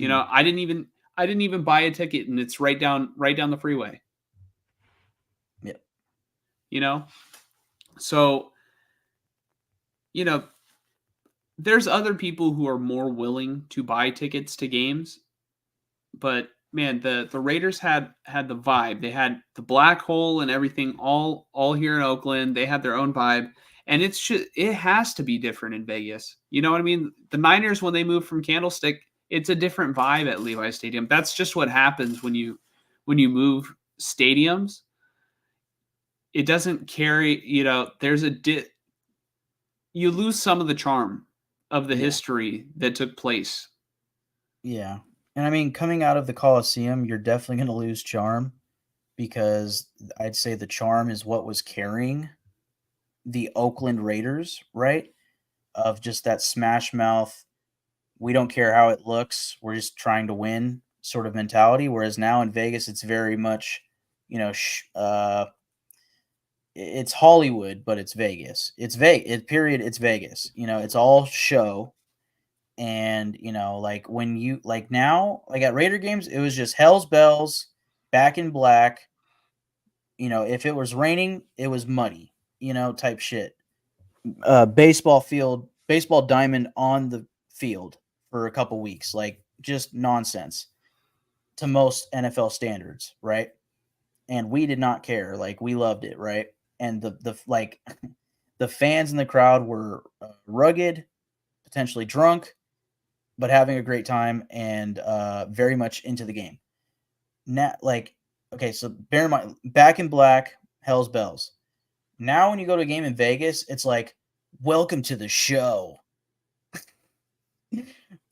I didn't even buy a ticket, and it's right down the freeway. Yep. So, there's other people who are more willing to buy tickets to games, but man, the Raiders had the vibe. They had the black hole and everything all here in Oakland. They had their own vibe, and it has to be different in Vegas. You know what I mean? The Niners, when they moved from Candlestick, it's a different vibe at Levi Stadium. That's just what happens when you move stadiums. It doesn't carry. There's you lose some of the charm of the history that took place. Yeah. And I mean, coming out of the Coliseum, you're definitely going to lose charm because I'd say the charm is what was carrying the Oakland Raiders, right? Of just that smash mouth, we don't care how it looks, we're just trying to win sort of mentality. Whereas now in Vegas, it's very much, it's Hollywood, but it's Vegas. It's Vegas, period. It's Vegas. It's all show. And like when you now at Raider games, it was just hell's bells, back in black. If it was raining, it was muddy, type shit. Baseball diamond on the field for a couple weeks, like just nonsense to most NFL standards, right? And we did not care, like we loved it, right? And the the fans in the crowd were rugged, potentially drunk, but having a great time and very much into the game. Now, okay, so bear in mind, back in black, hell's bells. Now, when you go to a game in Vegas, it's like, welcome to the show.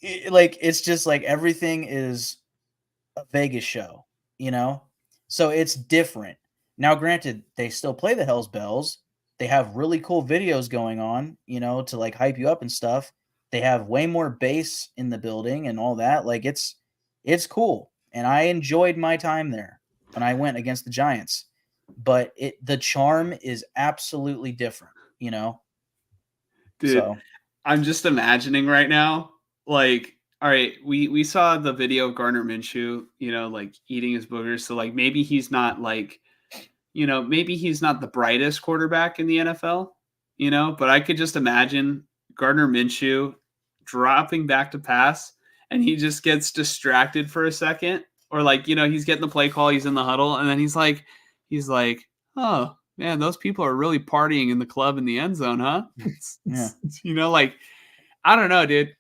It's just like everything is a Vegas show, So it's different. Now, granted, they still play the hell's bells. They have really cool videos going on, to like hype you up and stuff. They have way more bass in the building and all that. Like it's cool. And I enjoyed my time there when I went against the Giants. But the charm is absolutely different, Dude, So I'm just imagining right now, like, all right, we saw the video of Gardner Minshew, like eating his boogers. So like maybe he's not like, maybe he's not the brightest quarterback in the NFL, but I could just imagine Gardner Minshew dropping back to pass and he just gets distracted for a second, or like, he's getting the play call, he's in the huddle, and then he's like, oh man, those people are really partying in the club in the end zone, huh? Yeah. Like, I don't know, dude.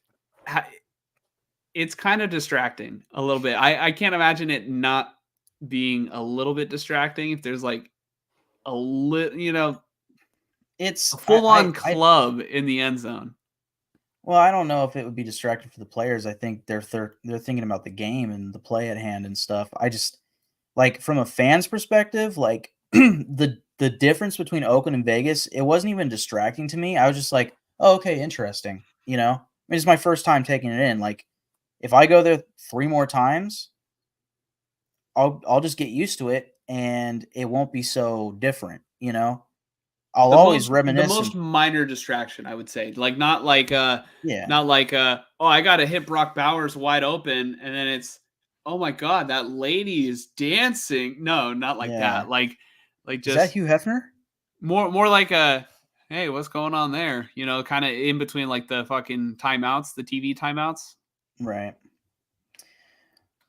It's kind of distracting a little bit. I can't imagine it not being a little bit distracting if there's like a little, it's a full-on club in the end zone. Well, I don't know if it would be distracting for the players. I think they're thinking about the game and the play at hand and stuff. I just like from a fan's perspective, like the difference between Oakland and Vegas, it wasn't even distracting to me. I was just like, oh, okay, interesting. I mean, it's my first time taking it in. Like, if I go there 3 more times, I'll just get used to it, and it won't be so different. I'll always reminisce. The most minor distraction, I would say, like not like yeah, not like oh, I got to hit Brock Bowers wide open, and then it's, oh my god, that lady is dancing. No, not like that. Like just, is that Hugh Hefner? More like a, hey, what's going on there? Kind of in between like the fucking timeouts, the TV timeouts. Right.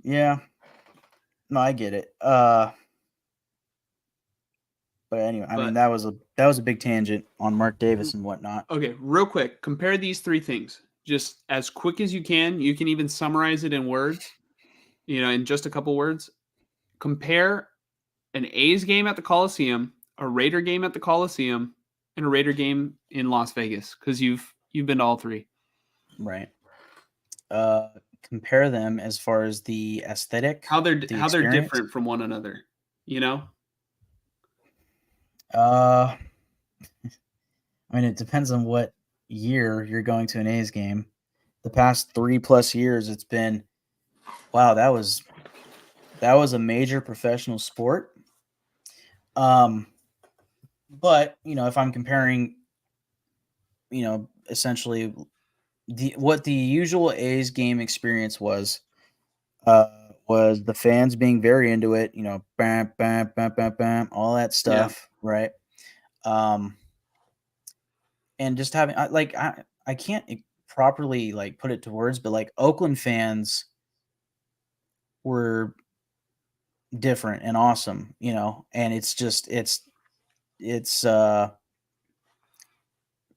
Yeah. No, I get it. But anyway, I mean that was a big tangent on Mark Davis and whatnot. Okay, real quick, compare these 3 things just as quick as you can. You can even summarize it in words, in just a couple words. Compare an A's game at the Coliseum, a Raider game at the Coliseum, and a Raider game in Las Vegas, because you've been to all 3. Right. Compare them as far as the aesthetic, how they're different from one another. I mean, it depends on what year you're going to an A's game. The past 3+ years, it's been, wow, that was a major professional sport. But if I'm comparing, essentially what the usual A's game experience was the fans being very into it, bam, bam, bam, bam, bam, all that stuff, right? And just having I can't properly like put it to words, but like Oakland fans were different and awesome, and it's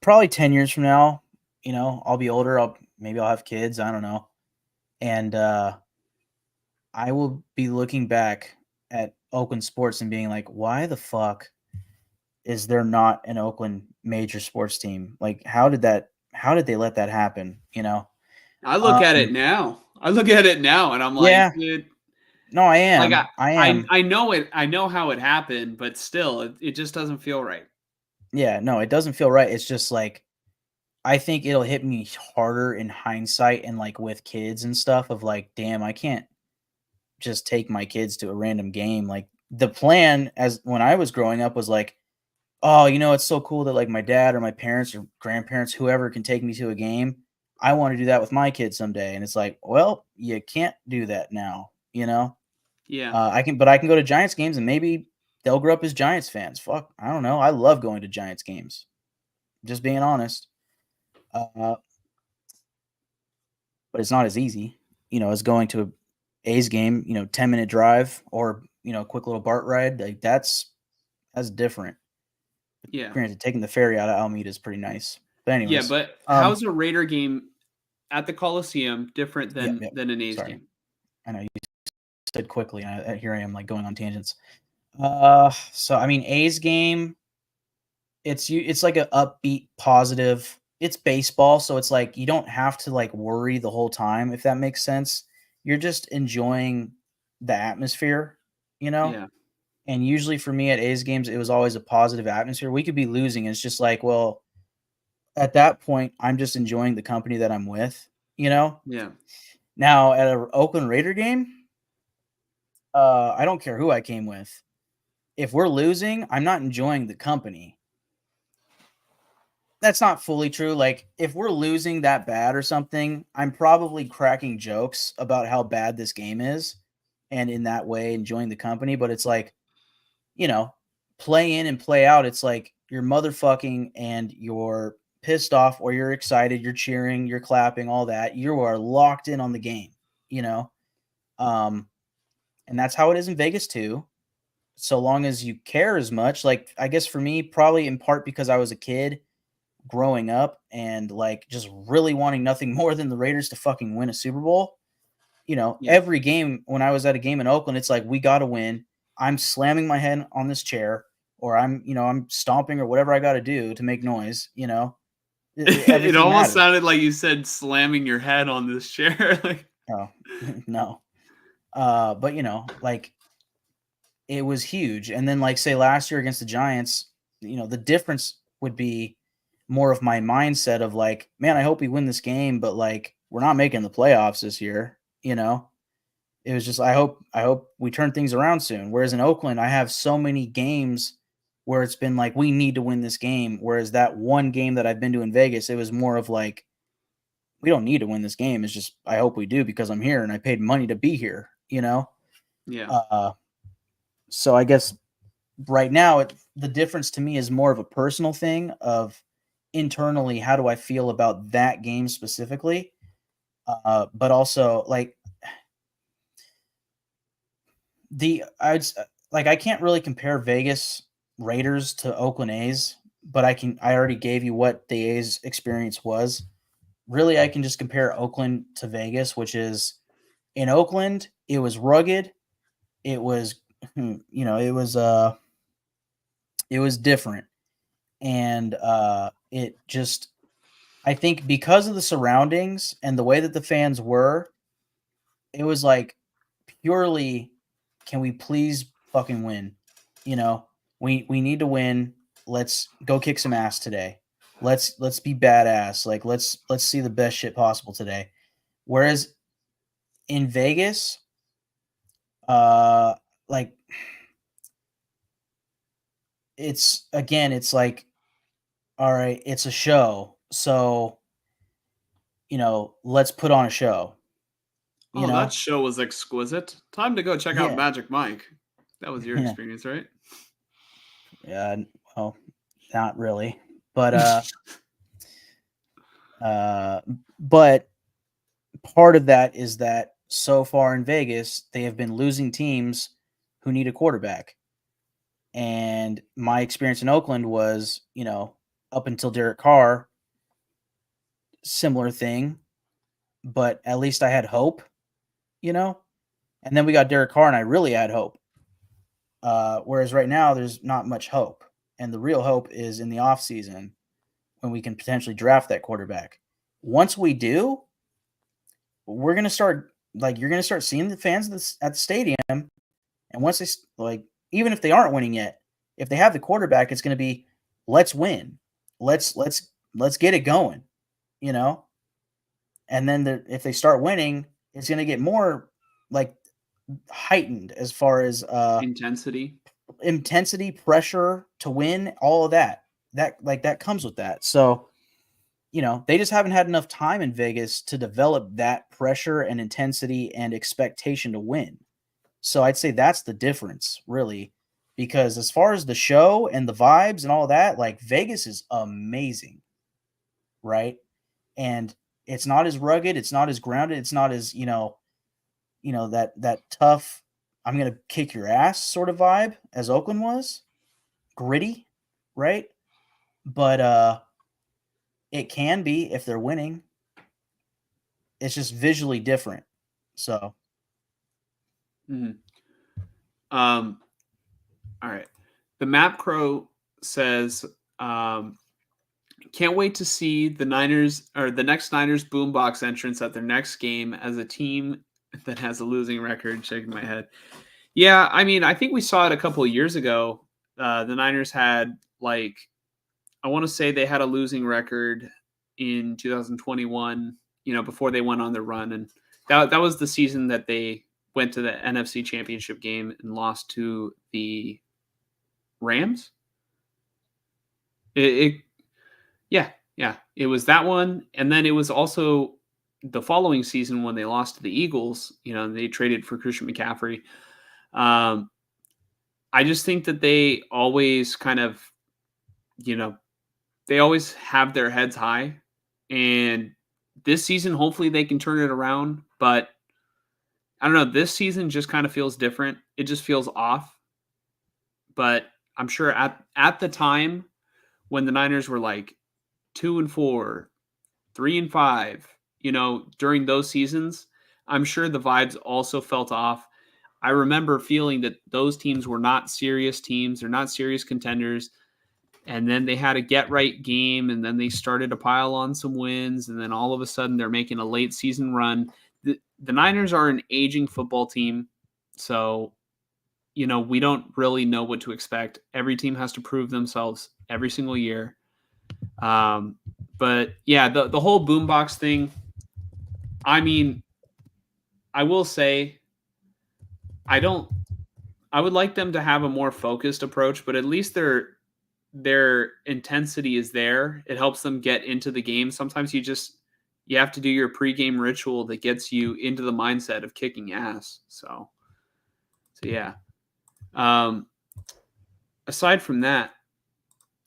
probably 10 years from now, I'll be older, maybe I'll have kids, I don't know. And I will be looking back at Oakland sports and being like, why the fuck is there not an Oakland major sports team? Like, how did they let that happen? I look at it now. And I'm like, Yeah, dude, no, I like am. I am. I know it. I know how it happened, but still, it just doesn't feel right. Yeah, no, it doesn't feel right. It's just like, I think it'll hit me harder in hindsight and like with kids and stuff of like, damn, I can't just take my kids to a random game. Like the plan as when I was growing up was like, oh, it's so cool that like my dad or my parents or grandparents, whoever can take me to a game. I want to do that with my kids someday. And it's like, well, you can't do that now, Yeah. but I can go to Giants games and maybe they'll grow up as Giants fans. Fuck, I don't know. I love going to Giants games. Just being honest. But it's not as easy, as going to a A's game, 10-minute drive or, a quick little BART ride. Like that's different. Yeah. Granted, taking the ferry out of Alameda is pretty nice. But anyways. Yeah, but how's a Raider game at the Coliseum different than an A's Sorry. game? I know you said quickly, and here I am like going on tangents. So I mean, A's game, it's like an upbeat, positive. It's baseball, so it's like you don't have to like worry the whole time, if that makes sense. You're just enjoying the atmosphere, Yeah. And usually for me at A's games, it was always a positive atmosphere. We could be losing, and it's just like, well, at that point, I'm just enjoying the company that I'm with, Yeah. Now at an Oakland Raider game, I don't care who I came with. If we're losing, I'm not enjoying the company. That's not fully true. Like if we're losing that bad or something, I'm probably cracking jokes about how bad this game is, and in that way enjoying the company. But it's like, play in and play out. It's like you're motherfucking and you're pissed off or you're excited, you're cheering, you're clapping, all that. You are locked in on the game, and that's how it is in Vegas too. So long as you care as much, like I guess for me, probably in part because I was a kid growing up and like just really wanting nothing more than the Raiders to fucking win a Super Bowl. Every game when I was at a game in Oakland, it's like we got to win. I'm slamming my head on this chair or I'm stomping or whatever I got to do to make noise, It almost matters. sounded like you said slamming your head on this chair. Like, oh, no. But like it was huge. And then like say last year against the Giants, the difference would be more of my mindset of like, man, I hope we win this game, but like we're not making the playoffs this year, It was just I hope we turn things around soon. Whereas in Oakland, I have so many games where it's been like we need to win this game. Whereas that one game that I've been to in Vegas, it was more of like we don't need to win this game. It's just I hope we do because I'm here and I paid money to be here, Yeah. So I guess right now the difference to me is more of a personal thing of internally how do I feel about that game specifically, but also like I can't really compare Vegas Raiders to Oakland A's, but I already gave you what the A's experience was. Really, I can just compare Oakland to Vegas, which is in Oakland it was rugged, it was it was different, and it just I think because of the surroundings and the way that the fans were, it was like purely, can we please fucking win? We need to win. Let's go kick some ass today. Let's be badass. Like let's see the best shit possible today. Whereas in Vegas, like it's like, all right, it's a show. So, let's put on a show. Oh, that show was exquisite. Time to go check out Yeah. Magic Mike. That was your Yeah. experience, right? Yeah, well, not really. But But part of that is that so far in Vegas, they have been losing teams who need a quarterback. And my experience in Oakland was, up until Derek Carr, similar thing, but at least I had hope, And then we got Derek Carr, and I really had hope. Whereas right now, there's not much hope. And the real hope is in the offseason when we can potentially draft that quarterback. Once we do, we're going to start, you're going to start seeing the fans at the stadium. And once they, even if they aren't winning yet, if they have the quarterback, it's going to be, let's win. Let's get it going, And then if they start winning, it's going to get more heightened as far as intensity, pressure to win, all of that. That comes with that. So, they just haven't had enough time in Vegas to develop that pressure and intensity and expectation to win. So I'd say that's the difference, really, because as far as the show and the vibes and all that, Vegas is amazing, right? And it's not as rugged, it's not as grounded, it's not as, that tough, I'm going to kick your ass sort of vibe as Oakland was. Gritty, right? But it can be if they're winning. It's just visually different. So. All right. The Map Crow says, can't wait to see the Niners or the next Niners boombox entrance at their next game as a team that has a losing record. Shaking my head. Yeah, I mean, I think we saw it a couple of years ago. The Niners had I want to say they had a losing record in 2021, before they went on their run. And that was the season that they went to the NFC Championship game and lost to the Rams. Yeah, it was that one. And then it was also the following season when they lost to the Eagles, they traded for Christian McCaffrey. I just think that they always kind of, they always have their heads high. And this season, hopefully they can turn it around. But I don't know, this season just kind of feels different. It just feels off. But I'm sure at the time when the Niners were 2-4, 3-5, during those seasons, I'm sure the vibes also felt off. I remember feeling that those teams were not serious teams. They're not serious contenders. And then they had a get-right game, and then they started to pile on some wins, and then all of a sudden they're making a late season run. The Niners are an aging football team, so, we don't really know what to expect. Every team has to prove themselves every single year. But, yeah, the whole boombox thing, I mean, I will say I would like them to have a more focused approach, but at least their intensity is there. It helps them get into the game. Sometimes you have to do your pregame ritual that gets you into the mindset of kicking ass. So yeah. Aside from that,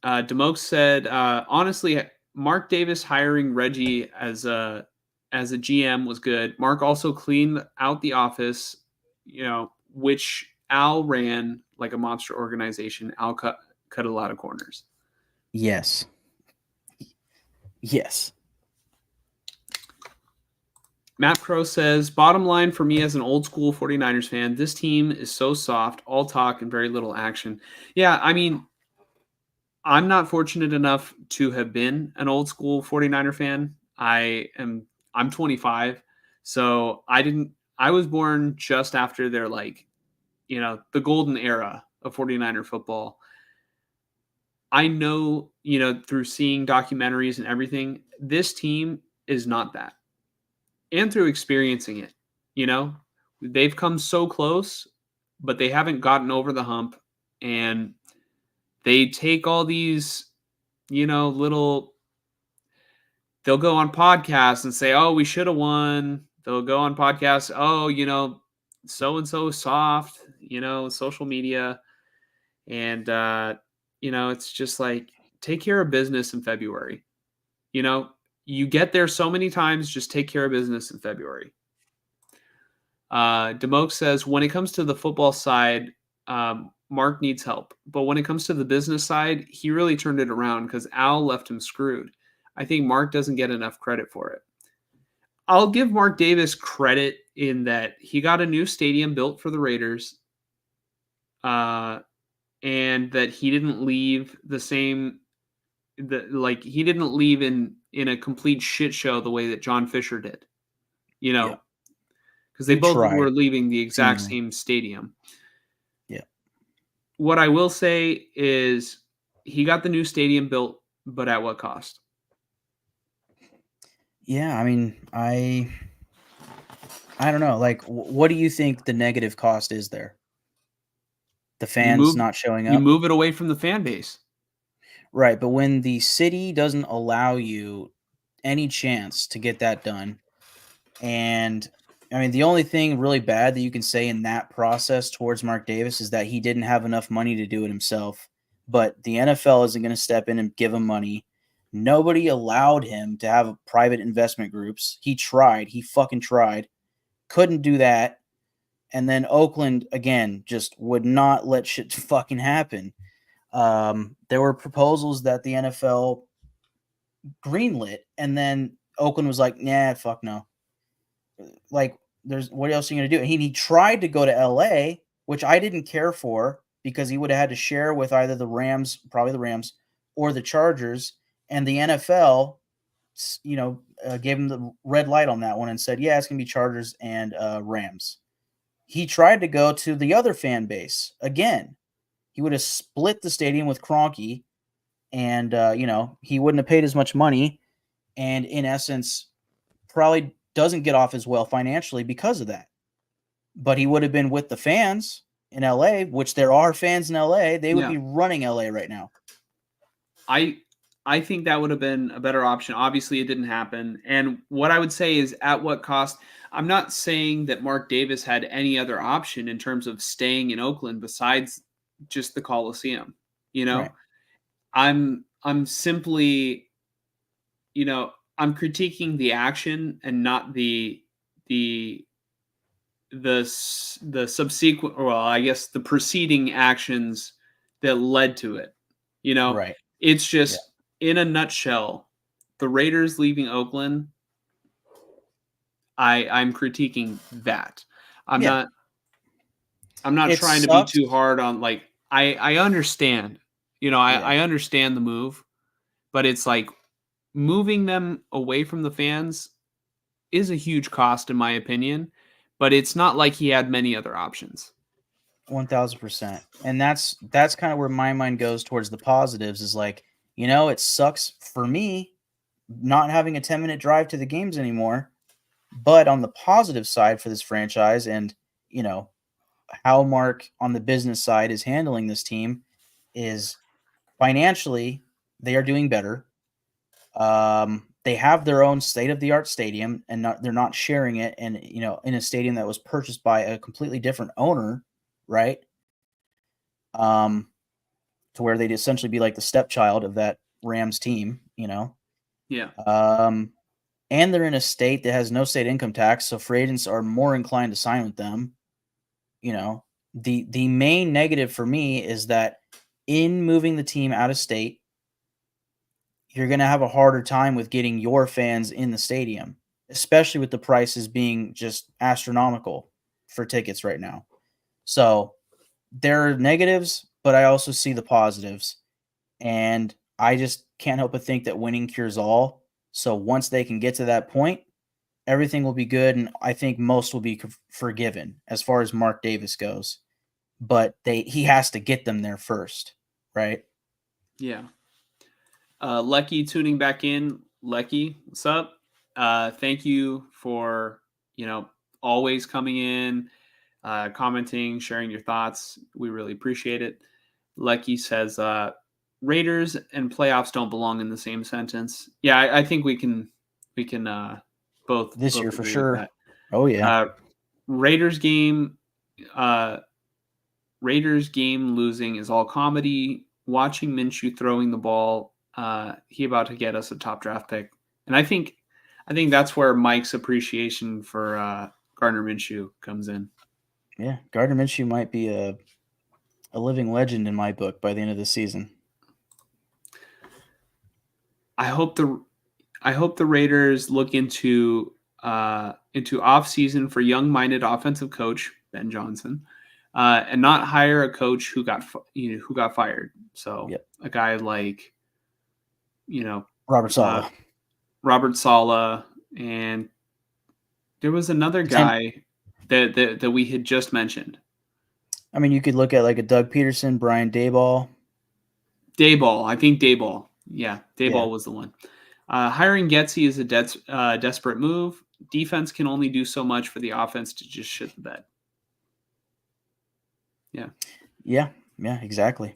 Demoke said, honestly, Mark Davis hiring Reggie as a GM was good. Mark also cleaned out the office, which Al ran like a monster organization. Al cut a lot of corners. Yes. Matt Crow says, bottom line for me as an old school 49ers fan, this team is so soft, all talk and very little action. Yeah, I mean, I'm not fortunate enough to have been an old school 49er fan. I'm 25, so I was born just after their the golden era of 49er football. I know, through seeing documentaries and everything, this team is not that. And through experiencing it, they've come so close, but they haven't gotten over the hump. And they take all these, they'll go on podcasts and say, oh, we should have won. They'll go on podcasts, oh, so-and-so soft, social media. And, it's just take care of business in February. You get there so many times, just take care of business in February. Demoke says, when it comes to the football side, Mark needs help. But when it comes to the business side, he really turned it around because Al left him screwed. I think Mark doesn't get enough credit for it. I'll give Mark Davis credit in that he got a new stadium built for the Raiders, and that he didn't leave the same, he didn't leave in a complete shit show the way that John Fisher did, Yeah. because they He both tried, were leaving the exact seemingly. same stadium. Yeah. What I will say is he got the new stadium built, but at what cost? Yeah, I mean, I don't know. Like, what do you think the negative cost is there? The fans not showing You up? move it away from the fan base. Right, but when the city doesn't allow you any chance to get that done, and I mean, the only thing really bad that you can say in that process towards Mark Davis is that he didn't have enough money to do it himself. But the NFL isn't going to step in and give him money. Nobody allowed him to have private investment groups. He tried. He fucking tried. Couldn't do that. And then Oakland, again, just would not let shit fucking happen. There were proposals that the NFL greenlit, and then Oakland was like, nah, fuck no. Like, there's what else are you going to do? And he tried to go to LA, which I didn't care for because he would have had to share with either the Rams, probably the Rams, or the Chargers. And the NFL, gave him the red light on that one and said, yeah, it's going to be Chargers and Rams. He tried to go to the other fan base again. He would have split the stadium with Kroenke, and he wouldn't have paid as much money, and in essence, probably doesn't get off as well financially because of that. But he would have been with the fans in LA, which there are fans in LA. They would be running LA right now. I think that would have been a better option. Obviously, it didn't happen. And what I would say is, at what cost? I'm not saying that Mark Davis had any other option in terms of staying in Oakland besides just the Coliseum. Right. I'm simply, I'm critiquing the action and not the subsequent, well, I guess the preceding actions that led to it. Right. It's just, in a nutshell, the Raiders leaving Oakland, I'm critiquing that. I'm not trying to be too hard on, I understand, I understand the move, but it's like moving them away from the fans is a huge cost in my opinion, but it's not like he had many other options. 1000%. And that's kind of where my mind goes towards the positives is like, it sucks for me not having a 10-minute drive to the games anymore. But on the positive side for this franchise and, how Mark on the business side is handling this team is financially they are doing better. They have their own state-of-the-art stadium and they're not sharing it and, in a stadium that was purchased by a completely different owner, right? To where they'd essentially be like the stepchild of that Rams team, Yeah. And they're in a state that has no state income tax, so free agents are more inclined to sign with them. The main negative for me is that in moving the team out of state, you're going to have a harder time with getting your fans in the stadium, especially with the prices being just astronomical for tickets right now. So there are negatives, but I also see the positives. And I just can't help but think that winning cures all. So once they can get to that point, everything will be good. And I think most will be forgiven as far as Mark Davis goes. But he has to get them there first, right? Yeah. Lecky tuning back in. Lecky, what's up? Thank you for, always coming in, commenting, sharing your thoughts. We really appreciate it. Lecky says, Raiders and playoffs don't belong in the same sentence. Yeah, I think we can both this both year for agree sure. with that. Oh yeah. Raiders game losing is all comedy. Watching Minshew throwing the ball, he about to get us a top draft pick. And I think that's where Mike's appreciation for Gardner Minshew comes in. Yeah, Gardner Minshew might be a living legend in my book by the end of the season. I hope the Raiders look into off season for young-minded offensive coach Ben Johnson, and not hire a coach who got fired. So a guy like Robert Saleh. Robert Saleh, and there was another guy that we had just mentioned. I mean, you could look at like a Doug Peterson, Brian Daboll. I think Daboll. Yeah, Daboll was the one. Hiring Getsy is a desperate move. Defense can only do so much for the offense to just shit the bed. Yeah, exactly.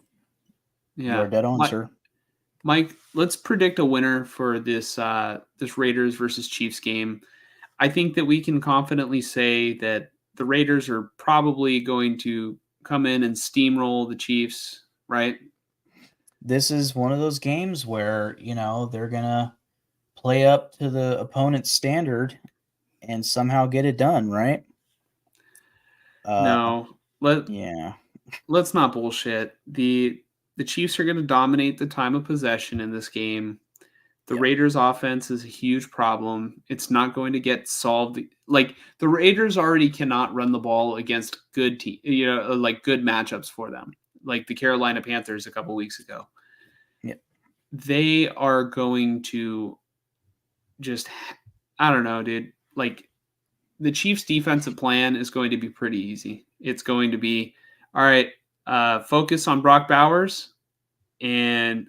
Yeah. You're dead on, sir. Mike, let's predict a winner for this Raiders versus Chiefs game. I think that we can confidently say that the Raiders are probably going to come in and steamroll the Chiefs, right? This is one of those games where, they're going to play up to the opponent's standard and somehow get it done, right? Let's not bullshit. The Chiefs are going to dominate the time of possession in this game. The Raiders' offense is a huge problem. It's not going to get solved. Like, the Raiders already cannot run the ball against good good matchups for them, like the Carolina Panthers a couple weeks ago. Yeah. They are going to just, I don't know, dude. Like, the Chiefs' defensive plan is going to be pretty easy. It's going to be, all right, focus on Brock Bowers and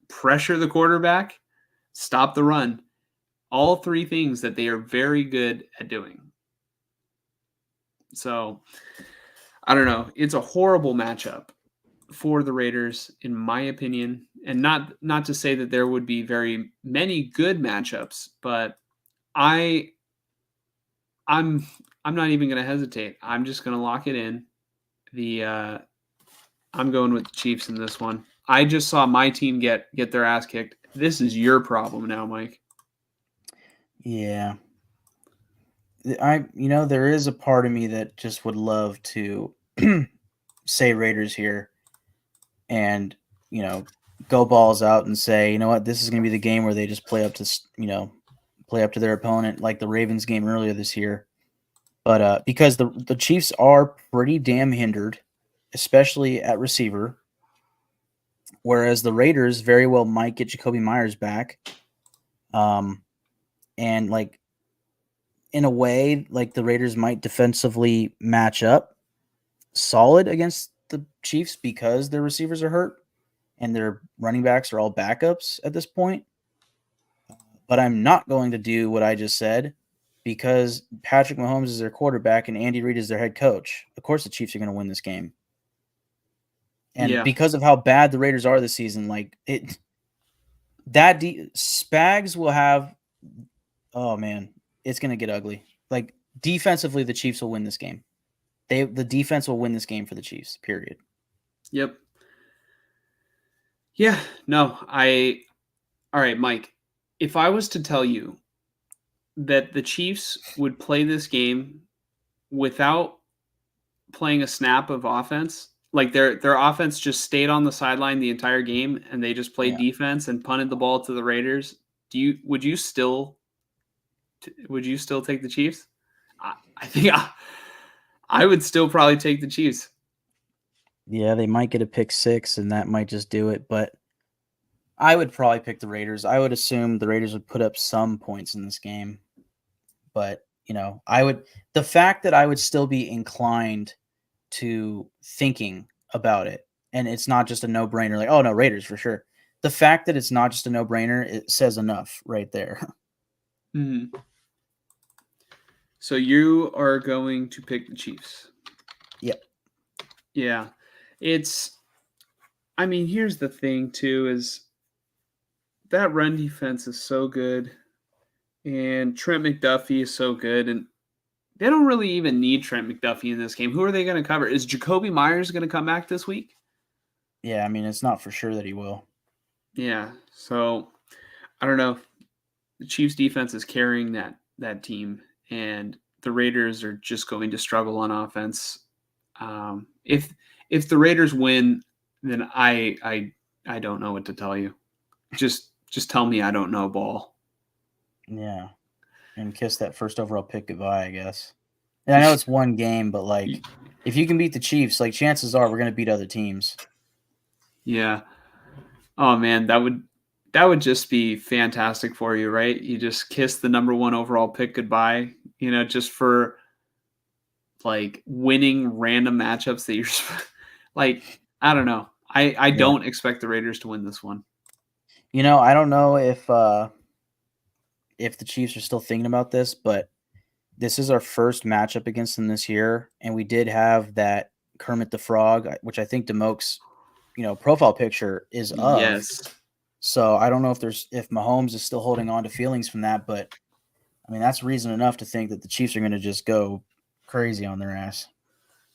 pressure the quarterback, stop the run. All three things that they are very good at doing. So, I don't know. It's a horrible matchup for the Raiders, in my opinion. And not to say that there would be very many good matchups, but I'm not even going to hesitate. I'm just going to lock it in. I'm going with the Chiefs in this one. I just saw my team get their ass kicked. This is your problem now, Mike. Yeah. There is a part of me that just would love to say Raiders here and, go balls out and say, you know what, this is going to be the game where they just play up to their opponent, like the Ravens game earlier this year. But because the Chiefs are pretty damn hindered, especially at receiver, whereas the Raiders very well might get Jacoby Myers back. And like, in a way, like the Raiders might defensively match up solid against the Chiefs because their receivers are hurt and their running backs are all backups at this point. But I'm not going to do what I just said because Patrick Mahomes is their quarterback and Andy Reid is their head coach. Of course, the Chiefs are going to win this game. And because of how bad the Raiders are this season, like Spags will have, oh man, it's going to get ugly. Like, defensively, the Chiefs will win this game. The defense will win this game for the Chiefs, period. Yep. Yeah, no, all right, Mike, if I was to tell you that the Chiefs would play this game without playing a snap of offense, like their offense just stayed on the sideline the entire game and they just played defense and punted the ball to the Raiders, would you still take the Chiefs? I think I would still probably take the Chiefs. Yeah, they might get a pick six, and that might just do it. But I would probably pick the Raiders. I would assume the Raiders would put up some points in this game. But, the fact that I would still be inclined to thinking about it, and it's not just a no-brainer, like, oh, no, Raiders for sure. The fact that it's not just a no-brainer, it says enough right there. Mm-hmm. So you are going to pick the Chiefs. Yep. Yeah. Here's the thing too, is that run defense is so good and Trent McDuffie is so good, and they don't really even need Trent McDuffie in this game. Who are they going to cover? Is Jacoby Myers going to come back this week? Yeah, it's not for sure that he will. Yeah. So I don't know. the Chiefs defense is carrying that team, and the Raiders are just going to struggle on offense. If the Raiders win, then I don't know what to tell you. Just tell me I don't know ball. Yeah. And kiss that first overall pick goodbye, I guess. And I know it's one game, but like if you can beat the Chiefs, like chances are we're gonna beat other teams. Yeah. Oh man, that would just be fantastic for you, right? You just kiss the number 1 overall pick goodbye, just for like winning random matchups that you're like, I don't know. I don't expect the Raiders to win this one. I don't know if the Chiefs are still thinking about this, but this is our first matchup against them this year, and we did have that Kermit the Frog, which I think Demoke's, profile picture is of. Yes. So I don't know if Mahomes is still holding on to feelings from that, but I mean that's reason enough to think that the Chiefs are going to just go crazy on their ass.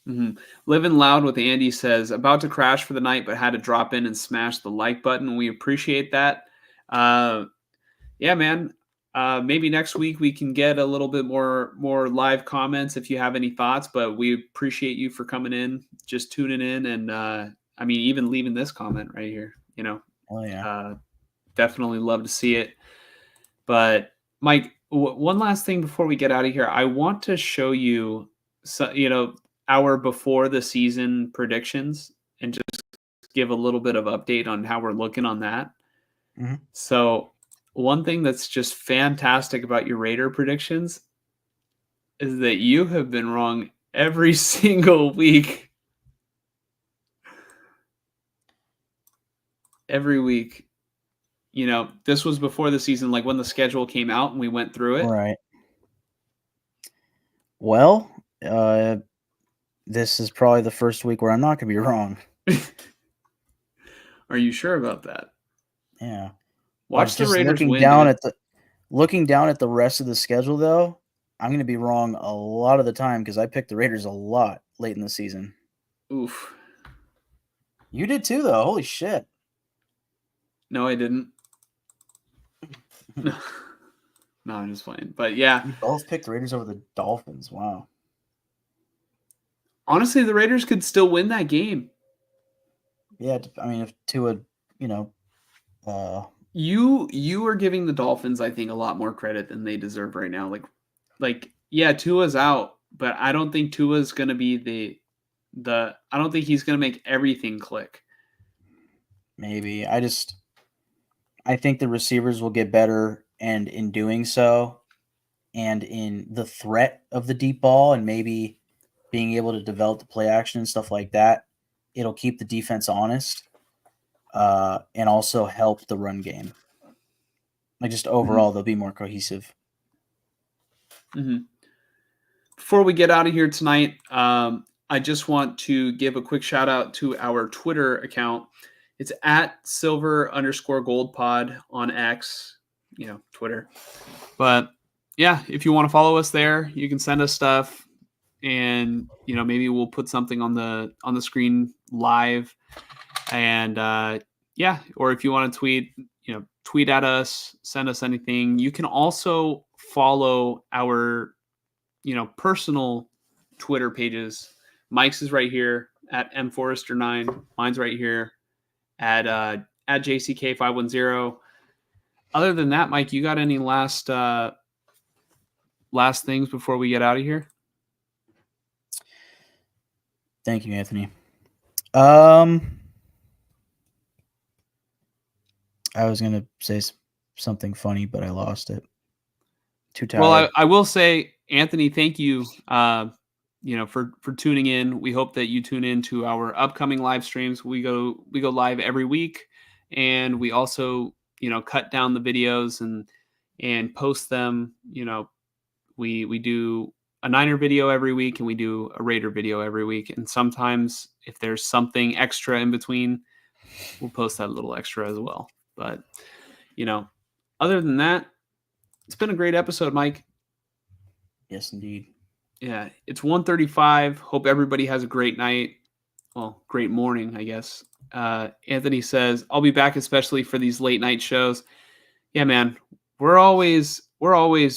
Mm-hmm. Living Loud with Andy says, about to crash for the night, but had to drop in and smash the like button. We appreciate that. Yeah, man. Maybe next week we can get a little bit more live comments if you have any thoughts, but we appreciate you for coming in, just tuning in, and even leaving this comment right here. Oh yeah. Definitely love to see it. But Mike, one last thing before we get out of here, I want to show you, our before the season predictions and just give a little bit of update on how we're looking on that. Mm-hmm. So one thing that's just fantastic about your Raider predictions is that you have been wrong every single week. Every week. This was before the season, like when the schedule came out and we went through it. Right. Well, this is probably the first week where I'm not going to be wrong. Are you sure about that? Yeah. Watch the Raiders looking win. Looking down at the rest of the schedule, though, I'm going to be wrong a lot of the time because I picked the Raiders a lot late in the season. Oof. You did too, though. Holy shit. No, I didn't. No, I'm just playing. But yeah. You both picked the Raiders over the Dolphins. Wow. Honestly, the Raiders could still win that game. Yeah, I mean, if Tua, you are giving the Dolphins, I think, a lot more credit than they deserve right now. Like yeah, Tua's out, but I don't think Tua's going to be I don't think he's going to make everything click. Maybe. I think the receivers will get better, and in doing so, and in the threat of the deep ball and maybe being able to develop the play action and stuff like that, it'll keep the defense honest and also help the run game. Like just overall, they'll be more cohesive. Mm-hmm. Before we get out of here tonight, I just want to give a quick shout out to our Twitter account. It's at silver_goldpod on X, Twitter. But yeah, if you want to follow us there, you can send us stuff, and maybe we'll put something on the screen live. And or if you want to tweet, tweet at us, send us anything. You can also follow our personal Twitter pages. Mike's is right here at mforrester9. Mine's right here at JCK510. Other than that, Mike, you got any last things before we get out of here? Thank you, Anthony. I was gonna say something funny, but I lost it. Too tired. Well, I will say, Anthony, thank you. For tuning in. We hope that you tune in to our upcoming live streams. We go live every week, and we also cut down the videos and post them. We do a Niner video every week, and we do a Raider video every week. And sometimes if there's something extra in between, we'll post that little extra as well. But other than that, it's been a great episode, Mike. Yes, indeed. Yeah, it's 1:35. Hope everybody has a great night. Well, great morning, I guess. Anthony says, I'll be back especially for these late night shows. Yeah, man, we're always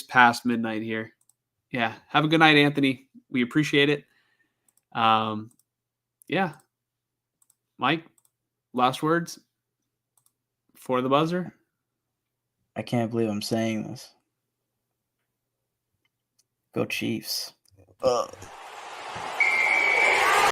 past midnight here. Yeah. Have a good night, Anthony. We appreciate it. Yeah. Mike, last words for the buzzer. I can't believe I'm saying this. Go Chiefs.